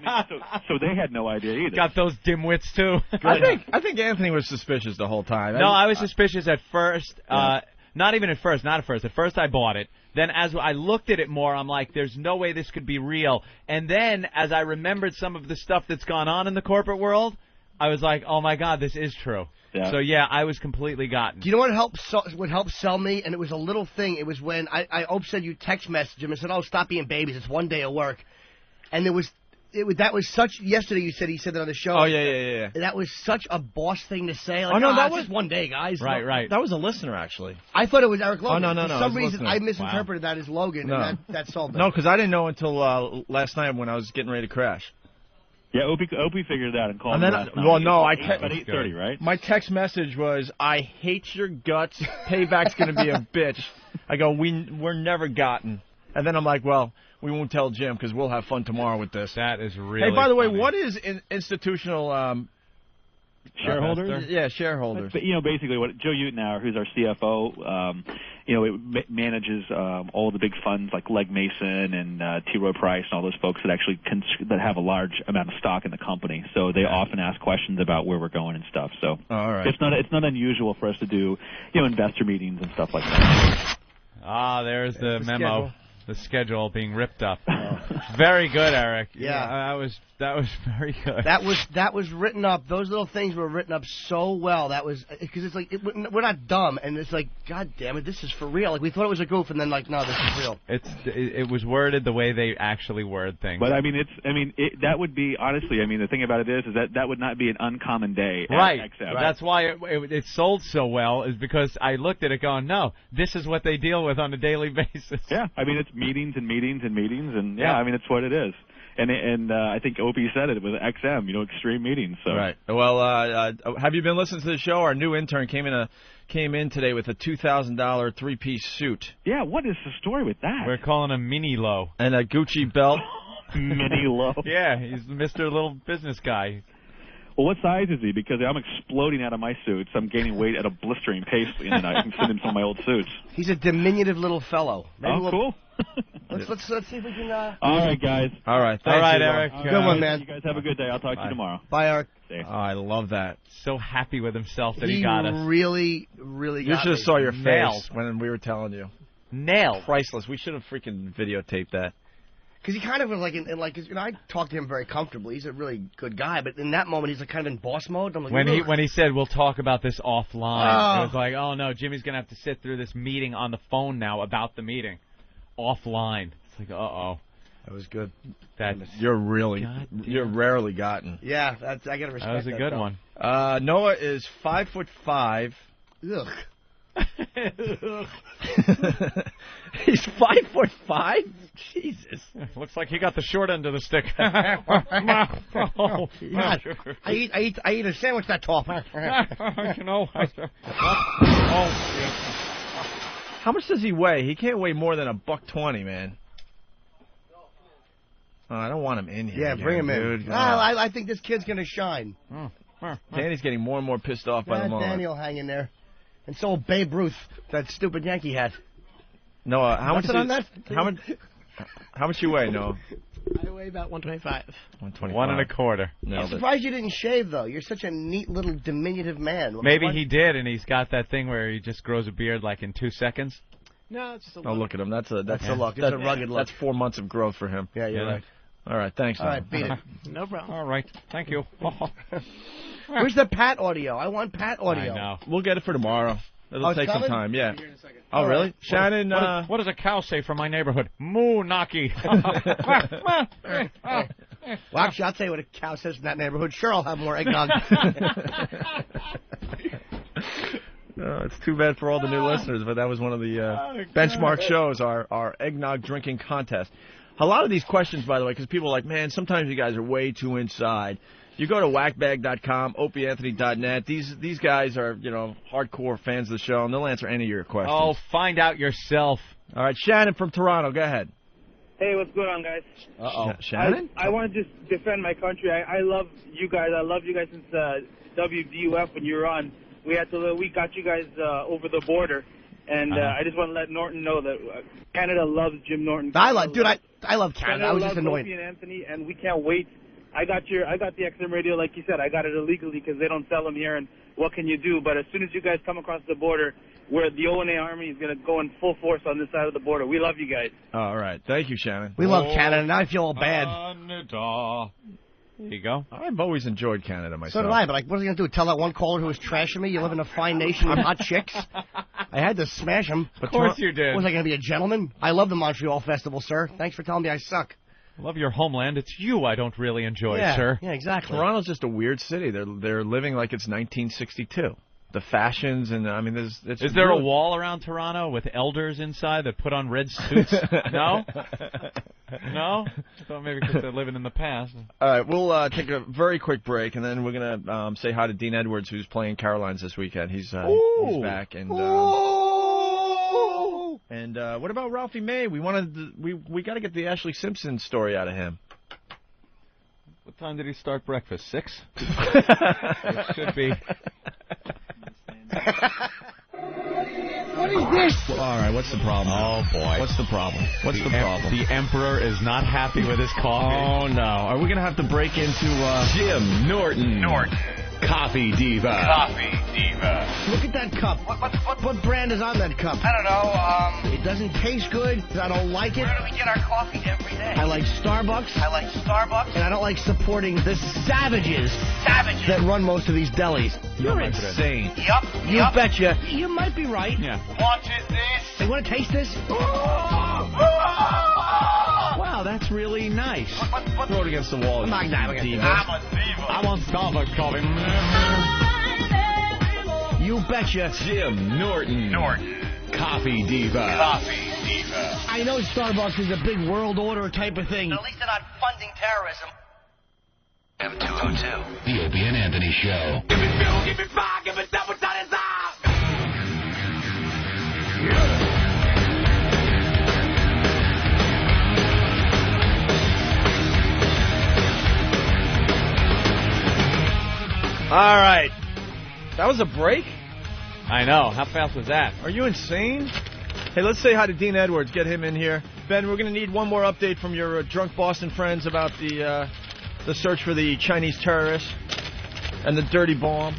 So they had no idea either. Got those dimwits too. I think Anthony was suspicious the whole time. No, I was suspicious at first. Not even at first. Not at first. At first, I bought it. Then, as I looked at it more, I'm like, "There's no way this could be real." And then, as I remembered some of the stuff that's gone on in the corporate world, I was like, "Oh my God, this is true." Yeah. So yeah, I was completely gotten. Do you know what helped sell me? And it was a little thing. It was when I said you text messaged him and said, "Oh, stop being babies. It's one day of work." And that was such. Yesterday, he said that on the show. Oh yeah. That was such a boss thing to say. Like, that was just one day, guys. Right. That was a listener actually. I thought it was Eric Logan. Oh no. For some reason, I misinterpreted that as Logan, and that sold me. No, because I didn't know until last night when I was getting ready to crash. Yeah, Opie figured it out and called and me then, last night. well, no, about 8:30, right? My text message was, "I hate your guts. Payback's going to be a bitch." I go, we're never gotten. And then I'm like, well, we won't tell Jim because we'll have fun tomorrow with this. That is really Hey, by the way, funny. what is institutional shareholders? Yeah, shareholders. But, basically what Joe Utenauer, who's our CFO, manages all the big funds like Legg Mason and T. Rowe Price and all those folks that actually that have a large amount of stock in the company. So they often ask questions about where we're going and stuff. So all right. It's not unusual for us to do investor meetings and stuff like that. There's the memo. The schedule being ripped up. Very good, Eric. Yeah. That was very good. That was written up. Those little things were written up so well. That was because it's like we're not dumb, and it's like, God damn it, this is for real. Like we thought it was a goof, and then like, no, this is real. It was worded the way they actually word things. But that would be honestly. The thing about it is that would not be an uncommon day. Right. At XM. That's why it sold so well. Is because I looked at it going, no, this is what they deal with on a daily basis. Yeah. It's meetings and meetings and meetings, and it's what it is. And I think Opie said it with XM, extreme meetings. So. Right. Well, have you been listening to the show? Our new intern came in today with a $2,000 three-piece suit. Yeah. What is the story with that? We're calling him Mini Low. And a Gucci belt. Mini Low. Yeah, he's Mr. Little Business Guy. Well, what size is he? Because I'm exploding out of my suits. I'm gaining weight at a blistering pace, and I can send him some of my old suits. He's a diminutive little fellow. Maybe cool. Let's see if we can. All right, guys. All right. All right, Eric. Good one, man. You guys have a good day. I'll talk to you tomorrow. Bye, Eric. I love that. So happy with himself that he got us. Really, really You got should have me. saw your Nailed. face when we were telling you. Nailed. Priceless. We should have freaking videotaped that. Because he kind of was like, I talked to him very comfortably. He's a really good guy, but in that moment, he's like kind of in boss mode. I'm like, when he said we'll talk about this offline, it was like, oh no, Jimmy's gonna have to sit through this meeting on the phone now about the meeting, offline. It's like, that was good. You're rarely gotten. Yeah, I gotta respect that. That was a good one. Noah is 5'5". Ugh. He's 5'5". Jesus. Looks like he got the short end of the stick. Oh, I eat a sandwich that tall. How much does he weigh? He can't weigh more than $120, man. Oh, I don't want him in here. Yeah, bring him in. Dude. I think this kid's gonna shine. Danny's getting more and more pissed off by the moment. Danny will hang in there. And so will Babe Ruth, that stupid Yankee hat. Noah, how much you weigh, Noah? I weigh about 125. 125. 1 1/4. I'm surprised you didn't shave, though. You're such a neat little diminutive man. Maybe he did, and he's got that thing where he just grows a beard like in 2 seconds. No, it's just a look. Oh, look at him. That's a look. It's a rugged look. That's 4 months of growth for him. Yeah, you're right. All right, thanks. All right, beat it. No problem. All right, thank you. Where's the Pat audio? I want Pat audio. I know. We'll get it for tomorrow. It'll take some time, yeah. Oh, All really? right. Shannon, what does a cow say from my neighborhood? Moo, Naki. Well, actually, I'll tell you what a cow says in that neighborhood. Sure, I'll have more eggnog. It's too bad for all the new listeners, but that was one of the benchmark shows, our eggnog drinking contest. A lot of these questions, by the way, because people are like, man, sometimes you guys are way too inside. You go to whackbag.com, opieanthony.net. These guys are, hardcore fans of the show, and they'll answer any of your questions. Oh, find out yourself. All right, Shannon from Toronto, go ahead. Hey, what's going on, guys? Shannon? I want to just defend my country. I love you guys. I loved you guys since WDUF when you were on. We got you guys over the border, and I just want to let Norton know that Canada loves Jim Norton. I love Canada. I was just annoyed. Opie and Anthony, and we can't wait. I got the XM radio, like you said. I got it illegally because they don't sell them here, and what can you do? But as soon as you guys come across the border, where the ONA Army is going to go in full force on this side of the border. We love you guys. All right. Thank you, Shannon. We love Canada. Now I feel all bad. Canada. There you go. I've always enjoyed Canada myself. So did I, but like, what was he going to do? Tell that one caller who was trashing me, you live in a fine nation with hot chicks? I had to smash him. Of course you did. Was I going to be a gentleman? I love the Montreal Festival, sir. Thanks for telling me I suck. I love your homeland. It's you I don't really enjoy, sir. Yeah, exactly. Toronto's just a weird city. They're living like it's 1962. The fashions and I mean, is there a wall around Toronto with elders inside that put on red suits? No. No. I thought maybe because they're living in the past. All right, we'll take a very quick break, and then we're gonna say hi to Dean Edwards, who's playing Caroline's this weekend. He's back, and what about Ralphie May? We got to get the Ashley Simpson story out of him. What time did he start breakfast? 6? It should be. What is this? All right, what's the problem? Oh, boy. What's the problem? What's the problem? The Emperor is not happy with his coffee. Oh, no. Are we going to have to break into Jim Norton. Coffee Diva. Look at that cup. What brand is on that cup? I don't know. It doesn't taste good. I don't like it. Where do we get our coffee every day? I like Starbucks. And I don't like supporting the savages that run most of these delis. You're insane. Yup. You betcha. You might be right. Yeah. What is this? Hey, want to taste this? Wow, that's really nice. Throw it against the wall. I'm not I'm a diva. I want Starbucks coffee. You betcha. Jim Norton. Coffee Diva. I know Starbucks is a big world order type of thing. But at least they're not funding terrorism. M202. The Opie and Anthony Show. Give me fuel, give me fire, give me double time. All right. That was a break? I know. How fast was that? Are you insane? Hey, let's say hi to Dean Edwards. Get him in here. Ben, we're going to need one more update from your drunk Boston friends about the search for the Chinese terrorists and the dirty bomb.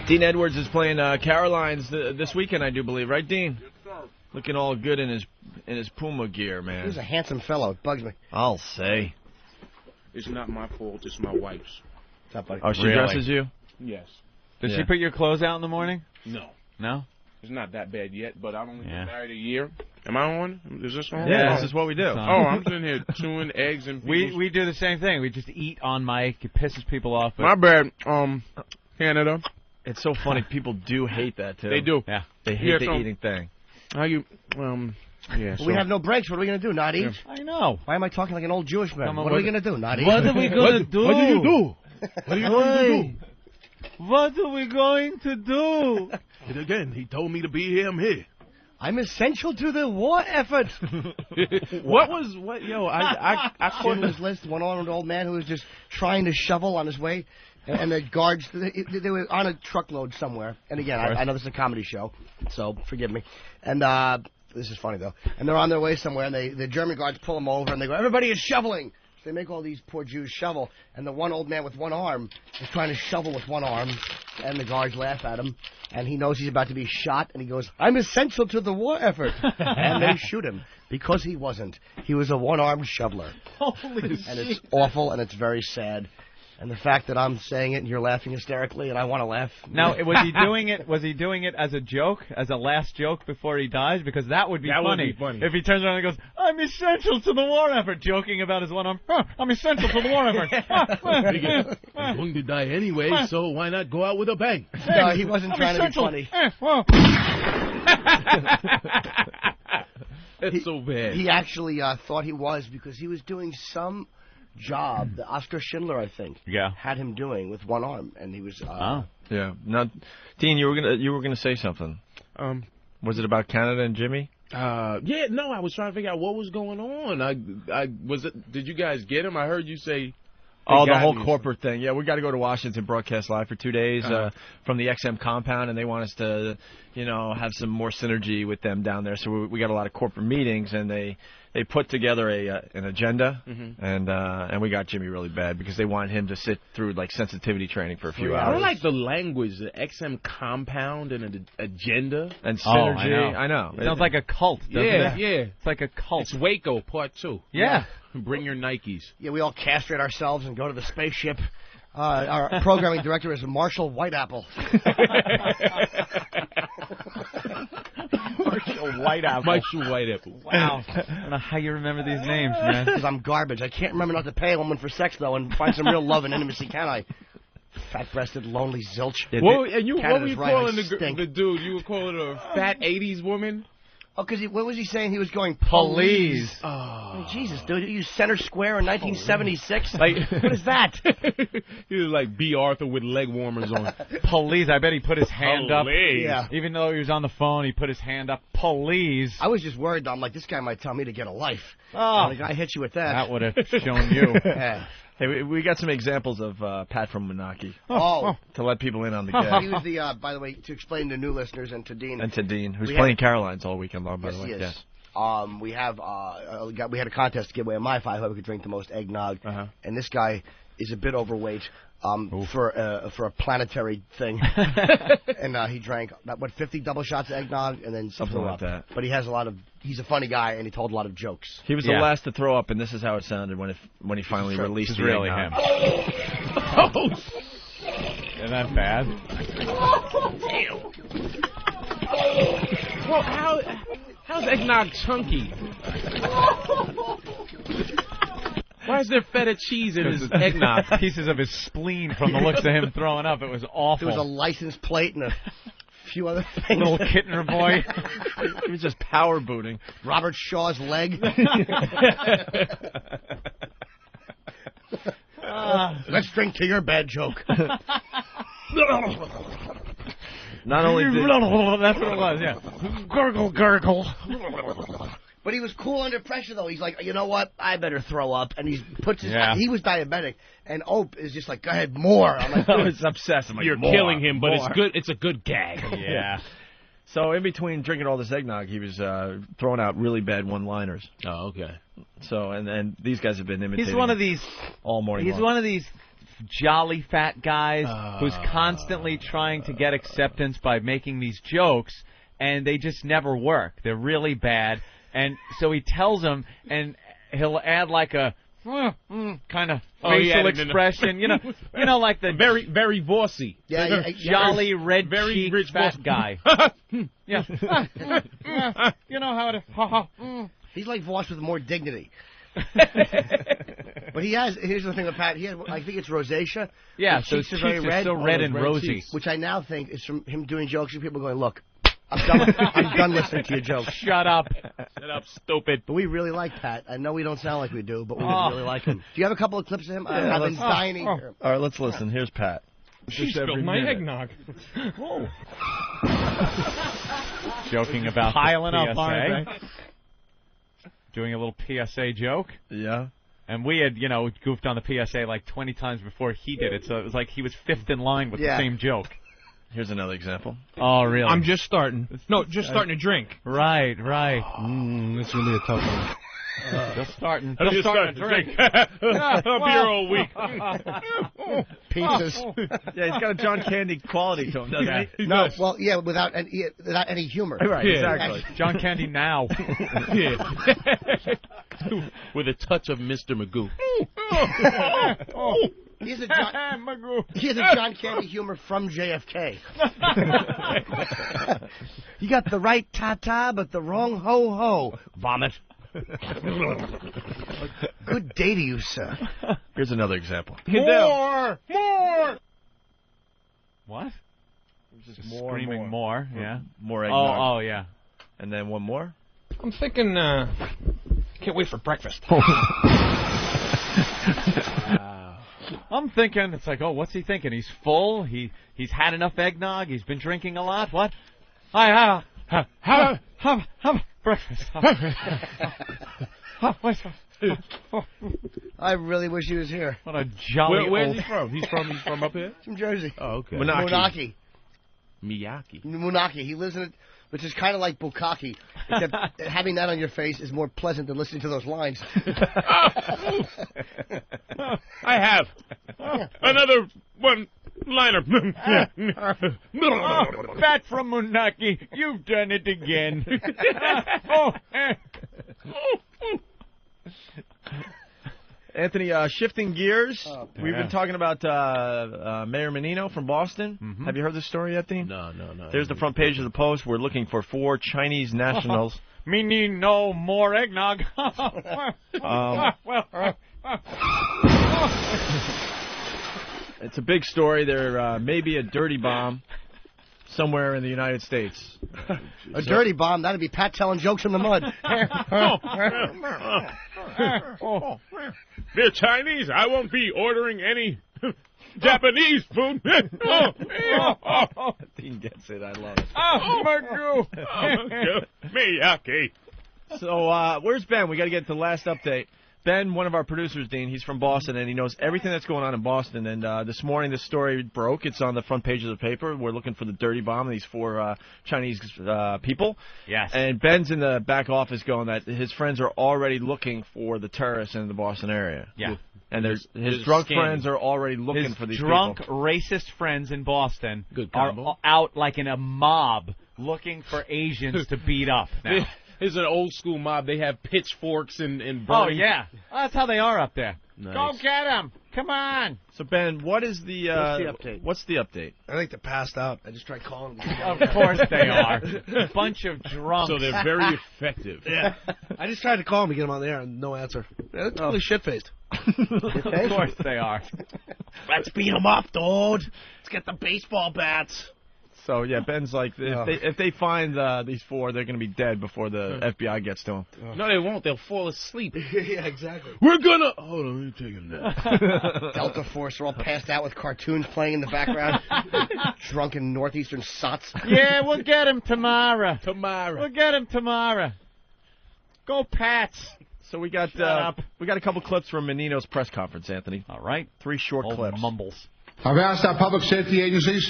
Dean Edwards is playing Caroline's this weekend, I do believe. Right, Dean? Yes, sir. Looking all good in his Puma gear, man. He's a handsome fellow. It bugs me. I'll say. It's not my fault. It's my wife's. Oh, she dresses you? Yes. Does she put your clothes out in the morning? No. No? It's not that bad yet, but I've only been married a year. Am I on? Is this on? Yeah, this is what we do. Oh, I'm sitting here chewing eggs and we do the same thing. We just eat on mic. It pisses people off. My bad, Canada. It's so funny. People do hate that, too. They do. Yeah. They hate the eating thing. How you, yeah. We have no breaks. What are we going to do? Not eat? I know. Why am I talking like an old Jewish man? What are we going to do? Not eat? What are we going to do? What did you do? What are you going to do? What are we going to do? And again, he told me to be here. I'm here. I'm essential to the war effort. I Schindler's List, one-armed old man who was just trying to shovel on his way. And the guards, they were on a truckload somewhere. And again, I know this is a comedy show, so forgive me. And this is funny, though. And they're on their way somewhere, and the German guards pull them over, and they go, everybody is shoveling. So they make all these poor Jews shovel. And the one old man with one arm is trying to shovel with one arm. And the guards laugh at him. And he knows he's about to be shot. And he goes, I'm essential to the war effort. And they shoot him. Because he wasn't. He was a one-armed shoveler. Holy shit. And it's awful, and it's very sad. And the fact that I'm saying it and you're laughing hysterically and I want to laugh. Now, was he doing it? Was he doing it as a joke, as a last joke before he dies? Because that would be funny. Would be funny. If he turns around and goes, "I'm essential to the war effort," joking about his one arm. I'm essential to the war effort. I'm going to die anyway, so why not go out with a bang? No, he wasn't trying to be funny. It's so bad. He actually thought he was because he was doing some job that Oskar Schindler, I think, had him doing with one arm, and he was. Yeah. Now, Dean, you were gonna say something. Was it about Canada and Jimmy? Yeah, no, I was trying to figure out what was going on. Did you guys get him? I heard you say. Oh, the whole corporate thing. Yeah, we got to go to Washington, broadcast live for 2 days from the XM compound, and they want us to, have some more synergy with them down there. So we got a lot of corporate meetings, and they put together an agenda, and we got Jimmy really bad because they want him to sit through like sensitivity training for a few hours. I like the language, the XM compound and an agenda and synergy. I know. It sounds like a cult, doesn't it? Yeah. It's like a cult. It's Waco Part 2. Yeah. Bring your Nikes. Yeah, we all castrate ourselves and go to the spaceship. Our programming director is Marshall Whiteapple. Marshall Whiteapple. Marshall Whiteapple. Wow. I don't know how you remember these names, man. Because I'm garbage. I can't remember not to pay a woman for sex, though, and find some real love and intimacy, can I? Fat-breasted, lonely zilch. What were you calling the dude? You were calling her a fat 80s woman? Oh, because what was he saying? He was going police. Oh, Jesus, dude! You center square in 1976. What is that? He was like B. Arthur with leg warmers on. Police. I bet he put his hand up. Yeah. Even though he was on the phone, he put his hand up. Police. I was just worried. I'm like, this guy might tell me to get a life. Oh, I hit you with that. That would have shown you. Yeah. Hey, we got some examples of Pat from Menaki. Oh. To let people in on the game. He was the, by the way, to explain to new listeners and to Dean. And to Dean, who's playing Caroline's all weekend long, by the way. He is. Yes. We have we had a contest to give away a My Five, whoever could drink the most eggnog. And this guy is a bit overweight for a planetary thing. And he drank, 50 double shots of eggnog and then something like that. But he has he's a funny guy and he told a lot of jokes. He was the last to throw up, and this is how it sounded when he finally released the really eggnog. him. Isn't that bad? Well, how's eggnog chunky? Why is there feta cheese in his eggnog? Pieces of his spleen from the looks of him throwing up. It was awful. There was a license plate and a few other things. Little Kittner boy. He was just power booting. Robert Shaw's leg. Let's drink to your bad joke. Not only did... That's what it was, yeah. Gurgle, gurgle. But he was cool under pressure, though. He's like, you know what? I better throw up. And he puts his... Yeah. He was diabetic. And Ope is just like, go ahead, more. I'm like, I was obsessed. I'm like, You're killing him, but it's good. It's a good gag. Yeah. So in between drinking all this eggnog, he was throwing out really bad one-liners. Oh, okay. So and these guys have been imitating. He's one of these all morning. He's long. one of these jolly fat guys who's constantly trying to get acceptance by making these jokes, and they just never work. They're really bad, and so he tells them, and he'll add like a kind of facial expression, you know, like the very, very bossy, jolly red cheeked rich fat guy. Yeah, you know how to. He's like Voss with more dignity. But he has. Here's the thing with Pat. He has, I think it's rosacea. Yeah, his so cheeks his are very cheeks are red, so red and rosy, cheeks, which I now think is from him doing jokes and people going, "Look, I'm done listening to your jokes. Shut up, shut up, stupid." But we really like Pat. I know we don't sound like we do, but we really like him. Do you have a couple of clips of him? Yeah, I've been dying to hear him. All right, let's listen. Here's Pat. She spilled my eggnog. Whoa. Joking about piling the up, PSA. aren't they? Doing a little PSA joke. Yeah. And we had, goofed on the PSA like 20 times before he did it, so it was like he was fifth in line with the same joke. Here's another example. Oh, really? I'm just starting. No, just starting to drink. Right. It's really a tough one. Just starting. Just starting to drink. I'll be here all week. Pizzas. Yeah, he's got a John Candy quality to him, doesn't he? No, well, yeah, without any humor. Right, exactly. John Candy now. With a touch of Mr. Magoo. He has a John Candy humor from JFK. You got the right ta-ta, but the wrong ho-ho. Vomit. Good day to you, sir. Here's another example. More! What? Just screaming more, yeah. More eggnog. Oh, yeah. And then one more? I'm thinking, can't wait for breakfast. I'm thinking, it's like, what's he thinking? He's full. He's had enough eggnog. He's been drinking a lot. What? Have breakfast. I really wish he was here. What a jolly Where's old... he from? He's from up here? From Jersey. Oh, okay. Munaki. Miyaki. Munaki. He lives in it, which is kind of like Bukkake, except having that on your face is more pleasant than listening to those lines. I have another one-liner. Back from Munaki. You've done it again. Anthony, shifting gears, we've yeah. been talking about Mayor Menino from Boston. Mm-hmm. Have you heard this story yet, Dean? No. There's the front page of the Post. We're looking for 4 Chinese nationals. Me need no more eggnog. It's a big story. There may be a dirty bomb somewhere in the United States. A dirty bomb? That'd be Pat telling jokes in the mud. They're Chinese. I won't be ordering any Japanese food. Dean gets it. I love it. Miyake. So, where's Ben? We got to get to the last update. Ben, one of our producers, Dean, he's from Boston, and he knows everything that's going on in Boston. And this morning, this story broke. It's on the front page of the paper. We're looking for the dirty bomb, these 4 Chinese people. Yes. And Ben's in the back office going that his friends are already looking for the terrorists in the Boston area. Yeah. And his drunk friends are already looking His for these drunk, people. racist friends in Boston Good are combo. out like in a mob looking for Asians to beat up now. It's an old school mob. They have pitchforks and burning. Oh, yeah. That's how they are up there. Nice. Go get him. Come on. So, Ben, what is the update? What's the update? I think they're passed out. I just tried calling them. Of course they are. A bunch of drunks. So they're very effective. Yeah. I just tried to call him to get him on the air, and no answer. They're totally shit-faced. Of course they are. Let's beat them up, dude. Let's get the baseball bats. So, yeah, Ben's like, if they find these 4, they're going to be dead before the FBI gets to them. No, they won't. They'll fall asleep. Yeah, exactly. We're gonna. Hold on, let me take a nap. Delta Force are all passed out with cartoons playing in the background. Drunken northeastern sots. Yeah, we'll get him tomorrow. Tomorrow. We'll get him tomorrow. Go Pats. So we got a couple clips from Menino's press conference, Anthony. All right. 3 short clips. Mumbles. I've asked our public safety agencies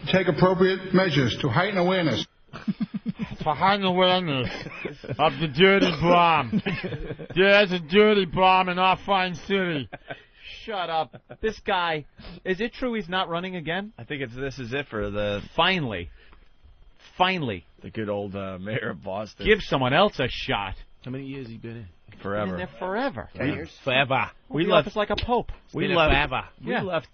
to take appropriate measures to heighten awareness. For heightened awareness of the dirty bomb. There's a dirty bomb in our fine city. Shut up. This guy, is it true he's not running again? I think this is it for the Finally. the good old mayor of Boston. Give someone else a shot. How many years he been in? Forever. Been in there forever. 10 years? Forever. We left us like a pope. We Been left.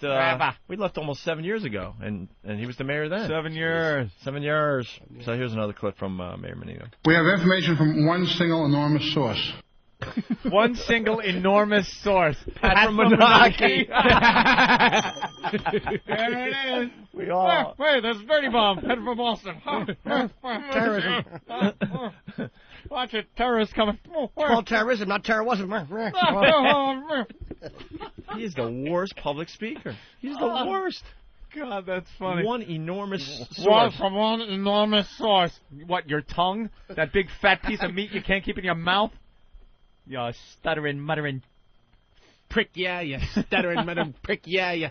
forever. We left almost 7 years ago, and he was the mayor then. 7 years. 7 years. So here's another clip from Mayor Menino. We have information from one single enormous source. One single enormous source. Pat from Monarchy. There it is. We all. Wait, there's a dirty bomb headed for Boston. Terrorism. Watch it, terrorists coming. It's called terrorism, not terrorism. He is the worst public speaker. He's the worst. God, that's funny. One enormous One source. from one enormous source. What, your tongue? That big fat piece of meat you can't keep in your mouth? You stuttering, muttering Prick, yeah, you stuttering, muttering prick, yeah, you.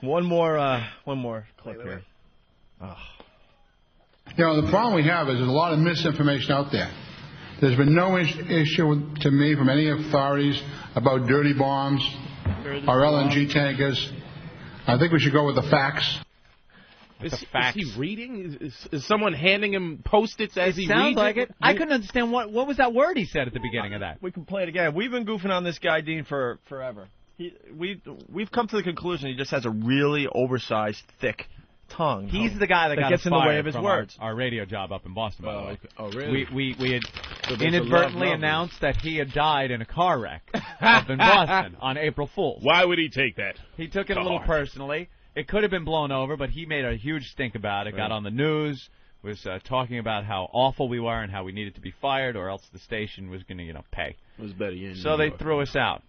One more clip here. Oh. You know, the problem we have is there's a lot of misinformation out there. There's been no issue to me from any authorities about dirty bombs or LNG tankers. I think we should go with the facts. Is he reading? Is someone handing him Post-its as he reads Sounds like it. I couldn't understand what was that word he said at the beginning of that. We can play it again. We've been goofing on this guy, Dean, for forever. We've come to the conclusion he just has a really oversized, thick tongue. He's the guy that got gets us in the way fired of his from words. Our radio job up in Boston, by the way. Okay. Oh, really? We had So there's inadvertently a love announced that he had died in a car wreck up in Boston on April Fool's. Why would he take that? He took it a little personally. It could have been blown over, but he made a huge stink about it. Got on the news, was talking about how awful we were and how we needed to be fired, or else the station was going to, pay. It was better in So they threw us out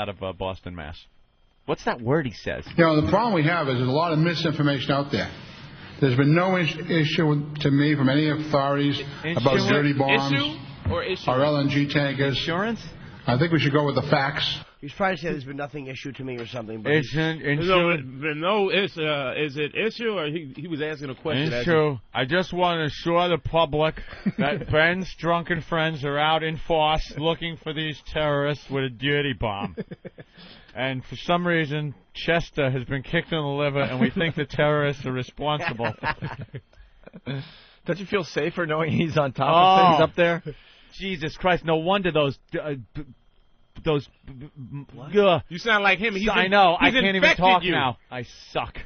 of Boston, Mass. What's that word he says? You know, the problem we have is there's a lot of misinformation out there. There's been no issue to me from any authorities about dirty bombs or LNG tankers. Insurance? I think we should go with the facts. He's trying to say there's been nothing issue to me or something. But Is it issue or he was asking a question? Issue. I just want to assure the public that Ben's drunken friends are out in force looking for these terrorists with a dirty bomb. And for some reason, Chester has been kicked in the liver, and we think the terrorists are responsible. Don't you feel safer knowing he's on top of things up there? Jesus Christ! No wonder those. You sound like him. I know. I can't even talk you. now. I suck.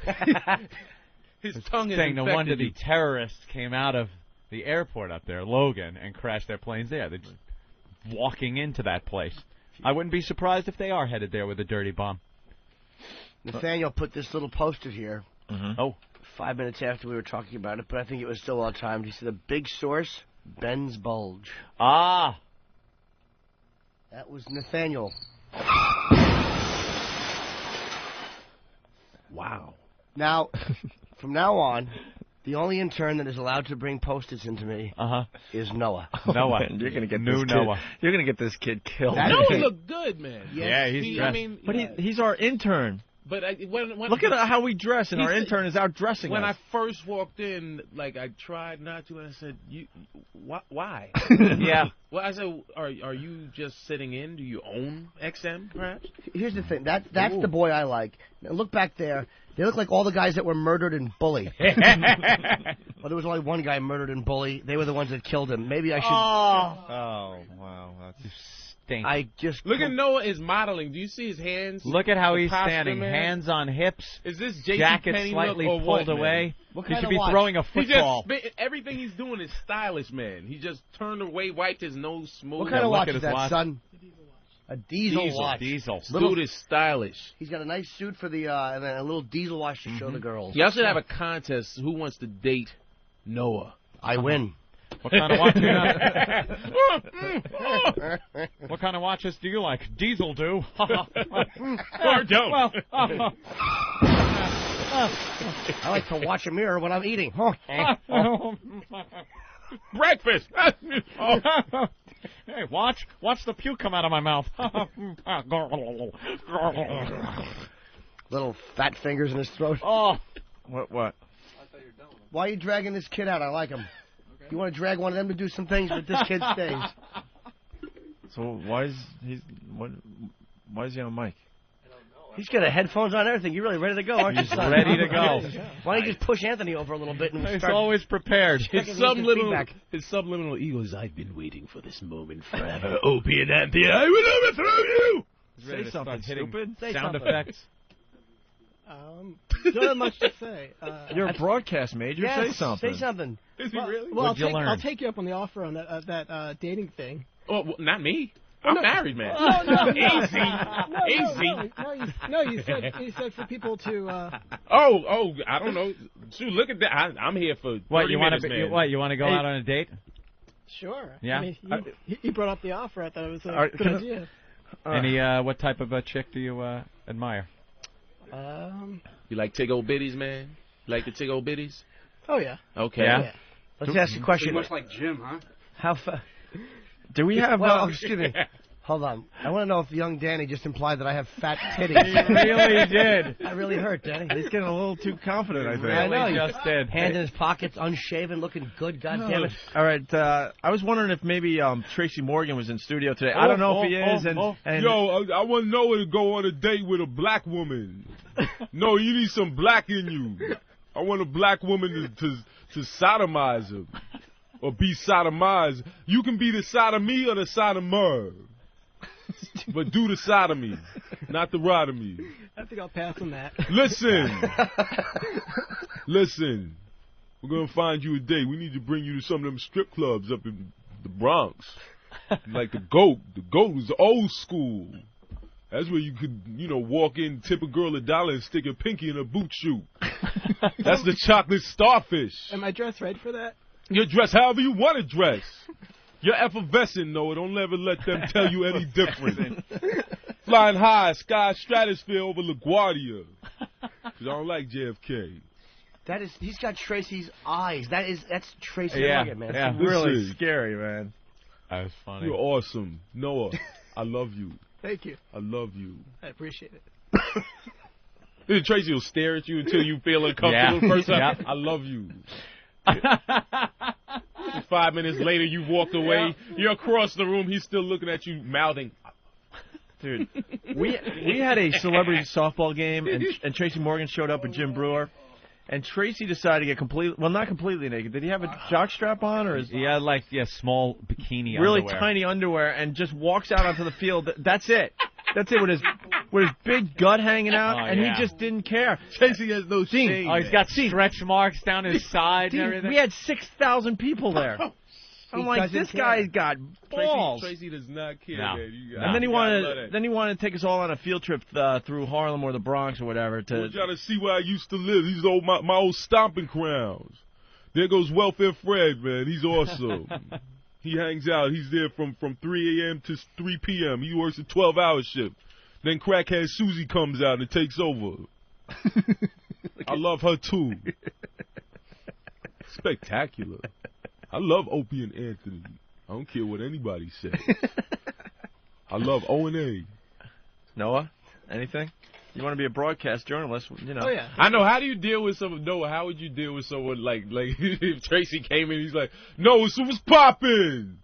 His tongue is saying no wonder you. the terrorists came out of the airport up there, Logan, and crashed their planes there. They're just walking into that place. I wouldn't be surprised if they are headed there with a dirty bomb. Nathaniel put this little poster here. Oh. 5 minutes after we were talking about it, but I think it was still well timed. He said, a big source, Ben's Bulge. Ah. That was Nathaniel. Wow. Now, from now on, the only intern that is allowed to bring Post-its into me is Noah. Noah. Man, you're gonna get New this kid. Noah. You're gonna get this kid killed. Noah look good, man. Yeah, he's dressed. But he's our intern. But when Look at how we dress, and our intern is out dressing When us. I first walked in, like I tried not to, and I said, why? Yeah. Well, I said, are you just sitting in? Do you own XM, perhaps? Here's the thing. That's the boy I like. Now, look back there. They look like all the guys that were murdered in Bully. Well, there was only one guy murdered in Bully. They were the ones that killed him. Maybe I should... Oh, wow. That's stink. I just... Look at Noah is modeling. Do you see his hands? Look at how The he's posture, standing. man? Hands on hips. Is this J.C. Jacket Penney slightly look or pulled what, away. What He kind should of be watch? throwing a football. Everything he's doing is stylish, man. He just turned away, wiped his nose smooth. What kind of look watch at is his that, watch. son? A diesel watch. Diesel. Dude is stylish. He's got a nice suit for the, and then a little diesel watch to show the girls. Y'all should have a contest. Who wants to date Noah? I win. What kind of watch What kind of watches do you like? Diesel do. Or don't. Well, I like to watch a mirror when I'm eating. Breakfast. Hey, watch the puke come out of my mouth. Little fat fingers in his throat. Oh. What? Why are you dragging this kid out? I like him. You want to drag one of them to do some things, but this kid stays. So why is he on mic? He's got headphones on and everything. You're really ready to go, aren't you, He's son? ready to go. Why don't you just push Anthony over a little bit and He's start always prepared. His subliminal ego is, I've been waiting for this moment forever. Opie and Anthony, I will overthrow you! Say something stupid. Say Sound something. effects. Don't have much to say. You're a broadcast major. Yes, say something. Say something. Is he really? Well, What'd you learn? I'll take you up on the offer on that dating thing. Oh, well, not me. I'm married, man. No. Easy. No, you said for people to. Oh, I don't know. Shoot, look at that. I'm here for 30 What you want minutes, to? man. You want to go out on a date? Sure. Yeah. I mean, he brought up the offer. I thought it was a good idea. Any what type of a chick do you admire? You like tig old biddies, man? You like the tig old biddies? Oh yeah. Okay. Yeah. Let's ask you a question. Pretty much like Jim, huh? How Do we have? Well, excuse me. Hold on. I want to know if young Danny just implied that I have fat titties. He really did. I really hurt, Danny. He's getting a little too confident, I think. I know. Really just did. Hand in his pockets, unshaven, looking good. God damn it. All right. I was wondering if maybe Tracy Morgan was in studio today. I don't know if he is. And Yo, I want to know where to go on a date with a black woman. No, you need some black in you. I want a black woman to sodomize him. Or be sodomized. You can be the sodomy or the sodomer. But do the sodomy, not the rotomy. I think I'll pass on that. Listen. We're going to find you a date. We need to bring you to some of them strip clubs up in the Bronx. Like the GOAT. The GOAT was old school. That's where you could, walk in, tip a girl $1 and stick a pinky in a boot shoe. That's the chocolate starfish. Am I dressed right for that? You dress however you want to dress. You're effervescent, Noah. Don't ever let them tell you any different. Flying high, sky stratosphere over LaGuardia. Because I don't like JFK. He's got Tracy's eyes. That's Tracy Morgan, man. Yeah, really scary, man. That was funny. You're awesome. Noah, I love you. Thank you. I love you. I appreciate it. Then Tracy will stare at you until you feel uncomfortable. Yeah. First time, Yeah. I love you. 5 minutes later, you walked away. You're across the room. He's still looking at you, mouthing. Dude, we had a celebrity softball game, and Tracy Morgan showed up with Jim Brewer. And Tracy decided to get not completely naked. Did he have a jockstrap on, or He had small bikini really underwear. tiny underwear, and just walks out onto the field? That's it. That's it, with his big gut hanging out, and yeah. he just didn't care. Tracy has no shame. Oh, he's got stretch marks down his side and everything. We had 6,000 people there. I'm like, this guy's got balls. Tracy does not care, No. man. And then he wanted to take us all on a field trip through Harlem or the Bronx or whatever. I'm trying to see where I used to live. These old my old stomping grounds. There goes Welfare Fred, man. He's awesome. He hangs out. He's there from 3 a.m. to 3 p.m. He works a 12-hour shift. Then crackhead Susie comes out and takes over. I love her, too. Spectacular. I love Opie and Anthony. I don't care what anybody says. I love O&A. Noah, anything? You want to be a broadcast journalist, you know. Oh, yeah. I know. How do you deal with someone? Noah, how would you deal with someone like if Tracy came in, he's like, no, so what's poppin'?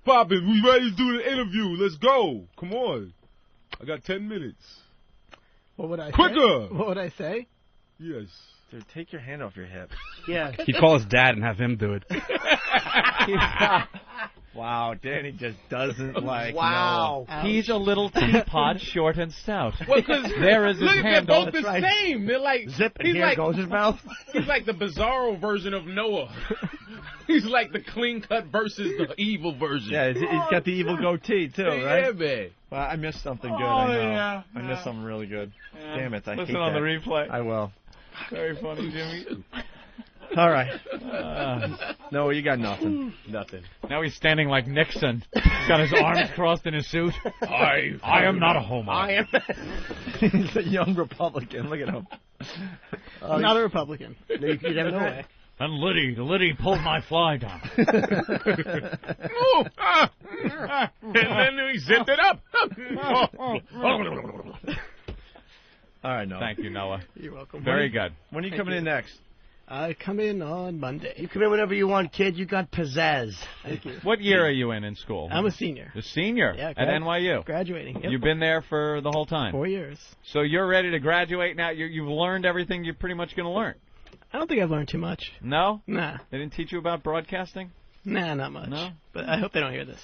Poppin', we ready to do the interview. Let's go. Come on. I got 10 minutes. What would I Quicker! say? What would I say? Yes. Dude, take your hand off your hip. Yeah. He'd call his dad and have him do it. Wow, Danny just doesn't like Wow. Noah. He's a little teapot, short and stout. Well, because There is his look, they're handle. both the right. same. They're like Zip and he's here like goes his mouth. he's like the bizarro version of Noah. He's like the clean cut versus the evil version. Yeah, he's got the evil goatee, too, right? Yeah, man. Well, I missed something good, Oh, I know. yeah, I missed something really good. Yeah. Damn it, I Listen hate on that. the replay. I will. Very funny, Jimmy. All right. No, you got nothing. Nothing. Now he's standing like Nixon. He's got his arms crossed in his suit. I am not a homo. I am. He's a young Republican. Look at him. I'm not a Republican. No, you never know. way. And Liddy pulled my fly down. Ooh, and then he zipped it up. All right, Noah. Thank you, Noah. You're welcome. Very good. When are you Thank coming you. in next? I come in on Monday. You come in whenever you want, kid. You got pizzazz. Thank you. What year are you in school? I'm a senior. The senior Yeah, at grad- NYU. Graduating. Yep. You've been there for the whole time. 4 years. So you're ready to graduate now. You've learned everything you're pretty much going to learn. I don't think I've learned too much. No? Nah. They didn't teach you about broadcasting? Nah, not much. No? But I hope they don't hear this.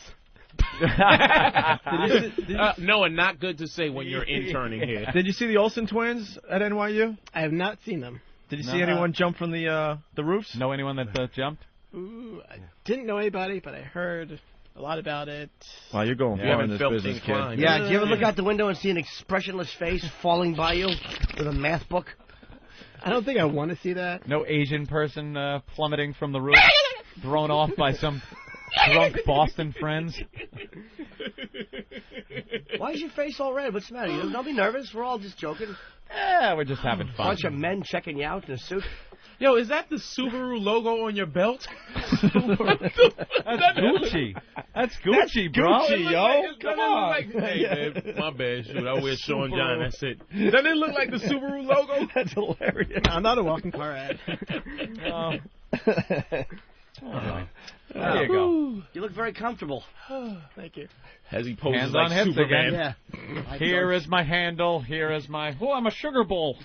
Noah, not good to say when you're interning here. Did you see the Olsen twins at NYU? I have not seen them. Did you No. see anyone jump from the roofs? Know anyone that jumped? Ooh, I didn't know anybody, but I heard a lot about it. Well, you're going Yeah. far in haven't this felt business, things kid. climb. Yeah, do you ever look out the window and see an expressionless face falling by you with a math book? I don't think I want to see that. No Asian person plummeting from the roof, thrown off by some drunk Boston friends? Why is your face all red? What's the matter? Don't be nervous. We're all just joking. Yeah, we're just having fun. Bunch of men checking you out in a suit. Yo, is that the Subaru logo on your belt? That's Gucci. That's Gucci, bro. Gucci, yo. Come on. Hey, man, my bad. Shoot, I wear Sean John. That's it. Doesn't it look like the Subaru logo? That's hilarious. I'm not a walking car ad. There you go. You look very comfortable. Thank you. As he poses Hands like on hips Superman. again. Yeah. Here is my handle. Here is my... Oh, I'm a sugar bowl.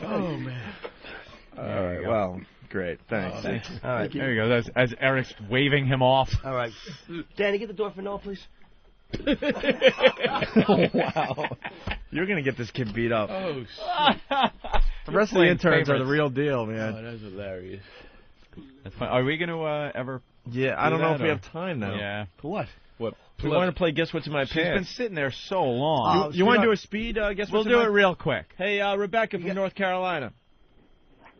Oh, man. All right, well, great. Thanks. All right. There you go. As Eric's waving him off. All right. Danny, get the door for Noah, please. Wow. You're going to get this kid beat up. Oh, shit. The rest of the Playing interns are the favorites. real deal, man. Oh, that's hilarious. That's fine. Are we going to ever... Yeah, I don't know if we or- have time now. Yeah. For what? What? We want to play Guess What's in My She's been Pants. sitting there so long. You want to do a speed Guess We'll What's in do My it real quick. Hey, Rebecca from North Carolina.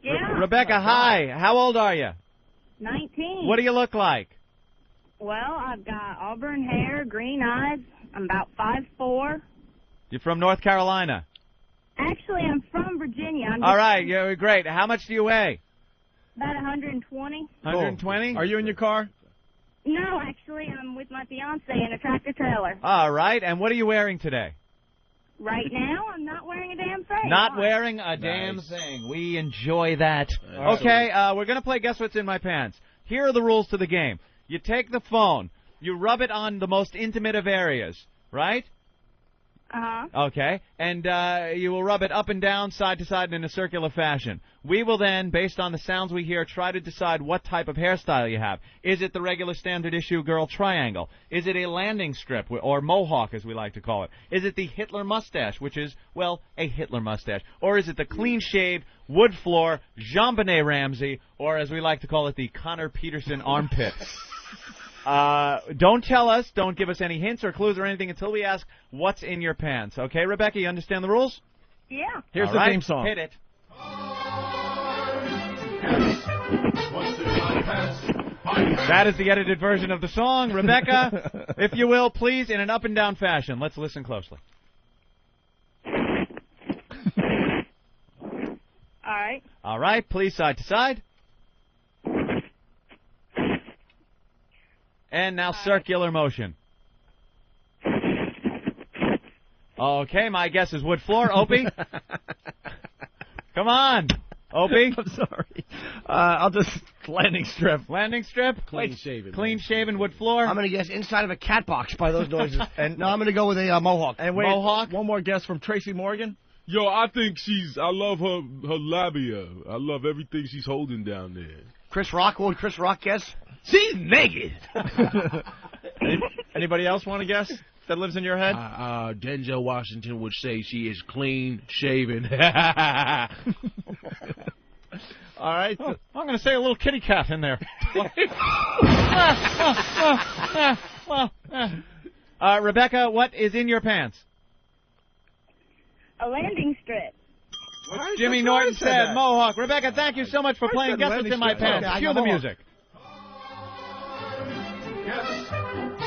Yeah. Rebecca, hi. How old are you? 19. What do you look like? Well, I've got auburn hair, green eyes. I'm about 5'4". You're from North Carolina. Actually, I'm from Virginia. I'm All just right, you're great. How much do you weigh? about 120. 120? Are you in your car? No, actually, I'm with my fiance in a tractor trailer. All right, and what are you wearing today? Right now, I'm not wearing a damn thing. Not Why? wearing a damn thing. We enjoy that. Nice. Okay, we're going to play Guess What's in My Pants. Here are the rules to the game. You take the phone. You rub it on the most intimate of areas, right? Uh-huh. Okay, and you will rub it up and down, side to side, in a circular fashion. We will then, based on the sounds we hear, try to decide what type of hairstyle you have. Is it the regular standard issue girl triangle? Is it a landing strip, or mohawk, as we like to call it? Is it the Hitler mustache, which is, well, a Hitler mustache? Or is it the clean-shaved, wood floor, JonBenet Ramsey, or as we like to call it, the Connor Peterson armpit? Don't tell us, don't give us any hints or clues or anything until we ask what's in your pants. Okay, Rebecca, you understand the rules? Yeah. Here's All the right, theme song. Hit it. That is the edited version of the song. Rebecca, if you will, please, in an up and down fashion. Let's listen closely. All right. All right, please, side to side. And now circular motion. Okay, my guess is wood floor. Opie? Come on, Opie. I'm sorry. I'll just landing strip. Landing strip? Clean shaven. Clean shaven wood floor. I'm going to guess inside of a cat box by those noises. And no, I'm going to go with a mohawk. And wait, mohawk. One more guess from Tracy Morgan. Yo, I think I love her labia. I love everything she's holding down there. Chris Rock, what would Chris Rock guess? She's naked. Anybody else want to guess that lives in your head? Denzel Washington would say she is clean shaven. All right. Oh, I'm going to say a little kitty cat in there. Rebecca, what is in your pants? A landing strip. Jimmy Norton said mohawk. Rebecca, thank you so much for playing Guess What's in My Pants. Okay, Cue the music.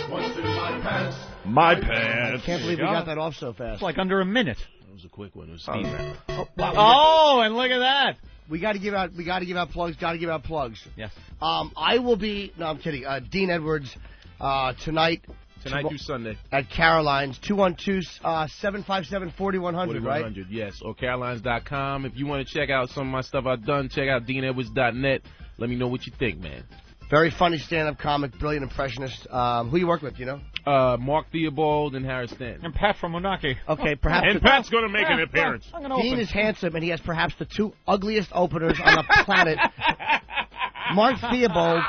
What's in my pants? My pants. I can't believe we got that off so fast. It's like under a minute. That was a quick one. It was speed round. Oh, and look at that. We got to give out plugs. Got to give out plugs. Yes. I will be. No, I'm kidding. Dean Edwards tonight. Tonight through Sunday. At Caroline's, 212-757-4100, right? 4100, yes. Or Carolines.com. If you want to check out some of my stuff I've done, check out DeanEdwards.net. Let me know what you think, man. Very funny stand-up comic, brilliant impressionist. Who you work with, you know? Mark Theobald and Harris Stanton. And Pat from Moonachie. Okay, perhaps. And Pat's going to make an appearance. Dean is handsome, and he has perhaps the two ugliest openers on the planet. Mark Theobald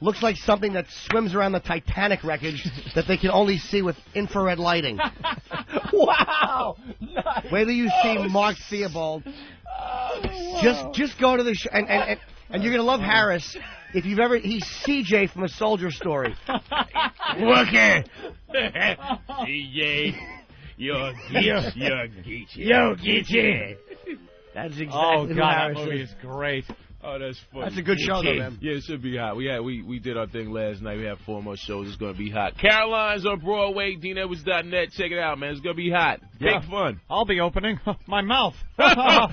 looks like something that swims around the Titanic wreckage that they can only see with infrared lighting. Wow! Nice. Wait till you see Mark Theobald. Just go to the show, and you're gonna love Harris. If you've ever, he's CJ from A Soldier Story. Wookie! CJ, you're Geechee. Yo, Geechee! That's exactly Oh, who God, that Harris movie is. is great. Oh, that's funny. That's a good show, though, man. Yeah, it should be hot. We did our thing last night. We have 4 more shows. It's going to be hot. Caroline's on Broadway, DeanEdwards.net. Check it out, man. It's going to be hot. Yeah. Big fun. I'll be opening my mouth. Well,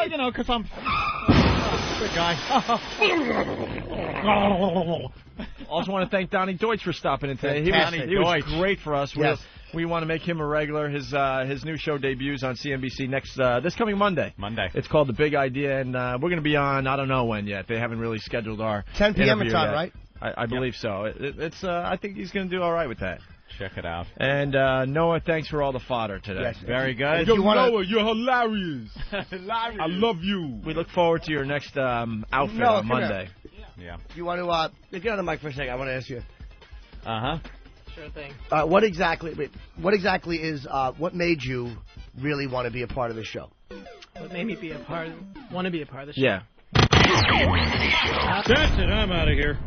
you know, because I'm good guy. Also want to thank Donnie Deutsch for stopping in today. He was great for us. Yes. We want to make him a regular. His new show debuts on CNBC this coming Monday. It's called The Big Idea, and we're going to be on, I don't know when yet. They haven't really scheduled our 10 p.m. interview time, yet. right? I believe so. It's I think he's going to do all right with that. Check it out. And Noah, thanks for all the fodder today. Yes. Very good. Yo, Noah, you're hilarious. I love you. We look forward to your next outfit Noah, on come Monday. Yeah. You want to get on the mic for a second? I want to ask you. Uh-huh. Sure thing. What exactly is what made you really want to be a part of the show? What made me want to be a part of the show? Yeah. That's it. I'm out of here.